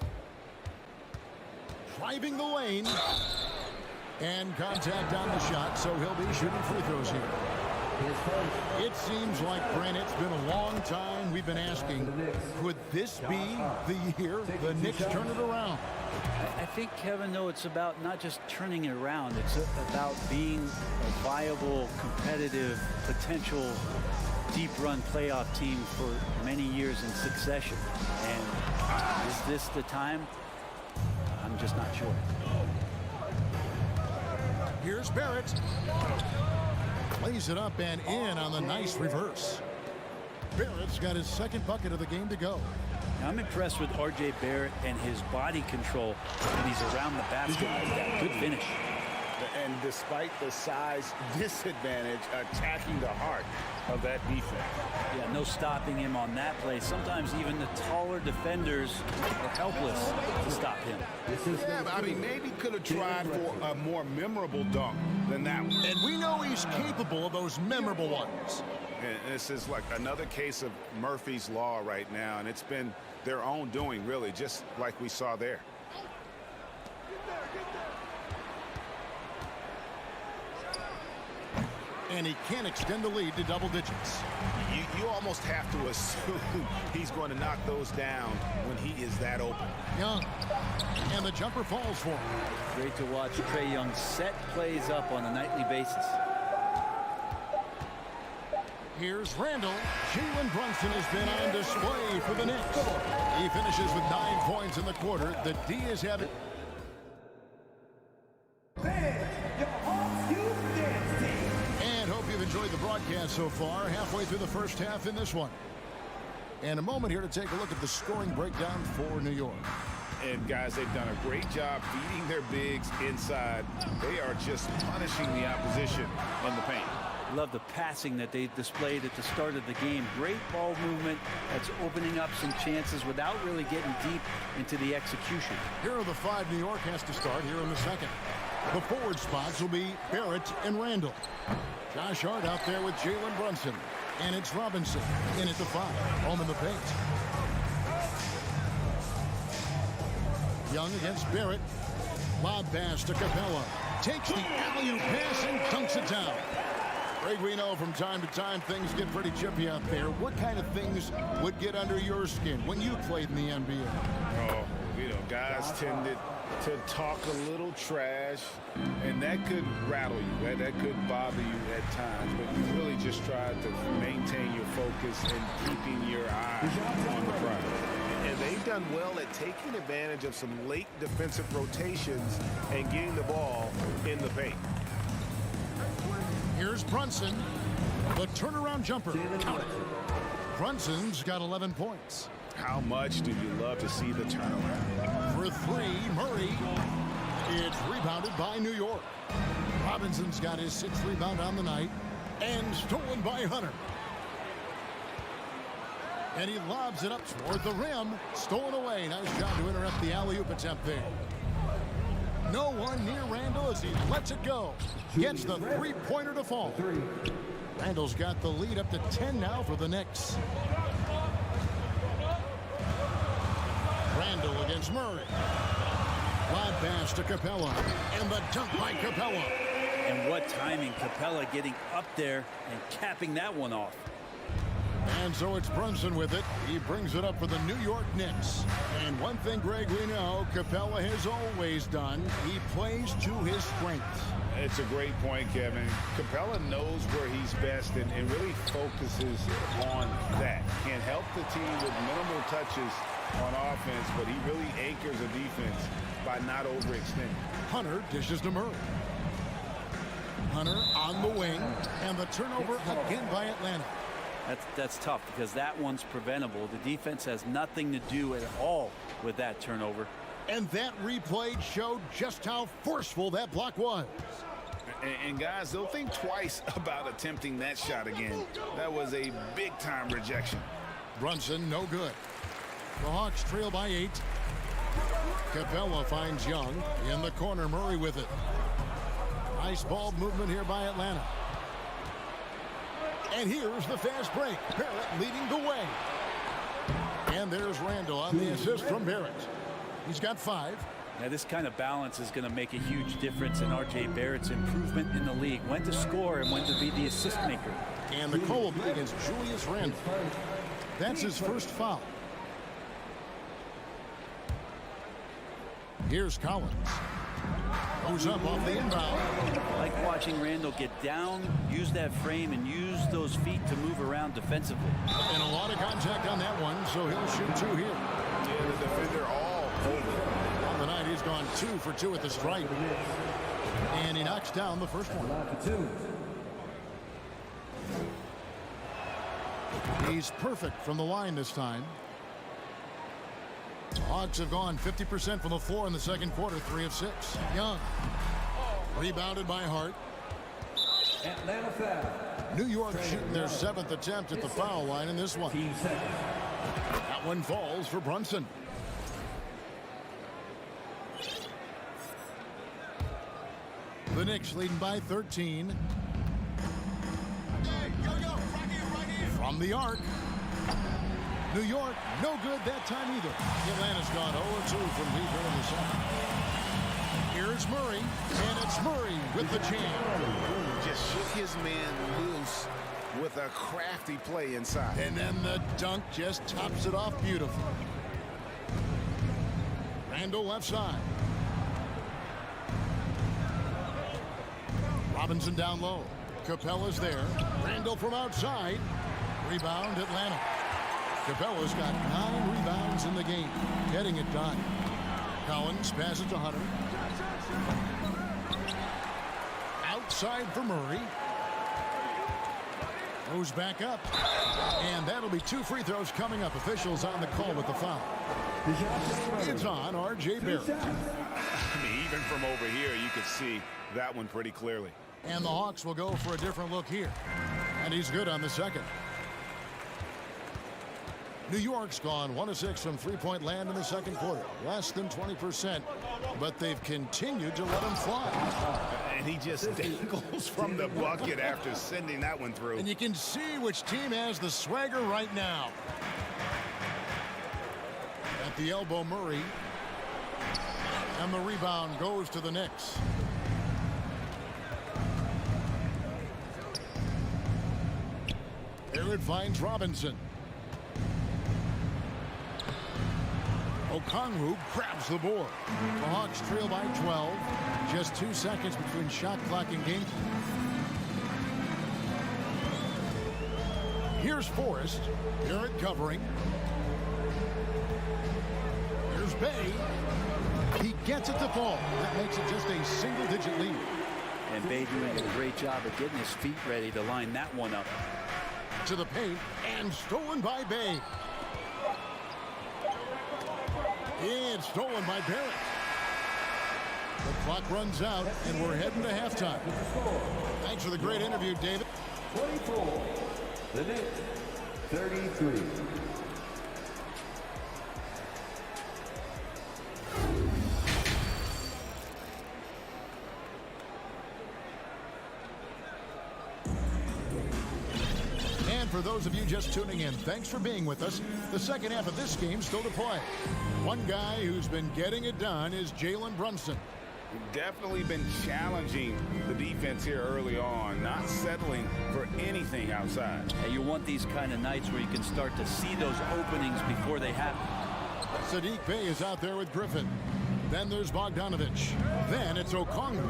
Driving the lane. And contact on the shot, so he'll be shooting free throws here. It seems like, Brent, it's been a long time we've been asking, could this be the year the Knicks turn it around? I think, Kevin, though, it's about not just turning it around. It's about being a viable, competitive, potential deep-run playoff team for many years in succession. And is this the time? I'm just not sure. Here's Barrett. Plays it up and in on the nice reverse. Barrett's got his second bucket of the game to go. Now, I'm impressed with R.J. Barrett and his body control when he's around the basket like that. Good finish. And despite the size disadvantage, attacking the heart of that defense. Yeah, no stopping him on that play. Sometimes even the taller defenders are helpless to stop him. Yeah, I mean, maybe could have tried for a more memorable dunk than that one. And we know he's capable of those memorable ones. And this is like another case of Murphy's Law right now, and it's been their own doing, really, just like we saw there. And he can't extend the lead to double digits. You almost have to assume he's going to knock those down when he is that open. Young. And the jumper falls for him. Great to watch Trae Young set plays up on a nightly basis. Here's Randall. Jalen Brunson has been on display for the Knicks. He finishes with 9 points in the quarter. The D is having... And hope you've enjoyed the broadcast so far. Halfway through the first half in this one. And a moment here to take a look at the scoring breakdown for New York. And guys, they've done a great job feeding their bigs inside. They are just punishing the opposition in the paint. Love the passing that they displayed at the start of the game. Great ball movement that's opening up some chances without really getting deep into the execution. Here are the 5 New York has to start here in the second. The forward spots will be Barrett and Randall. Josh Hart out there with Jalen Brunson. And it's Robinson in at the 5. Home in the paint. Young against Barrett. Lob pass to Capella. Takes the alley-oop pass and dunks it down. Greg, we know from time to time things get pretty chippy out there. What kind of things would get under your skin when you played in the NBA? Oh, you know, guys tended to talk a little trash, and that could rattle you. That could bother you at times, but you really just try to maintain your focus and keeping your eye on the prize. And they've done well at taking advantage of some late defensive rotations and getting the ball in the paint. Here's Brunson. The turnaround jumper. Count it. Brunson's got 11 points. How much do you love to see the turnaround? For three, Murray. It's rebounded by New York. Robinson's got his 6th rebound on the night and stolen by Hunter. And he lobs it up toward the rim. Stolen away. Nice job to interrupt the alley-oop attempt there. No one near Randall as he lets it go. Gets the three-pointer to fall. Randall's got the lead up to 10 now for the Knicks. Randall against Murray. Lob pass to Capella. And the dunk by Capella. And what timing. Capella getting up there and capping that one off. And so it's Brunson with it. He brings it up for the New York Knicks. And one thing, Greg, we know Capella has always done. He plays to his strengths. It's a great point, Kevin. Capella knows where he's best and really focuses on that. Can help the team with minimal touches on offense, but he really anchors a defense by not overextending. Hunter dishes to Murray. Hunter on the wing, and the turnover again by Atlanta. That's tough because that one's preventable. The defense has nothing to do at all with that turnover. And that replay showed just how forceful that block was. And guys, they'll think twice about attempting that shot again. That was a big-time rejection. Brunson, no good. The Hawks trail by 8. Capella finds Young in the corner. Murray with it. Nice ball movement here by Atlanta. And here's the fast break. Barrett leading the way. And there's Randall on the assist from Barrett. He's got 5. Now, this kind of balance is going to make a huge difference in R.J. Barrett's improvement in the league. When to score and when to be the assist maker. And the call will be against Julius Randle. That's his first foul. Here's Collins. Goes up off the inbound. I like watching Randall get down, use that frame, and use those feet to move around defensively. And a lot of contact on that one, so he'll shoot 2 here. Yeah, the defender all over. On the night, he's gone 2 for 2 at the stripe. And he knocks down the first one. He's perfect from the line this time. Hawks have gone 50% from the floor in the second quarter, 3 of 6. Young. Rebounded by Hart. Atlanta foul. New York shooting their 7th attempt at the foul line in this one. That one falls for Brunson. The Knicks leading by 13. From the arc. New York, no good that time either. Atlanta's gone 0-2 from deep in the second. Here's Murray, and it's Murray with the jam. Just shook his man loose with a crafty play inside. And then the dunk just tops it off beautifully. Randall left side. Robinson down low. Capella's there. Randall from outside. Rebound Atlanta. Capella's got 9 rebounds in the game, getting it done. Collins passes to Hunter. Outside for Murray. Goes back up. And that'll be 2 free throws coming up. Officials on the call with the foul. It's on R.J. Barrett. I mean, even from over here, you could see that one pretty clearly. And the Hawks will go for a different look here. And he's good on the second. New York's gone 1 of 6 from three-point land in the second quarter. Less than 20%, but they've continued to let him fly. And he just dangles from the bucket after sending that one through. And you can see which team has the swagger right now. At the elbow, Murray. And the rebound goes to the Knicks. Here it finds Robinson. Okongwu grabs the board. The Hawks trail by 12. Just 2 seconds between shot clock and game. Here's Forrest. Barrett covering. Here's Bay. He gets it to fall. That makes it just a single-digit lead. And Bay doing a great job of getting his feet ready to line that one up. to the paint and stolen by Bay. It's stolen by Barrett. The clock runs out, and we're heading to halftime. Thanks for the great interview, David. 24. The Knicks, 33. And for those of you just tuning in, thanks for being with us. The second half of this game still to play. One guy who's been getting it done is Jalen Brunson. Definitely been challenging the defense here early on, not settling for anything outside. And you want these kind of nights where you can start to see those openings before they happen. Sadiq Bey is out there with Griffin. Then there's Bogdanovich. Then it's Okongwu.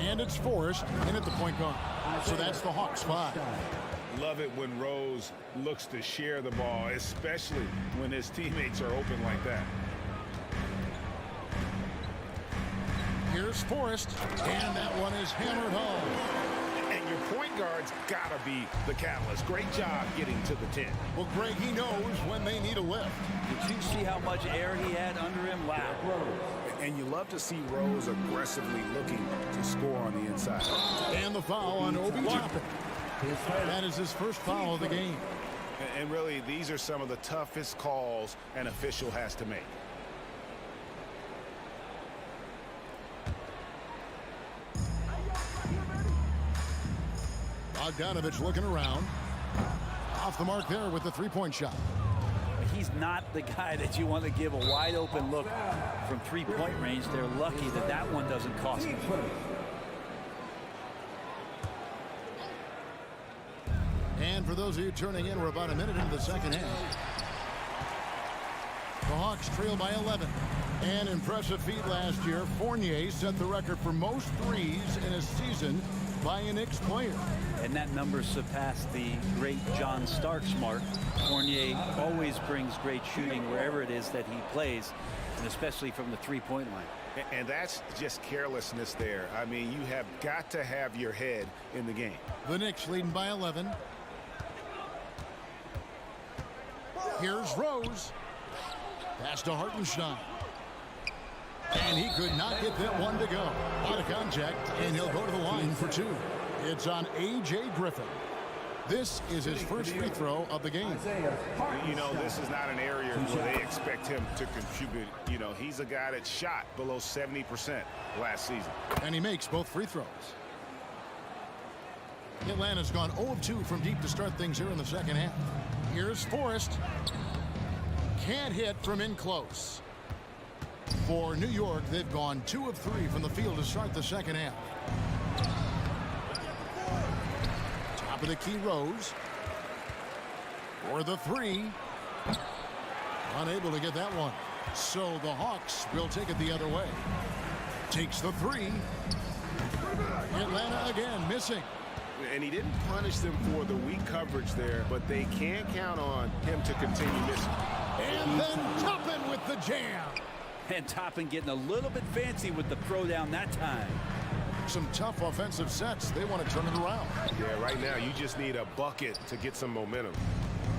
And it's Forrest in at the point guard. So that's the Hawks 5. Love it when Rose looks to share the ball, especially when his teammates are open like that. Here's Forrest, and that one is hammered home. And your point guard's got to be the catalyst. Great job getting to the 10. Well, Greg, he knows when they need a lift. Did you see how much air he had under him? Wow. And you love to see Rose aggressively looking to score on the inside. And the foul on Obi Toppin. That is his first foul of the game. And really, these are some of the toughest calls an official has to make. Bogdanovich looking around. Off the mark there with the three-point shot. He's not the guy that you want to give a wide open look from three-point range. They're lucky that that one doesn't cost them. And for those of you turning in, we're about a minute into the second half. The Hawks trail by 11. An impressive feat last year. Fournier set the record for most threes in a season by a Knicks player. And that number surpassed the great John Starks mark. Fournier always brings great shooting wherever it is that he plays, and especially from the three-point line. And that's just carelessness there. I mean, you have got to have your head in the game. The Knicks leading by 11. Here's Rose. Pass to Hartenstein. And he could not get that one to go. Out of contact, and he'll go to the line for two. It's on A.J. Griffin. This is his first free throw of the game. You know, this is not an area where they expect him to contribute. You know, he's a guy that shot below 70% last season. And he makes both free throws. Atlanta's gone 0 of 2 from deep to start things here in the second half. Here's Forrest. Can't hit from in close. For New York, they've gone 2 of 3 from the field to start the second half. Top of the key, Rose. For the 3. Unable to get that one. So the Hawks will take it the other way. Takes the 3. Atlanta again missing. And he didn't punish them for the weak coverage there, but they can't count on him to continue missing. And then Toppin with the jam. And Toppin getting a little bit fancy with the throwdown that time. Some tough offensive sets. They want to turn it around. Yeah, right now you just need a bucket to get some momentum.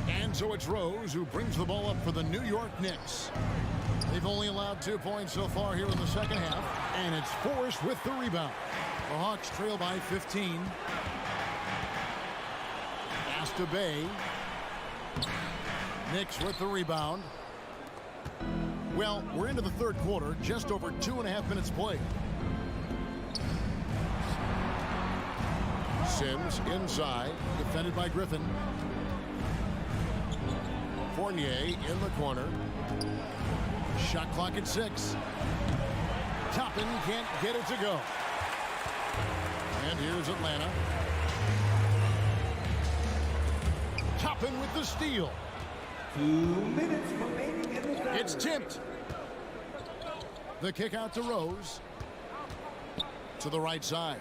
And so it's Rose who brings the ball up for the New York Knicks. They've only allowed 2 points so far here in the second half. And it's Forrest with the rebound. The Hawks trail by 15. Pass to Bay. Knicks with the rebound. Well, we're into the third quarter, just over 2.5 minutes played. Sims inside, defended by Griffin. Fournier in the corner. Shot clock at 6. Toppin can't get it to go. And here's Atlanta. Toppin with the steal. 2 minutes remaining in the third. It's tipped. The kick out to Rose. To the right side.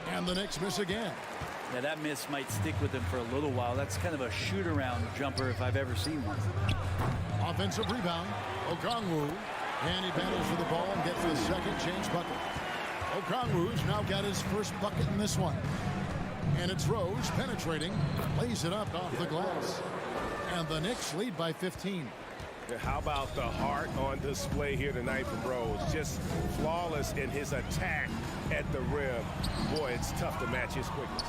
And the Knicks miss again. Now that miss might stick with him for a little while. That's kind of a shoot-around jumper if I've ever seen one. Offensive rebound. Okongwu. And he battles for the ball and gets the second chance bucket. Okongwu's now got his first bucket in this one. And it's Rose penetrating, lays it up off the glass. And the Knicks lead by 15. How about the heart on display here tonight from Rose? Just flawless in his attack at the rim. Boy, it's tough to match his quickness.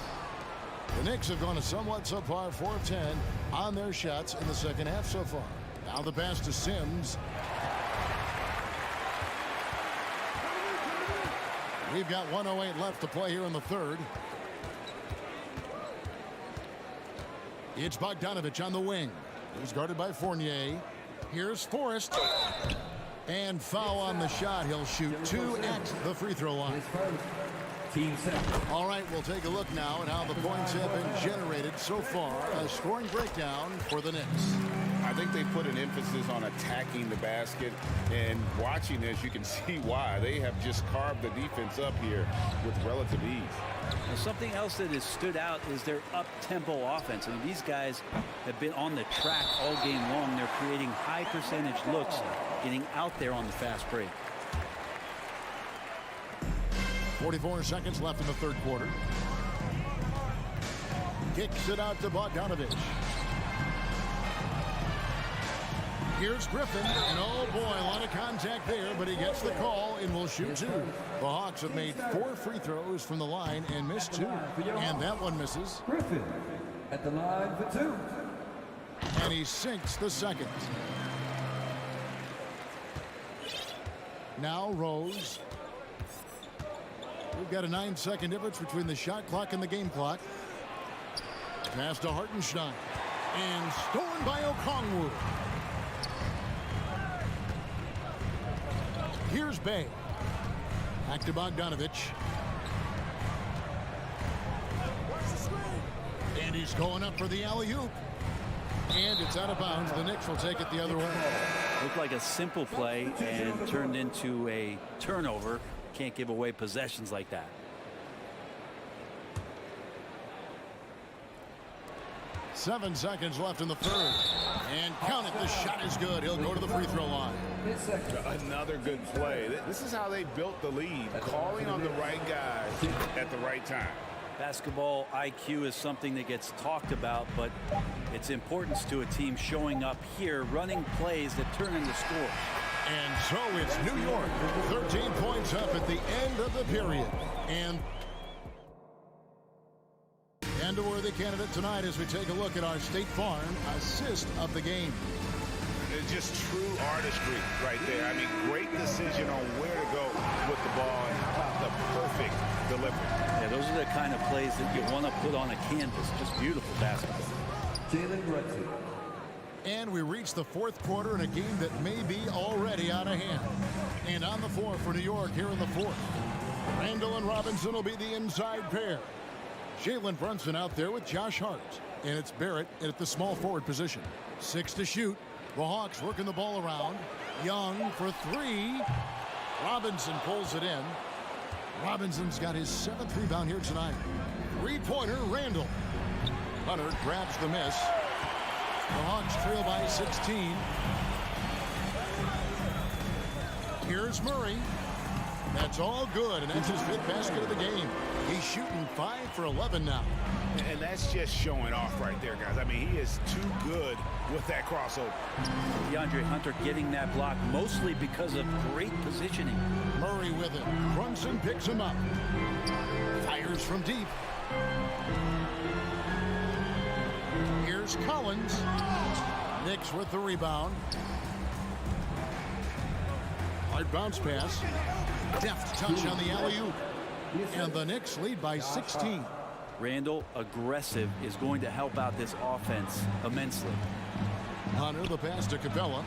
The Knicks have gone a somewhat subpar 4 of 10 on their shots in the second half so far. Now the pass to Sims. We've got 1:08 left to play here in the third. It's Bogdanovich on the wing. He's guarded by Fournier. Here's Forrest. And foul on the shot. He'll shoot 2 at the free throw line. All right, we'll take a look now at how the points have been generated so far. A scoring breakdown for the Knicks. I think they put an emphasis on attacking the basket, and watching this, you can see why. They have just carved the defense up here with relative ease. Now, something else that has stood out is their up-tempo offense. I mean, these guys have been on the track all game long. They're creating high percentage looks, getting out there on the fast break. 44 seconds left in the third quarter. Kicks it out to Bogdanovich. Here's Griffin, and oh boy, a lot of contact there, but he gets the call and will shoot 2. The Hawks have made 4 free throws from the line and missed 2, and that one misses. Griffin at the line for 2. And he sinks the second. Now Rose. We've got a 9-second difference between the shot clock and the game clock. Pass to Hartenstein. And stolen by Okongwu. Here's Bay. Back to Bogdanovich. And he's going up for the alley-oop. And it's out of bounds. The Knicks will take it the other way. Looked like a simple play and turned into a turnover. Can't give away possessions like that. Seven seconds left in the third. And count it, the shot is good. He'll go to the free throw line. Another good play. This is how they built the lead, calling on the right guys at the right time. Basketball IQ is something that gets talked about, but its importance to a team showing up here, running plays that turn into scores. And so it's New York, 13 points up at the end of the period. And a worthy candidate tonight as we take a look at our State Farm assist of the game. It's just true artistry right there. I mean, great decision on where to go with the ball and how about the perfect delivery. Yeah, those are the kind of plays that you want to put on a canvas. Just beautiful basketball. And we reach the fourth quarter in a game that may be already out of hand. And on the floor for New York here in the fourth. Randall and Robinson will be the inside pair. Jalen Brunson out there with Josh Hart. And it's Barrett at the small forward position. 6 to shoot. The Hawks working the ball around. Young for 3. Robinson pulls it in. Robinson's got his 7th rebound here tonight. 3-pointer, Randall. Hunter grabs the miss. The Hawks trail by 16. Here's Murray. That's all good, and that's his 5th basket of the game. He's shooting 5 for 11 now. And that's just showing off right there, guys. I mean, he is too good with that crossover. DeAndre Hunter getting that block mostly because of great positioning. Murray with it. Brunson picks him up. Fires from deep. Here's Collins. Knicks with the rebound. Hard bounce pass. Deft touch on the alley-oop. And the Knicks lead by 16. Randall, aggressive, is going to help out this offense immensely. Hunter, the pass to Capella.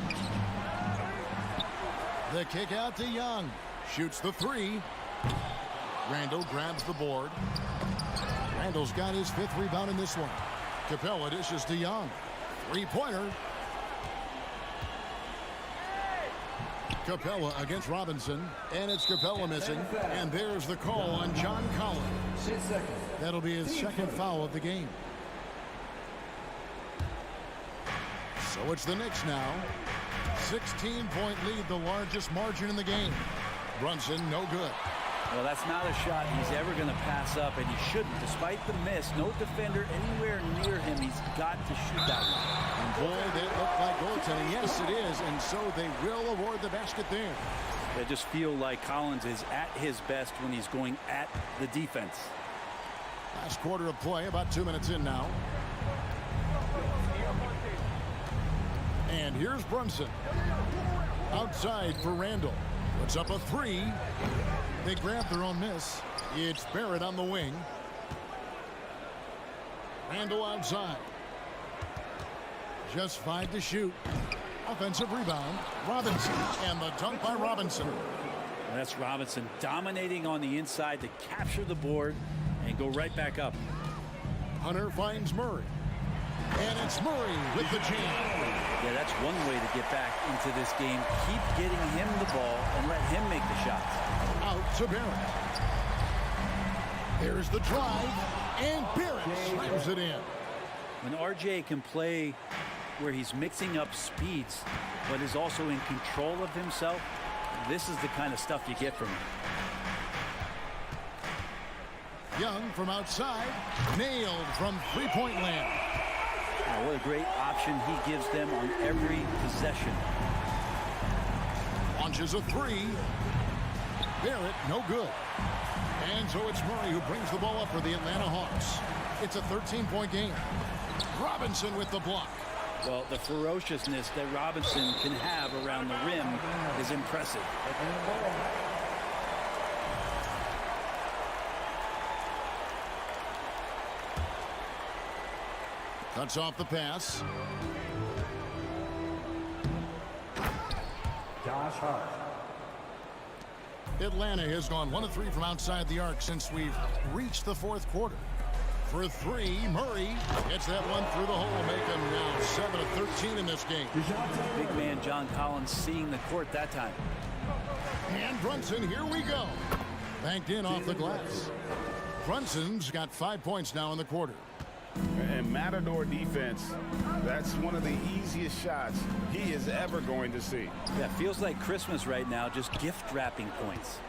The kick out to Young. Shoots the 3. Randall grabs the board. Randall's got his 5th rebound in this one. Capella dishes to Young. 3-pointer. Capella against Robinson, and it's Capella missing, and there's the call on John Collins. That'll be his 2nd foul of the game. So it's the Knicks now. 16-point lead, the largest margin in the game. Brunson, no good. Well, that's not a shot he's ever going to pass up, and he shouldn't. Despite the miss, no defender anywhere near him. He's got to shoot that one. And boy, that looked like goaltending. Yes, it is, and so they will award the basket there. I just feel like Collins is at his best when he's going at the defense. Last quarter of play, about 2 minutes in now. And here's Brunson. Outside for Randall. Puts up a three. They grab their own miss. It's Barrett on the wing. Randall outside. Just 5 to shoot. Offensive rebound. Robinson. And the dunk by Robinson. That's Robinson dominating on the inside to capture the board and go right back up. Hunter finds Murray. And it's Murray with the jam. Yeah, that's one way to get back into this game. Keep getting him the ball and let him make the shots. Out to Barrett. There's the drive. And Barrett slams it in. When RJ can play where he's mixing up speeds, but is also in control of himself, this is the kind of stuff you get from him. Young from outside. Nailed from three-point land. Oh, what a great option he gives them on every possession. Launches a three. Barrett, no good. And so it's Murray who brings the ball up for the Atlanta Hawks. It's a 13-point game. Robinson with the block. Well, the ferociousness that Robinson can have around the rim is impressive. Cuts off the pass. Josh Hart. Atlanta has gone 1 of 3 from outside the arc since we've reached the fourth quarter. For three, Murray gets that one through the hole, making now 7 of 13 in this game. Big man John Collins seeing the court that time. And Brunson, here we go. Banked in off the glass. Brunson's got 5 points now in the quarter. And Matador defense, that's one of the easiest shots he is ever going to see. Yeah, feels like Christmas right now, just gift wrapping points.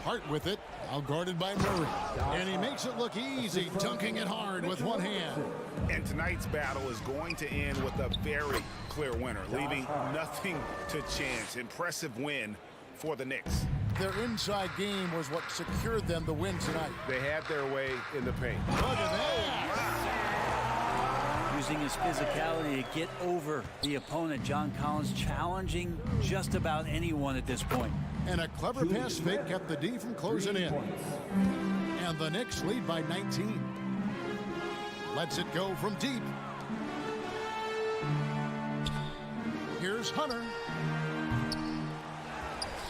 Hart with it, out guarded by Murray. And he makes it look easy, dunking it hard with one hand. And tonight's battle is going to end with a very clear winner, leaving nothing to chance. Impressive win for the Knicks. Their inside game was what secured them the win tonight. They had their way in the paint. Look at that. Using his physicality to get over the opponent. John Collins challenging just about anyone at this point. And a clever pass fake kept the D from closing in. And the Knicks lead by 19. Lets it go from deep. Here's Hunter.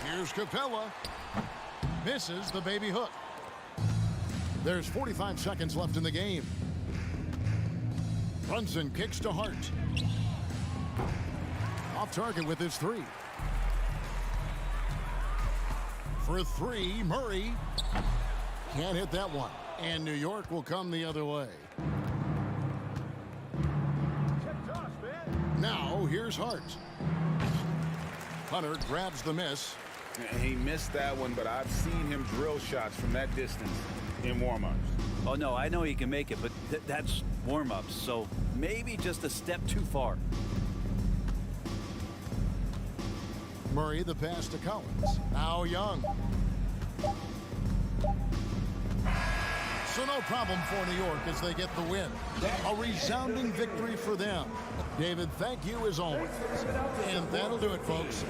Here's Capella. Misses the baby hook. There's 45 seconds left in the game. Brunson kicks to Hart. Off target with his three. For three, Murray. Can't hit that one. And New York will come the other way. Now here's Hart. Hunter grabs the miss. He missed that one, but I've seen him drill shots from that distance in warm-ups. Oh, no, I know he can make it, but that's warm-ups, so maybe just a step too far. Murray the pass to Collins. Now Young. So no problem for New York as they get the win. A resounding victory for them. David, thank you as always. And that'll do it, folks.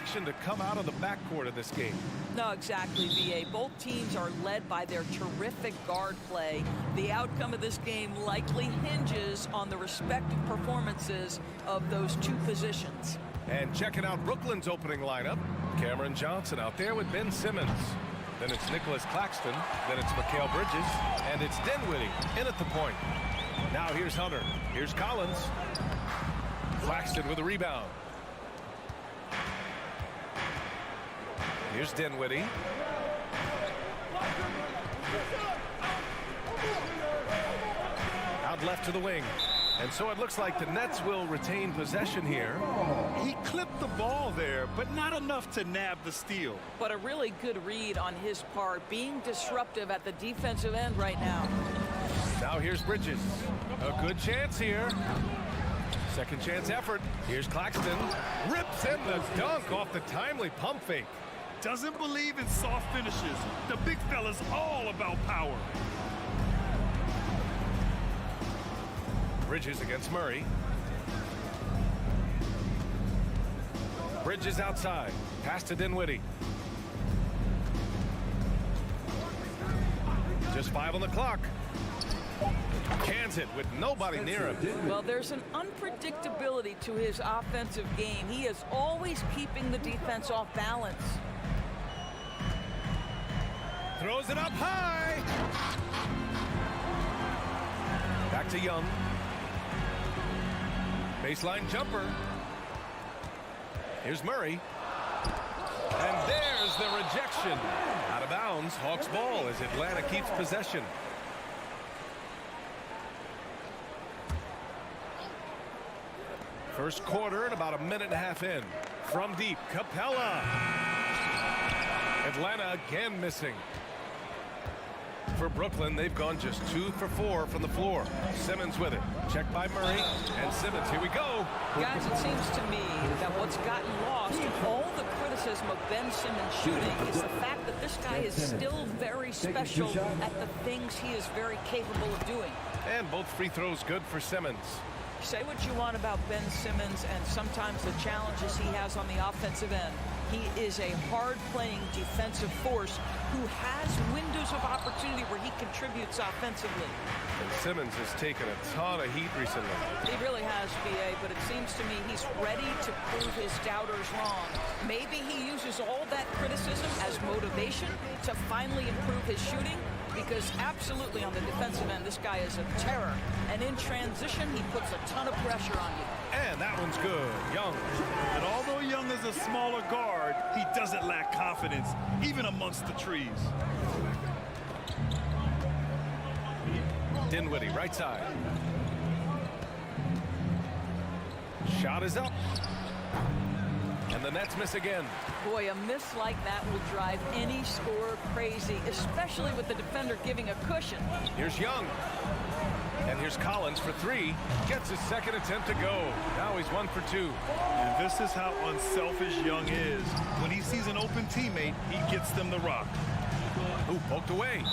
direction to come out of the backcourt of this game. No, exactly, VA. Both teams are led by their terrific guard play. The outcome of this game likely hinges on the respective performances of those two positions. And checking out Brooklyn's opening lineup, Cameron Johnson out there with Ben Simmons. Then it's Nicholas Claxton. Then it's Mikal Bridges. And it's Dinwiddie in at the point. Now here's Hunter. Here's Collins. Claxton with a rebound. Here's Dinwiddie. Out left to the wing. And so it looks like the Nets will retain possession here. He clipped the ball there, but not enough to nab the steal. But a really good read on his part, being disruptive at the defensive end right now. Now here's Bridges. A good chance here. Second chance effort. Here's Claxton. Rips in the dunk off the timely pump fake. Doesn't believe in soft finishes. The big fella's all about power. Bridges against Murray. Bridges outside. Pass to Dinwiddie. Just 5 on the clock. Cans it with nobody near him. Well, there's an unpredictability to his offensive game. He is always keeping the defense off balance. Throws it up high. Back to Young. Baseline jumper. Here's Murray. And there's the rejection. Out of bounds. Hawks ball as Atlanta keeps possession. First quarter and about a minute and a half in. From deep, Capella. Atlanta again missing. For Brooklyn, they've gone just 2 for 4 from the floor. Simmons with it. Checked by Murray. And Simmons, here we go. Guys, it seems to me that what's gotten lost in all the criticism of Ben Simmons shooting is the fact that this guy is still very special at the things he is very capable of doing. And both free throws good for Simmons. Say what you want about Ben Simmons and sometimes the challenges he has on the offensive end. He is a hard-playing defensive force who has windows of opportunity where he contributes offensively. And Simmons has taken a ton of heat recently. He really has, BA, but it seems to me he's ready to prove his doubters wrong. Maybe he uses all that criticism as motivation to finally improve his shooting, because absolutely on the defensive end, this guy is a terror. And in transition, he puts a ton of pressure on you. And that one's good. Young. And although Young is a smaller guard, he doesn't lack confidence, even amongst the trees. Dinwiddie, right side. Shot is up. And the Nets miss again. Boy, a miss like that will drive any scorer crazy, especially with the defender giving a cushion. Here's Young. And here's Collins for 3. Gets his second attempt to go. Now he's 1 for 2. And this is how unselfish Young is. When he sees an open teammate, he gets them the rock. Ooh, poked away.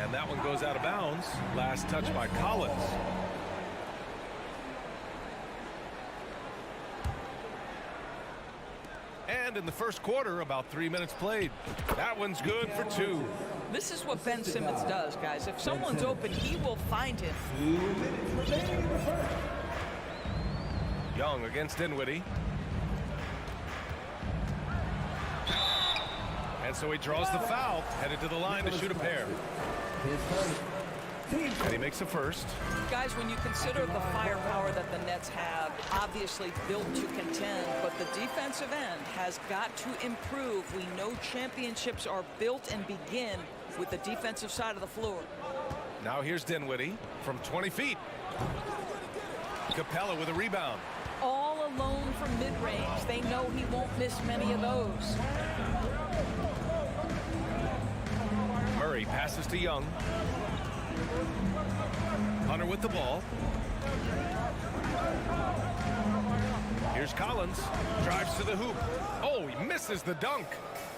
And that one goes out of bounds. Last touch by Collins. And in the first quarter, about 3 minutes played. That one's good for 2. This is what Ben Simmons does, guys. If someone's open, he will find him. Young against Dinwiddie. And so he draws the foul, headed to the line to shoot a pair. And he makes the first. Guys, when you consider the firepower that the Nets have, obviously built to contend, but the defensive end has got to improve. We know championships are built and begin with the defensive side of the floor. Now here's Dinwiddie from 20 feet. Capella with a rebound. All alone from mid-range. They know he won't miss many of those. Murray passes to Young. Hunter with the ball. Here's Collins drives to the hoop. Oh, he misses the dunk.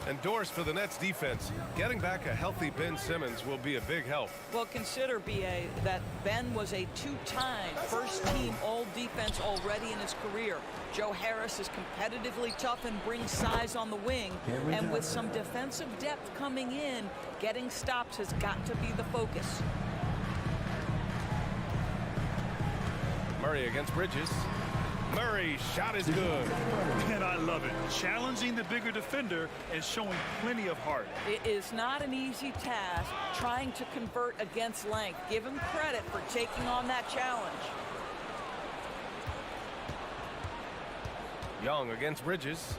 Endorsed for the Nets defense. Getting back a healthy Ben Simmons will be a big help. Well, consider, B.A., that Ben was a two-time first-team all-defense already in his career. Joe Harris is competitively tough and brings size on the wing. And with some defensive depth coming in, getting stops has got to be the focus. Murray against Bridges. Murray's shot is good. And I love it. Challenging the bigger defender and showing plenty of heart. It is not an easy task trying to convert against length. Give him credit for taking on that challenge. Young against Bridges.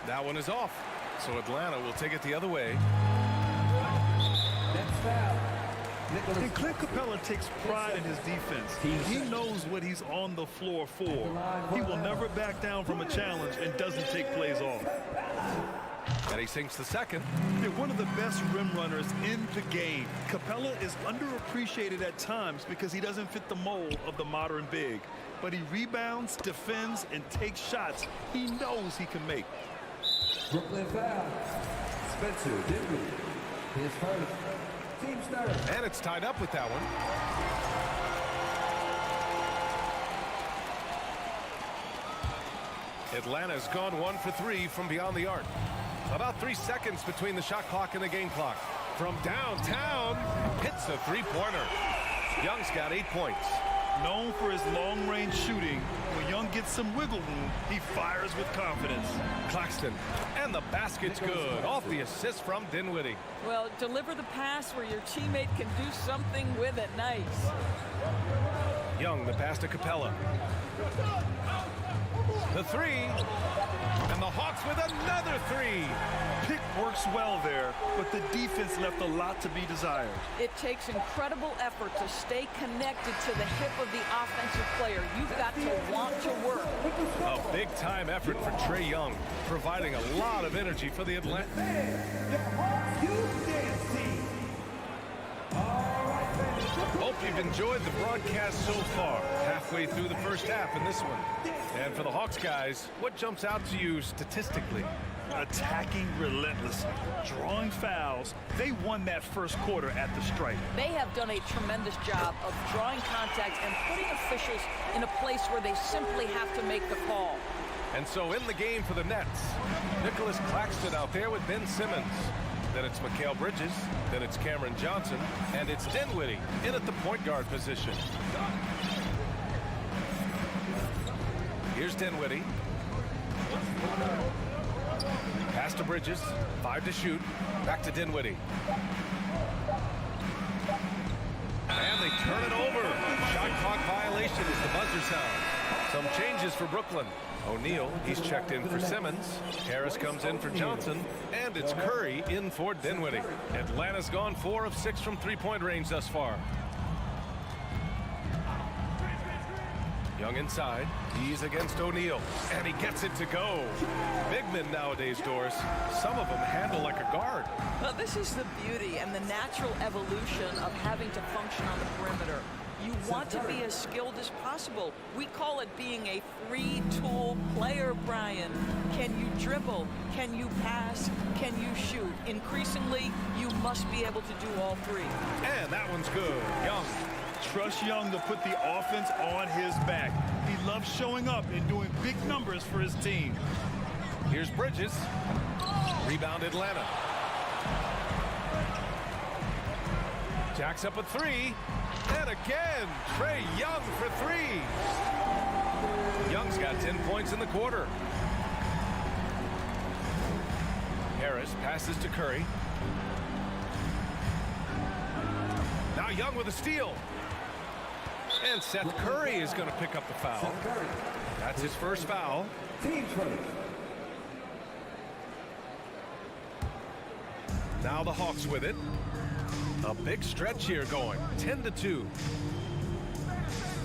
That one is off. So Atlanta will take it the other way. Next foul. And Clint Capella takes pride in his defense. He knows what he's on the floor for. He will never back down from a challenge and doesn't take plays off. And he sinks the second. They're one of the best rim runners in the game. Capella is underappreciated at times because he doesn't fit the mold of the modern big. But he rebounds, defends, and takes shots he knows he can make. Brooklyn foul. Spencer Dinwiddie. His first. Team starter. And it's tied up with that one. Atlanta's gone 1 for 3 from beyond the arc. About 3 seconds between the shot clock and the game clock. From downtown, hits a three-pointer. Young's got 8 points. Known for his long-range shooting, when Young gets some wiggle room, he fires with confidence. Claxton, and the basket's good. Off the assist from Dinwiddie. Well, deliver the pass where your teammate can do something with it. Nice. Young, the pass to Capella. The three, and the Hawks with another three. Pick works well there, but the defense left a lot to be desired. It takes incredible effort to stay connected to the hip of the offensive player. You've got to want to work. A big-time effort for Trae Young, providing a lot of energy for the Atlanta. Hope you've enjoyed the broadcast so far. Halfway through the first half in this one. And for the Hawks guys, what jumps out to you statistically? Attacking relentlessly, drawing fouls. They won that first quarter at the stripe. They have done a tremendous job of drawing contact and putting officials in a place where they simply have to make the call. And so in the game for the Nets, Nicholas Claxton out there with Ben Simmons. Then it's Mikal Bridges, then it's Cameron Johnson, and it's Dinwiddie in at the point guard position. Here's Dinwiddie. Pass to Bridges, 5 to shoot, back to Dinwiddie. And they turn it over. Shot clock violation as the buzzer sound. Some changes for Brooklyn. O'Neal, he's checked in for Simmons. Harris comes in for Johnson. And it's Curry in for Dinwiddie. Atlanta's gone 4 of 6 from three-point range thus far. Young inside. He's against O'Neal. And he gets it to go. Big men nowadays, Doris. Some of them handle like a guard. Well, this is the beauty and the natural evolution of having to function on the perimeter. You want to be as skilled as possible. We call it being a three-tool player, Brian. Can you dribble? Can you pass? Can you shoot? Increasingly, you must be able to do all three. And that one's good. Young. Trust Young to put the offense on his back. He loves showing up and doing big numbers for his team. Here's Bridges. Rebound Atlanta. Jacks up a three. And again, Trae Young for three. Young's got 10 points in the quarter. Harris passes to Curry. Now Young with a steal. And Seth Curry is going to pick up the foul. That's his first foul. Team first. Now the Hawks with it. A big stretch here going. 10-2.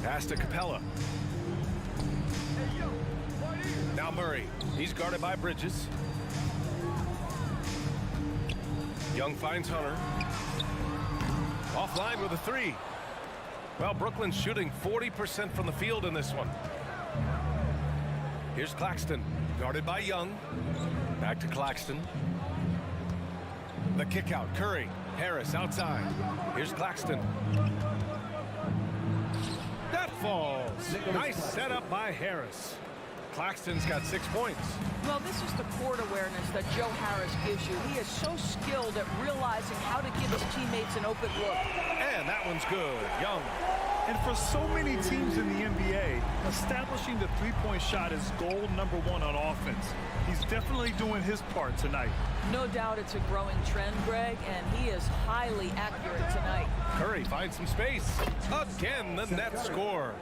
Pass to Capella. Now Murray. He's guarded by Bridges. Young finds Hunter. Offline with a three. Well, Brooklyn's shooting 40% from the field in this one. Here's Claxton, guarded by Young. Back to Claxton. The kick out, Curry. Harris outside. Here's Claxton. That falls. Nice setup by Harris. Claxton's got 6 points. Well, this is the court awareness that Joe Harris gives you. He is so skilled at realizing how to give his teammates an open look. And that one's good. Young. And for so many teams in the NBA, establishing the three-point shot is goal number one on offense. He's definitely doing his part tonight. No doubt it's a growing trend, Greg, and he is highly accurate tonight. Curry finds some space. Again, the net score.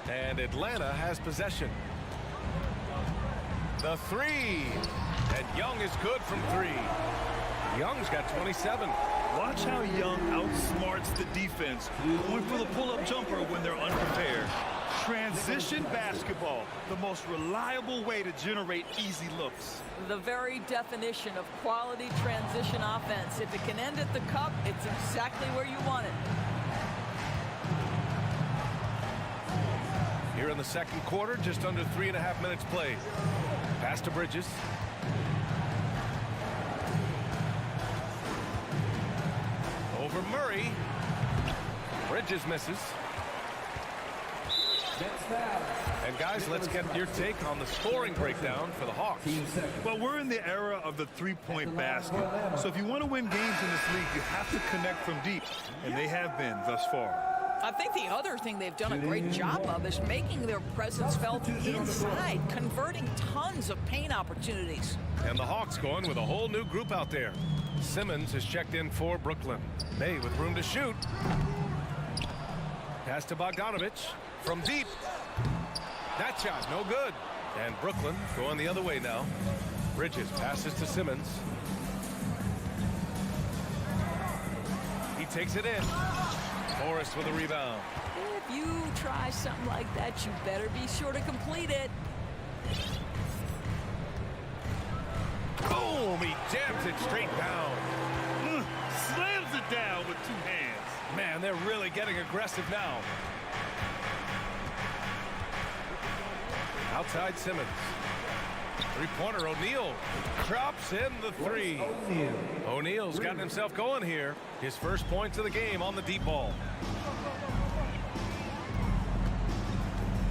And Atlanta has possession. The three. And Young is good from three. Young's got 27. Watch how Young outsmarts the defense, going for the pull-up jumper when they're unprepared. Transition basketball, the most reliable way to generate easy looks. The very definition of quality transition offense. If it can end at the cup, it's exactly where you want it. Here in the second quarter, just under 3.5 minutes played. Pass to Bridges. Over Murray. Bridges misses. And guys, let's get your take on the scoring breakdown for the Hawks. Well, we're in the era of the three-point basket. So if you want to win games in this league, you have to connect from deep. And they have been thus far. I think the other thing they've done a great job of is making their presence felt inside, converting tons of paint opportunities. And the Hawks going with a whole new group out there. Simmons has checked in for Brooklyn. May with room to shoot. Pass to Bogdanovich from deep. That shot no good. And Brooklyn going the other way now. Bridges passes to Simmons. He takes it in. Morris with a rebound. If you try something like that, you better be sure to complete it. Boom! He jams it straight down. Slams it down with two hands. Man, they're really getting aggressive now. Outside Simmons. Three-pointer, O'Neal drops in the three. O'Neal's gotten himself going here. His first points of the game on the deep ball.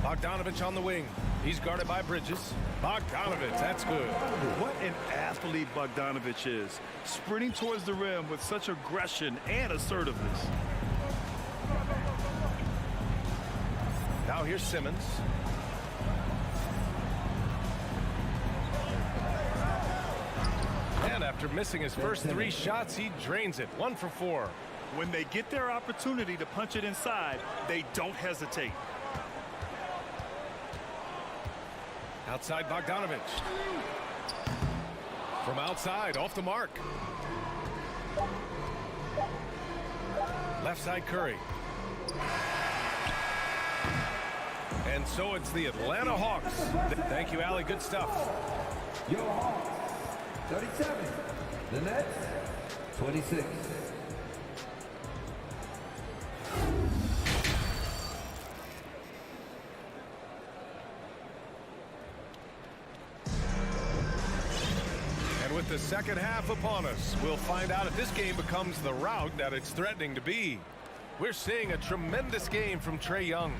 Bogdanovich on the wing. He's guarded by Bridges. Bogdanovich, that's good. What an athlete Bogdanovich is. Sprinting towards the rim with such aggression and assertiveness. Now here's Simmons. And after missing his first 3 shots, he drains it. 1 for 4. When they get their opportunity to punch it inside, they don't hesitate. Outside Bogdanovich. From outside, off the mark. Left side Curry. And so it's the Atlanta Hawks. Thank you, Allie. Good stuff. Your Hawks, 37. The Nets, 26. And with the second half upon us, we'll find out if this game becomes the rout that it's threatening to be. We're seeing a tremendous game from Trae Young.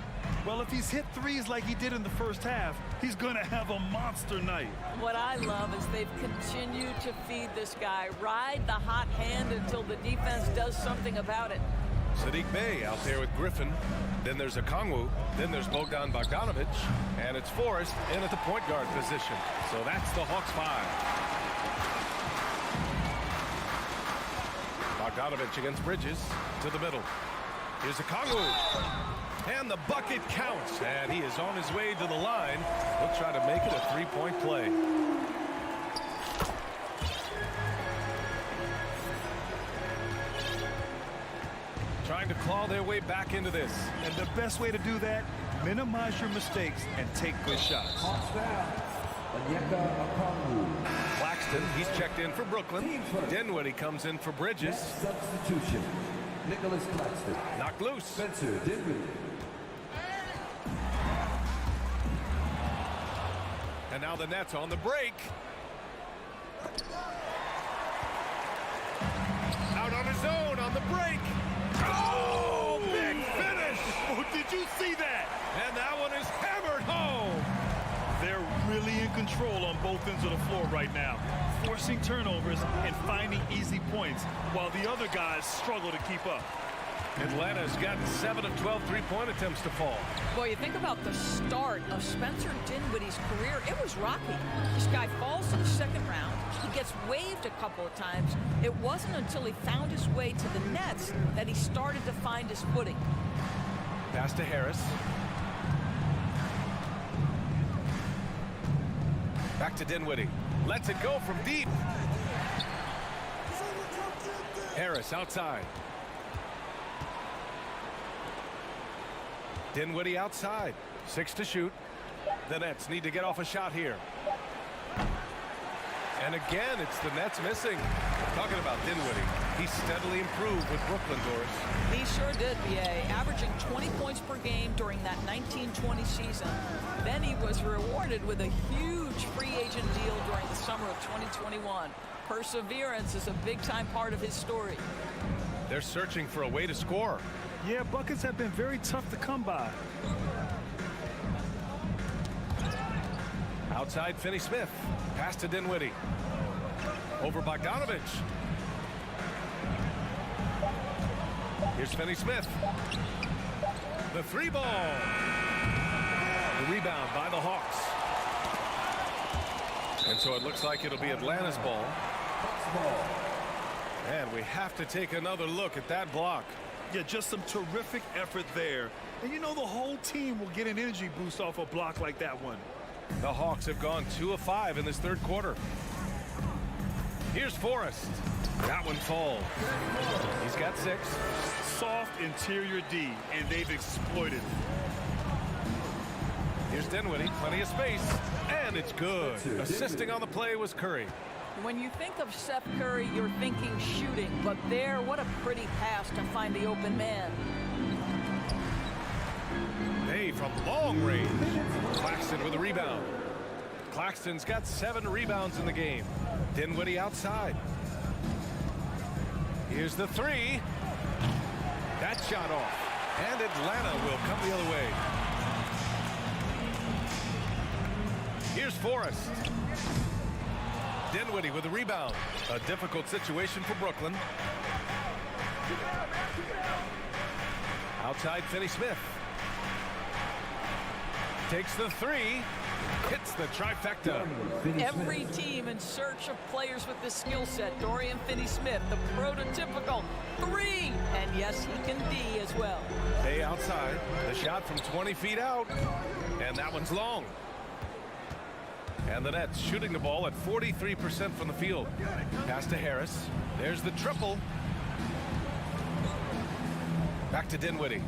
Well, if he's hit threes like he did in the first half, he's going to have a monster night. What I love is they've continued to feed this guy. Ride the hot hand until the defense does something about it. Sadiq Bey out there with Griffin. Then there's Okongwu. Then there's Bogdan Bogdanovich. And it's Forrest in at the point guard position. So that's the Hawks 5. Bogdanovich against Bridges to the middle. Here's Okongwu. And the bucket counts. And he is on his way to the line. He'll try to make it a 3-point play. Trying to claw their way back into this. And the best way to do that, minimize your mistakes and take good shots. Claxton, he's checked in for Brooklyn. Dinwiddie comes in for Bridges. Substitution. Nicholas Claxton. Knocked loose. Spencer Dinwiddie. And now the Nets on the break. Out on his own on the break. Oh, big finish. Oh, did you see that? And that one is hammered home. They're really in control on both ends of the floor right now, forcing turnovers and finding easy points while the other guys struggle to keep up. Atlanta's got 7 of 12 three-point attempts to fall. Boy, you think about the start of Spencer Dinwiddie's career. It was rocky. This guy falls to the second round. He gets waived a couple of times. It wasn't until he found his way to the Nets that he started to find his footing. Pass to Harris. Back to Dinwiddie. Lets it go from deep. Harris outside. Dinwiddie outside. 6 to shoot. The Nets need to get off a shot here. And again, it's the Nets missing. Talking about Dinwiddie, he steadily improved with Brooklyn, Doris. He sure did, B.A., averaging 20 points per game during that 1920 season. Then he was rewarded with a huge free agent deal during the summer of 2021. Perseverance is a big-time part of his story. They're searching for a way to score. Yeah, buckets have been very tough to come by. Outside, Finney-Smith. Pass to Dinwiddie. Over Bogdanovich. Here's Finney-Smith. The 3-ball. The rebound by the Hawks. And so it looks like it'll be Atlanta's ball. And we have to take another look at that block. Yeah, just some terrific effort there. And you know the whole team will get an energy boost off a block like that one. The Hawks have gone 2 of 5 in this third quarter. Here's Forrest. That one falls. He's got 6. Soft interior D, and they've exploited it. Here's Dinwiddie, plenty of space, and it's good. Assisting on the play was Curry. When you think of Seth Curry, you're thinking shooting, but there, what a pretty pass to find the open man. Hey, from long range. Claxton with a rebound. Claxton's got 7 rebounds in the game. Dinwiddie outside. Here's the 3. That shot off. And Atlanta will come the other way. Here's Forrest. Dinwiddie with a rebound. A difficult situation for Brooklyn. Outside, Finney-Smith. Takes the 3. Hits the trifecta. Every team in search of players with this skill set. Dorian Finney-Smith, the prototypical 3. And yes, he can D as well. They outside. The shot from 20 feet out. And that one's long. And the Nets shooting the ball at 43% from the field. Pass to Harris. There's the triple. Back to Dinwiddie.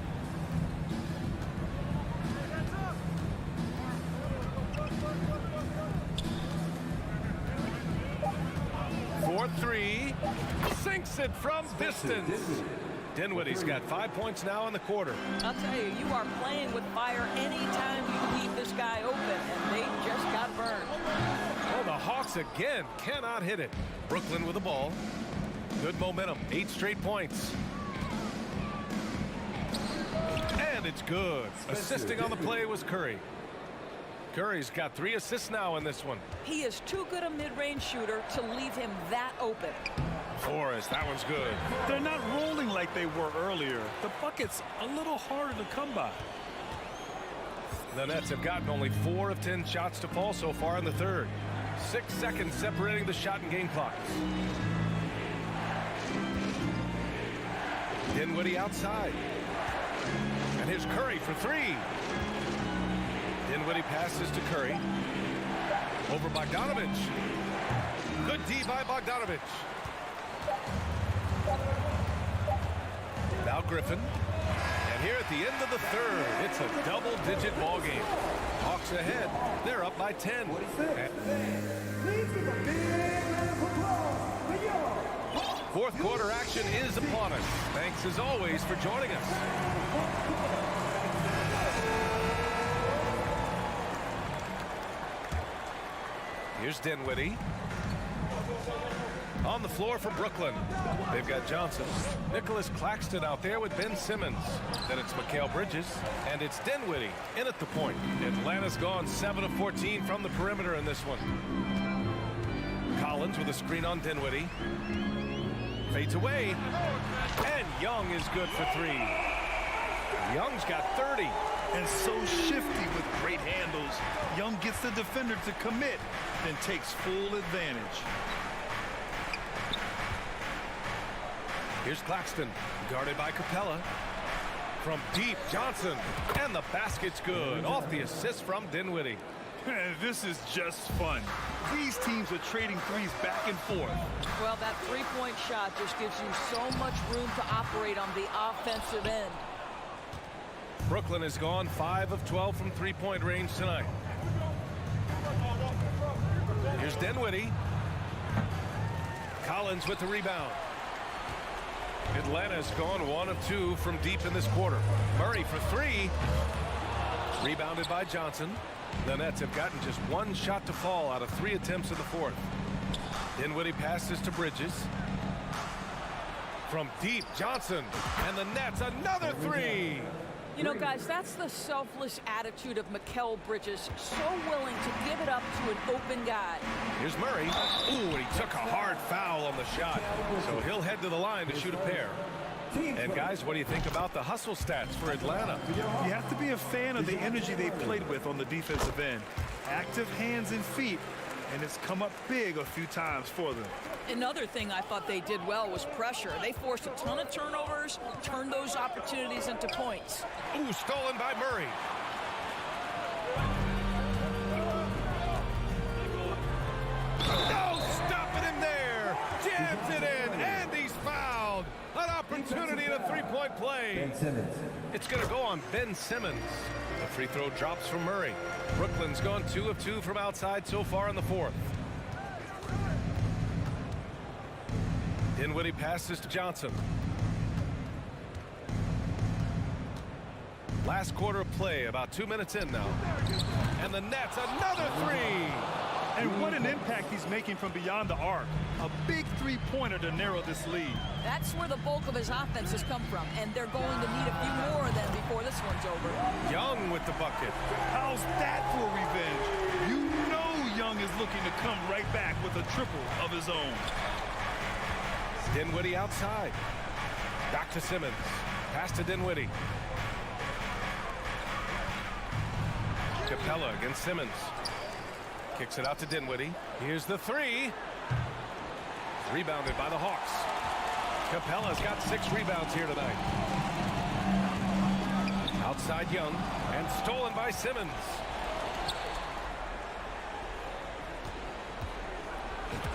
For 3. Sinks it from distance. Dinwiddie's got 5 points now in the quarter. I'll tell you, you are playing with fire anytime you leave this guy open, and they just got burned. Oh, the Hawks again cannot hit it. Brooklyn with the ball. Good momentum, 8 straight points. And it's good. Assisting on the play was Curry. Curry's got 3 assists now in this one. He is too good a mid-range shooter to leave him that open. Forrest, that one's good. They're not rolling like they were earlier. The bucket's a little harder to come by. The Nets have gotten only 4 of 10 shots to fall so far in the third. 6 seconds separating the shot and game clocks. Dinwiddie outside. And here's Curry for 3. Dinwiddie passes to Curry. Over Bogdanovich. Good D by Bogdanovich. Now Griffin. And here at the end of the third, it's a double-digit ball game. Hawks ahead. They're up by 10. Please give a big round of applause for your Hawks. Fourth quarter action is upon us. Thanks as always for joining us. Here's Dinwiddie. On the floor for Brooklyn. They've got Johnson. Nicholas Claxton out there with Ben Simmons. Then it's Mikal Bridges. And it's Dinwiddie in at the point. Atlanta's gone 7 of 14 from the perimeter in this one. Collins with a screen on Dinwiddie. Fades away. And Young is good for 3. Young's got 30. And so shifty with great handles. Young gets the defender to commit, then takes full advantage. Here's Claxton, guarded by Capella. From deep, Johnson, and the basket's good. Off the assist from Dinwiddie. This is just fun. These teams are trading threes back and forth. Well, that three-point shot just gives you so much room to operate on the offensive end. Brooklyn has gone 5 of 12 from three-point range tonight. Here's Dinwiddie. Collins with the rebound. Atlanta's gone 1 of 2 from deep in this quarter. Murray for 3. Rebounded by Johnson. The Nets have gotten just 1 shot to fall out of 3 attempts in the fourth. Dinwiddie passes to Bridges. From deep, Johnson. And the Nets, another 3. You know, guys, that's the selfless attitude of Mikal Bridges. So willing to give it up to an open guy. Here's Murray. Ooh, and he took a hard foul on the shot. So he'll head to the line to shoot a pair. And guys, what do you think about the hustle stats for Atlanta? You have to be a fan of the energy they played with on the defensive end. Active hands and feet, and it's come up big a few times for them. Another thing I thought they did well was pressure. They forced a ton of turnovers, turned those opportunities into points. Ooh, stolen by Murray. No, stopping him there. Jams it in, and he's fouled. An opportunity in a three-point play. Ben Simmons. It's going to go on Ben Simmons. The free throw drops from Murray. Brooklyn's gone 2 of 2 from outside so far in the fourth. Dinwiddie passes to Johnson. Last quarter of play, about 2 minutes in now. And the Nets, another 3. And what an impact he's making from beyond the arc. A big three-pointer to narrow this lead. That's where the bulk of his offense has come from, and they're going to need a few more of them before this one's over. Young with the bucket. How's that for revenge? You know Young is looking to come right back with a triple of his own. Dinwiddie outside. Back to Simmons. Pass to Dinwiddie. Capella against Simmons. Kicks it out to Dinwiddie. Here's the 3. Rebounded by the Hawks. Capella's got 6 rebounds here tonight. Outside Young, and stolen by Simmons.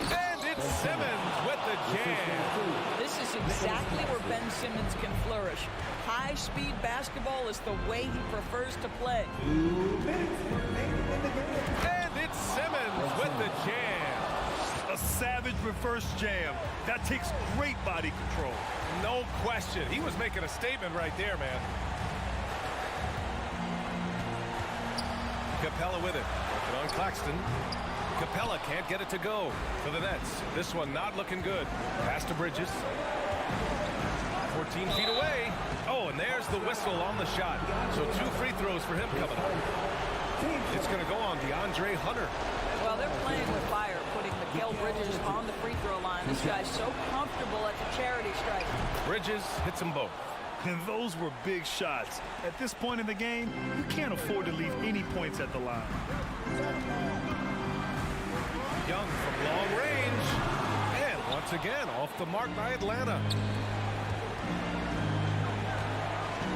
And it's Simmons with the jam. This is exactly where Ben Simmons can flourish. High-speed basketball is the way he prefers to play. And it's Simmons with the jam. A savage reverse jam. That takes great body control. No question. He was making a statement right there, man. Capella with it. Working on Claxton. Capella can't get it to go for the Nets. This one not looking good. Pass to Bridges. 14 feet away. Oh, and there's the whistle on the shot. So 2 free throws for him coming up. It's going to go on DeAndre Hunter. Well, they're playing with fire, putting Mikal Bridges on the free throw line. This guy's so comfortable at the charity stripe. Bridges hits them both. And those were big shots. At this point in the game, you can't afford to leave any points at the line. Young from long range. And once again, off the mark by Atlanta.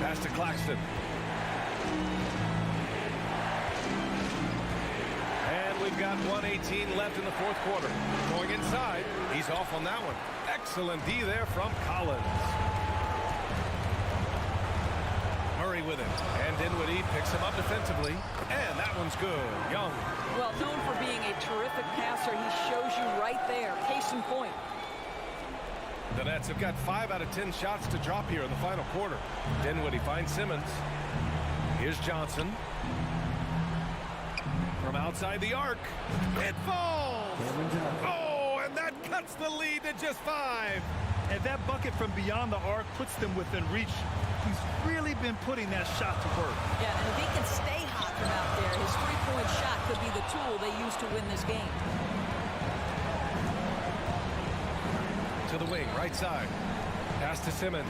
Pass to Claxton. And we've got 1:18 left in the fourth quarter. Going inside. He's off on that one. Excellent D there from Collins. Murray with it. And Dinwiddie picks him up defensively. And that one's good. Young. Well, known for being a terrific passer, he shows you right there. Case in point. The Nets have got 5 out of 10 shots to drop here in the final quarter. Dinwiddie finds Simmons. Here's Johnson. From outside the arc. It falls! Oh, and that cuts the lead to just 5. And that bucket from beyond the arc puts them within reach. He's really been putting that shot to work. Yeah, and if he can stay hot from out there, his three-point shot could be the tool they use to win this game. To the wing, right side. Pass to Simmons.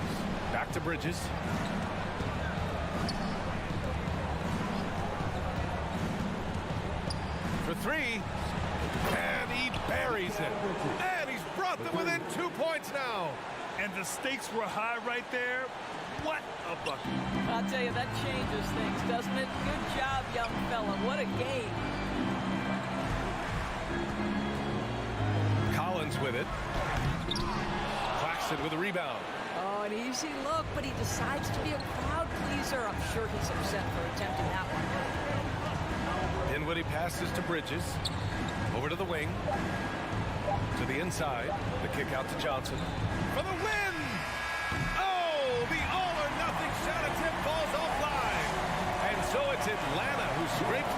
Back to Bridges. For 3. And he buries it. And he's brought them within 2 points now. And the stakes were high right there. What a bucket. I'll tell you, that changes things, doesn't it? Good job, young fella. What a game. Collins with it. Claxton with a rebound. Oh, an easy look, but he decides to be a crowd pleaser. I'm sure he's upset for attempting that one. Dinwiddie passes to Bridges. Over to the wing. To the inside. The kick out to Johnson. For the win! Oh, the all-or-nothing shot attempt falls offline. And so it's Atlanta who scrapes